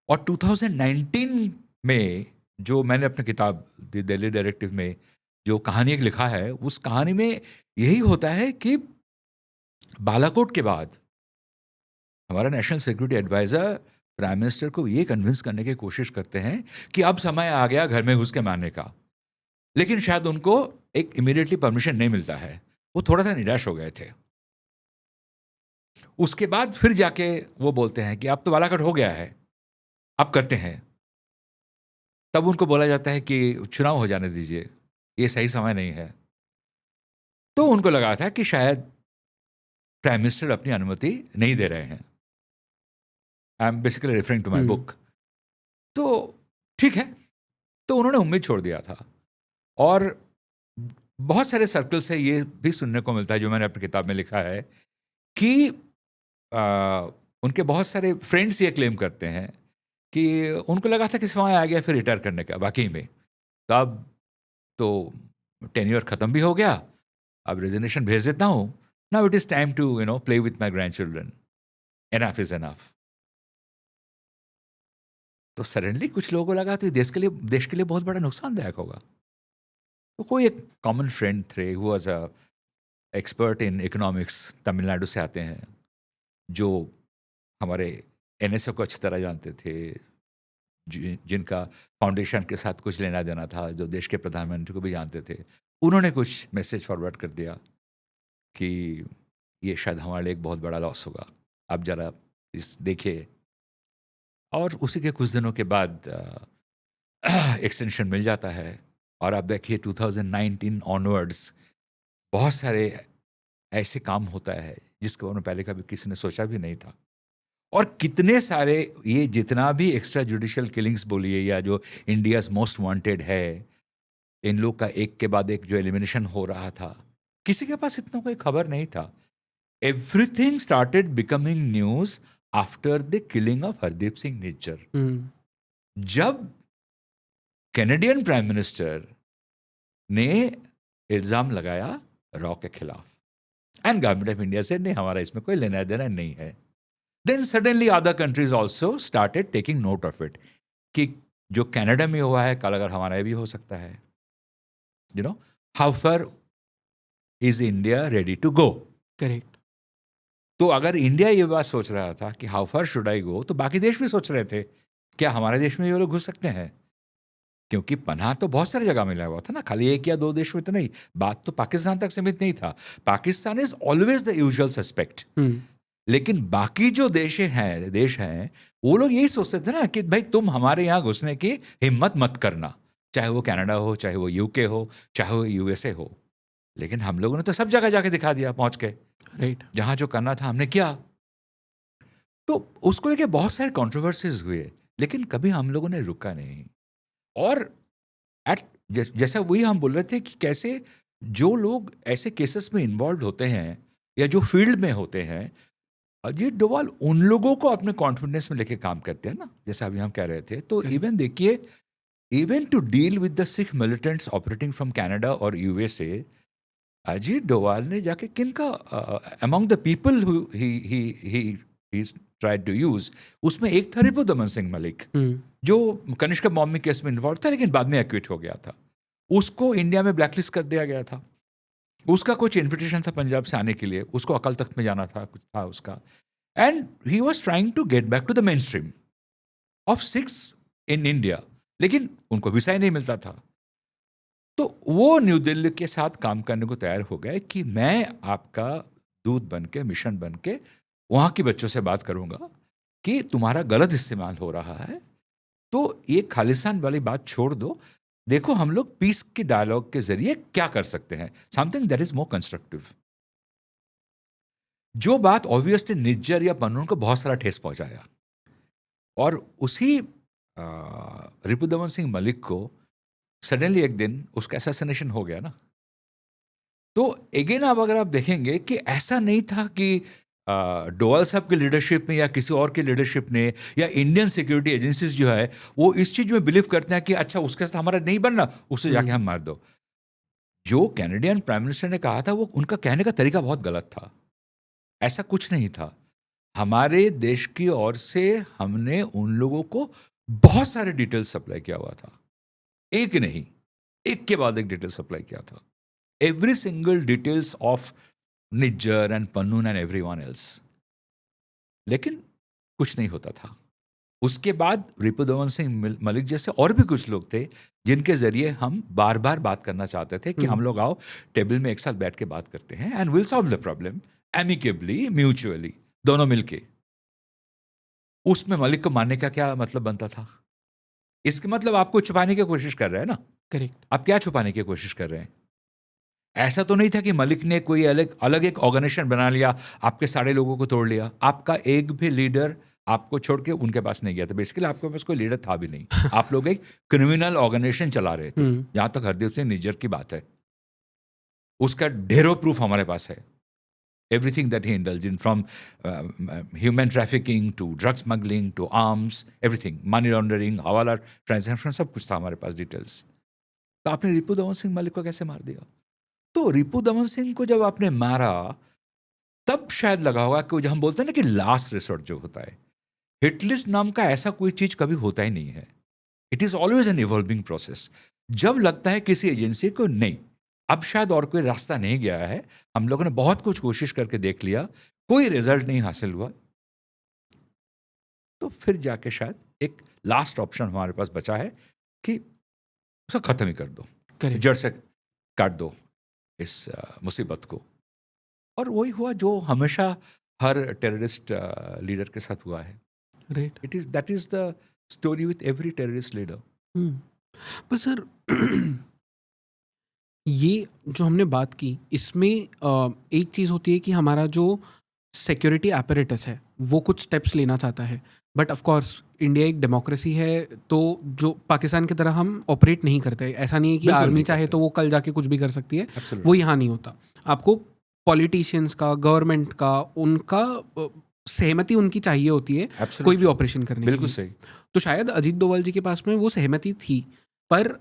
और 2019 में जो मैंने अपनी किताब द दिल्ली डायरेक्टिव में जो कहानी एक लिखा है, उस कहानी में यही होता है कि बालाकोट के बाद हमारा national security advisor prime minister को ये कन्विंस करने की कोशिश करते हैं कि अब समय आ गया घर में घुस के मारने का, लेकिन शायद उनको एक इमीडिएटली परमिशन नहीं मिलता है। वो थोड़ा सा निराश हो गए थे। उसके बाद फिर जाके वो बोलते हैं कि अब तो बालाकोट हो गया है, अब करते हैं। तब उनको बोला जाता है कि चुनाव हो जाने दीजिए, ये सही समय नहीं है। तो उनको लगा था कि शायद प्राइम मिनिस्टर अपनी अनुमति नहीं दे रहे हैं। I am basically referring to my book. तो ठीक है, तो उन्होंने उम्मीद छोड़ दिया था। और बहुत सारे सर्कल से ये भी सुनने को मिलता है, जो मैंने अपनी किताब में लिखा है, कि उनके बहुत सारे फ्रेंड्स ये क्लेम करते हैं कि उनको लगा था कि समय आ गया फिर रिटायर करने का। वाकई में तब तो टेन्योर ख़त्म भी हो गया, अब रेजिग्नेशन भेज देता हूँ। Now it is time to play with my grandchildren, enough is enough. तो सडनली कुछ लोगों को लगा तो ये देश के लिए बहुत बड़ा नुकसानदायक होगा। तो कोई एक कॉमन फ्रेंड थे, वो was a expert in economics, Tamil Nadu से आते हैं, जो हमारे एनएसओ को अच्छी तरह जानते थे, जिनका फाउंडेशन के साथ कुछ लेना देना था, जो देश के प्रधानमंत्री को भी जानते थे। उन्होंने कुछ मैसेज फॉरवर्ड कर दिया कि ये शायद हमारे लिए एक बहुत बड़ा लॉस होगा, आप ज़रा इस देखिए। और उसी के कुछ दिनों के बाद एक्सटेंशन मिल जाता है। और आप देखिए 2019 ऑनवर्ड्स बहुत सारे ऐसे काम होता है जिसके बारे में पहले कभी किसी ने सोचा भी नहीं था। और कितने सारे ये जितना भी एक्स्ट्रा जुडिशियल किलिंग्स बोलिए, या जो इंडियाज़ मोस्ट वांटेड है, इन लोग का एक के बाद एक जो एलिमिनेशन हो रहा था, किसी के पास इतना कोई खबर नहीं था। Everything started becoming news after the killing of Hardeep Singh Nijjar, hmm, जब कैनेडियन प्राइम मिनिस्टर ने इल्जाम लगाया रॉ के खिलाफ, एंड गवर्नमेंट ऑफ इंडिया से नहीं, हमारा इसमें कोई लेना देना नहीं है, then suddenly other countries also started taking note of it कि जो कनाडा में हुआ है कल अगर हमारा भी हो सकता है. You know, how far is India ready to go? Correct. तो अगर इंडिया ये बात सोच रहा था कि हाउ फार शुड आई गो, तो बाकी देश भी सोच रहे थे क्या हमारे देश में ये लोग घुस सकते हैं, क्योंकि पनाह तो बहुत सारी जगह मिला हुआ था ना, खाली एक या दो देश में तो नहीं. बात तो पाकिस्तान तक सीमित नहीं था. Pakistan is always the usual suspect. लेकिन बाकी जो देश हैं वो लोग यही सोचते थे ना कि भाई तुम हमारे यहाँ घुसने की हिम्मत मत करना, चाहे वो कनाडा हो, चाहे वो यूके हो, चाहे वो यूएसए हो. लेकिन हम लोगों ने तो सब जगह जाके दिखा दिया पहुंच के, राइट. जहां जो करना था हमने किया. तो उसको लेके बहुत सारे कंट्रोवर्सीज हुए, लेकिन कभी हम लोगों ने रुका नहीं. और जैसा वही हम बोल रहे थे कि कैसे जो लोग ऐसे केसेस में इन्वॉल्व होते हैं या जो फील्ड में होते हैं, अजीत डोभाल उन लोगों को अपने कॉन्फिडेंस में लेके काम करते हैं ना, जैसा अभी हम कह रहे थे. तो इवन देखिए, even to deal with the Sikh militants operating from Canada और यूएसए, अजीत डोभाल ने जाके किनका among the people he tried to use, उसमें एक था रिपुदमन सिंह मलिक, जो कनिष्क मॉमी केस में इन्वॉल्व था लेकिन बाद में एक्विट हो गया था. उसको इंडिया में ब्लैकलिस्ट कर दिया गया था. उसका कुछ इन्विटेशन था पंजाब से आने के लिए, उसको अकाल तख्त में जाना था, कुछ था उसका, and he was trying to get back to the mainstream of Sikhs in India, लेकिन उनको वीसा ही नहीं मिलता था. तो वो न्यू दिल्ली के साथ काम करने को तैयार हो गए कि मैं आपका दूत बन के, मिशन बन के वहाँ के बच्चों से बात करूँगा कि तुम्हारा गलत इस्तेमाल हो रहा है, तो ये खालिस्तान वाली बात छोड़ दो, देखो हम लोग पीस के डायलॉग के जरिए क्या कर सकते हैं, something that is more constructive. जो बात ऑब्वियसली निज्जर या पन्नून को बहुत सारा ठेस पहुंचाया, और उसी रिपुदमन सिंह मलिक को सडनली एक दिन उसका असैसिनेशन हो गया ना. तो अगेन अब अगर आप देखेंगे कि ऐसा नहीं था कि डोभाल साहब की लीडरशिप में या किसी और की लीडरशिप ने या इंडियन सिक्योरिटी एजेंसीज जो है वो इस चीज में बिलीव करते हैं कि अच्छा उसके साथ हमारा नहीं बनना, उससे जाके हम मार दो. जो कैनेडियन प्राइम मिनिस्टर ने कहा था वो उनका कहने का तरीका बहुत गलत था. ऐसा कुछ नहीं था. हमारे देश की ओर से हमने उन लोगों को बहुत सारे डिटेल्स सप्लाई किया हुआ था, एक नहीं, एक के बाद एक डिटेल सप्लाई किया था. Every single details of Nijjar and Pannun and everyone else, लेकिन कुछ नहीं होता था. उसके बाद रिपुदमन सिंह मलिक जैसे और भी कुछ लोग थे जिनके जरिए हम बार बार बात करना चाहते थे कि हम लोग आओ टेबल में एक साथ बैठ के बात करते हैं and will solve the problem amicably, mutually, दोनों मिलके. उसमें मलिक को मारने का क्या मतलब बनता था? इसके मतलब आपको छुपाने की कोशिश कर रहे हैं ना. करेक्ट. आप क्या छुपाने की कोशिश कर रहे हैं? ऐसा तो नहीं था कि मलिक ने कोई अलग एक ऑर्गेनाइजेशन बना लिया, आपके सारे लोगों को तोड़ लिया. आपका एक भी लीडर आपको छोड़ के उनके पास नहीं गया था. बेसिकली आपके पास कोई लीडर था भी नहीं. आप लोग एक क्रिमिनल ऑर्गेनाइजेशन चला रहे थे. जहां तक हरदीप सिंह निज्जर की बात है, उसका ढेरों प्रूफ हमारे पास है. Everything that he indulged in, from human trafficking to drug smuggling to arms, everything, money laundering, हवाला ट्रांजैक्शन, सब कुछ था हमारे पास डिटेल्स. तो आपने रिपुदमन सिंह मलिक को कैसे मार दिया? तो रिपुदमन सिंह को जब आपने मारा तब शायद लगा होगा कि जो हम बोलते हैं ना कि लास्ट रिसोर्ट जो होता है, हिटलिस्ट नाम का ऐसा कोई चीज कभी होता ही नहीं है. It is always an evolving process. जब लगता है किसी एजेंसी को नहीं, अब शायद और कोई रास्ता नहीं गया है, हम लोगों ने बहुत कुछ कोशिश करके देख लिया, कोई रिजल्ट नहीं हासिल हुआ, तो फिर जाके शायद एक लास्ट ऑप्शन हमारे पास बचा है कि उसको खत्म ही कर दो, जड़ से काट दो इस मुसीबत को. और वही हुआ जो हमेशा हर टेररिस्ट लीडर के साथ हुआ है. Right. That is the story with every terrorist leader. पर सर ये जो हमने बात की, इसमें एक चीज़ होती है कि हमारा जो सिक्योरिटी एपरेटस है वो कुछ स्टेप्स लेना चाहता है, बट ऑफ कोर्स इंडिया एक डेमोक्रेसी है, तो जो पाकिस्तान की तरह हम ऑपरेट नहीं करते. ऐसा नहीं है कि आर्मी चाहे तो वो कल जाके कुछ भी कर सकती है. वो यहाँ नहीं होता. आपको पॉलिटिशियंस का, गवर्नमेंट का, उनका सहमति उनकी चाहिए होती है Absolutely. कोई भी ऑपरेशन करने के बिल्कुल लिए। सही। तो शायद अजीत डोभाल जी के पास में वो सहमति थी, पर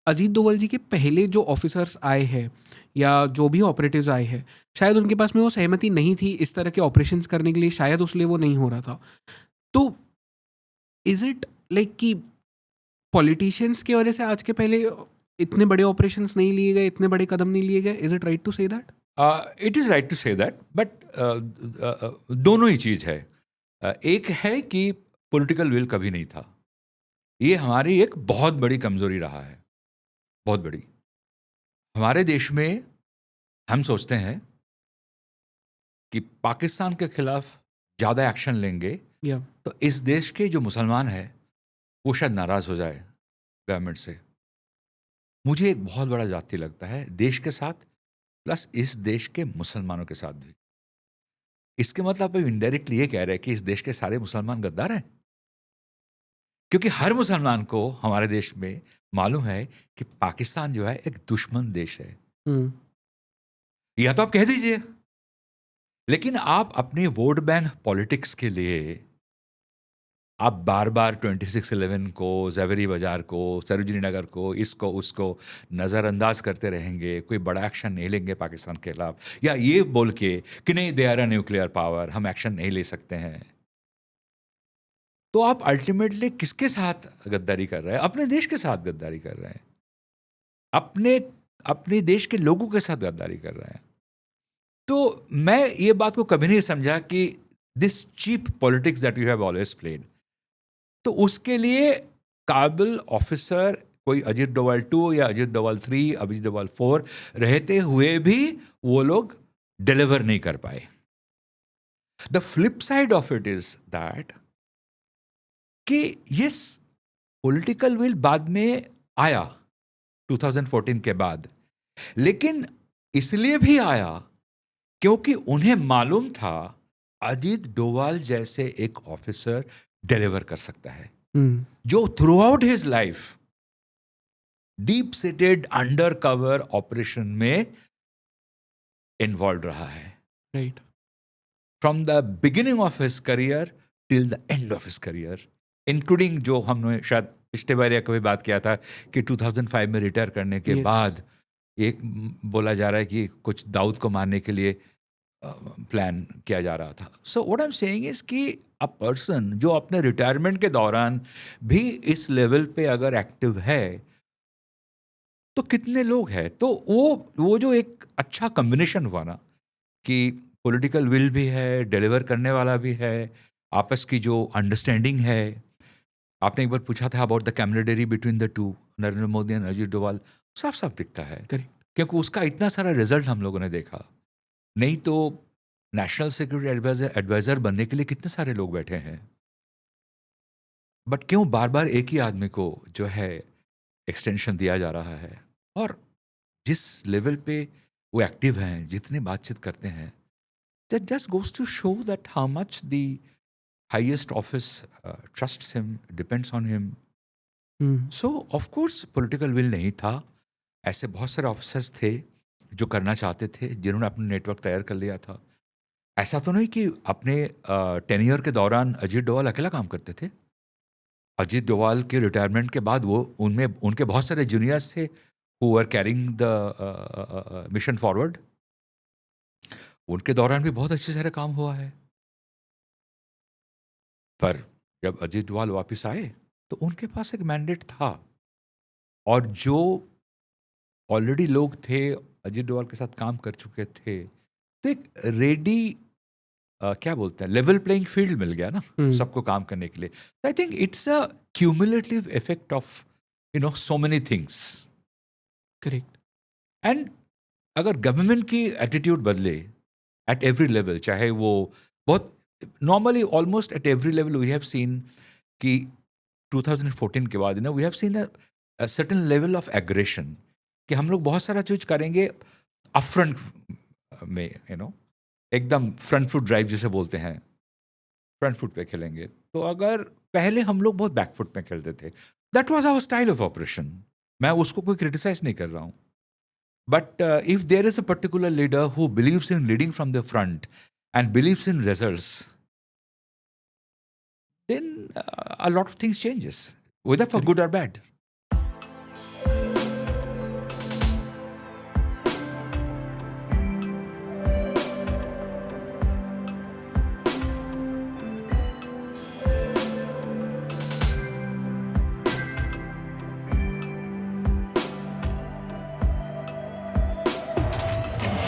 अजीत डोभाल जी के पहले जो ऑफिसर्स आए हैं या जो भी ऑपरेटिव्स आए हैं, शायद उनके पास में वो सहमति नहीं थी इस तरह के ऑपरेशंस करने के लिए, शायद उसलिए वो नहीं हो रहा था। तो इज इट लाइक कि पॉलिटिशियंस की वजह से आज के पहले इतने बड़े ऑपरेशंस नहीं लिए गए, इतने बड़े कदम नहीं लिए गए? Is it right to say that? It is right to say that, but दोनों ही चीज़ है। एक है कि पॉलिटिकल विल कभी नहीं था। ये हमारी एक बहुत बड़ी कमजोरी रहा है, बहुत बड़ी। हमारे देश में हम सोचते हैं कि पाकिस्तान के खिलाफ ज़्यादा एक्शन लेंगे या तो इस देश के जो मुसलमान हैं वो शायद नाराज़ हो जाए गवर्नमेंट से। मुझे एक बहुत बड़ा जाति लगता है देश के साथ, प्लस इस देश के मुसलमानों के साथ भी। इसके मतलब आप इनडायरेक्टली ये कह रहे हैं कि इस देश के सारे मुसलमान गद्दार हैं, क्योंकि हर मुसलमान को हमारे देश में मालूम है कि पाकिस्तान जो है एक दुश्मन देश है। या तो आप कह दीजिए, लेकिन आप अपने वोट बैंक पॉलिटिक्स के लिए आप बार बार 26/11 को, जवेरी बाजार को, सरोजिनी नगर को, इसको उसको नज़रअंदाज करते रहेंगे, कोई बड़ा एक्शन नहीं लेंगे पाकिस्तान के खिलाफ, या ये बोल के कि नहीं they are a nuclear power, हम एक्शन नहीं ले सकते हैं। तो आप अल्टीमेटली किसके साथ गद्दारी कर रहे हैं? अपने देश के साथ गद्दारी कर रहे हैं, अपने देश के लोगों के साथ गद्दारी कर रहे हैं। तो मैं ये बात को कभी नहीं समझा कि this cheap politics that you have always played, तो उसके लिए काबिल ऑफिसर कोई अजीत डोभाल 2 या अजीत डोभाल 3, अजीत डोभाल 4 रहते हुए भी वो लोग डिलीवर नहीं कर पाए। The flip side of it is that कि यस, पॉलिटिकल विल बाद में आया 2014 के बाद, लेकिन इसलिए भी आया क्योंकि उन्हें मालूम था अजीत डोभाल जैसे एक ऑफिसर डिलीवर कर सकता है, जो through out his life deep seated under cover operation में इन्वॉल्व रहा है, right, from the beginning of his career till the end of his career, including जो हमने शायद पिछले बार या कभी बात किया था कि 2005 में रिटायर करने के Yes. बाद एक बोला जा रहा है कि कुछ दाऊद को मारने के लिए प्लान किया जा रहा था। So what I am saying is कि अ पर्सन जो अपने रिटायरमेंट के दौरान भी इस लेवल पे अगर एक्टिव है तो कितने लोग हैं? तो वो जो एक अच्छा कॉम्बिनेशन हुआ ना कि पॉलिटिकल विल भी है, डिलीवर करने वाला भी है, आपस की जो अंडरस्टैंडिंग है। आपने एक बार पूछा था about the camaraderie between the two, Narendra Modi and Ajit Doval, साफ साफ दिखता है। करेक्ट, क्योंकि उसका इतना सारा रिजल्ट हम लोगों ने देखा। नहीं तो नेशनल सिक्योरिटी एडवाइजर बनने के लिए कितने सारे लोग बैठे हैं, बट क्यों बार बार एक ही आदमी को जो है एक्सटेंशन दिया जा रहा है? और जिस लेवल पे वो एक्टिव हैं, जितनी बातचीत करते हैं, that just goes to show that how much the highest office trusts him, depends on him. So of course political will नहीं था। ऐसे बहुत सारे ऑफिसर्स थे जो करना चाहते थे, जिन्होंने अपना नेटवर्क तैयार कर लिया था। ऐसा तो नहीं कि अपने टेन्योर के दौरान अजीत डोभाल अकेला काम करते थे। अजीत डोभाल के रिटायरमेंट के बाद वो उनमें उनके बहुत सारे जूनियर्स थे who were carrying the mission forward. उनके दौरान भी बहुत अच्छे सारे काम हुआ है। पर जब अजीत डोभाल वापस आए तो उनके पास एक मैंडेट था, और जो ऑलरेडी लोग थे अजीत डोभाल के साथ काम कर चुके थे, तो एक रेडी क्या बोलते हैं, लेवल प्लेइंग फील्ड मिल गया ना सबको काम करने के लिए। I think it's a cumulative effect of so many things. Correct, and अगर गवर्नमेंट की एटीट्यूड बदले एट एवरी लेवल, चाहे वो बहुत normally almost at every level we have seen कि 2014 के बाद we have seen a certain level of aggression, कि हम लोग बहुत सारा चीज करेंगे अपफ्रंट में, एकदम फ्रंट फुट ड्राइव जिसे बोलते हैं, फ्रंट फुट पे खेलेंगे। तो अगर पहले हम लोग बहुत बैक फुट में खेलते थे, that was our style of operation. मैं उसको कोई क्रिटिसाइज नहीं कर रहा हूँ, but if there is a particular leader who believes in leading from the front and believes in results, then a lot of things changes, whether for good or bad.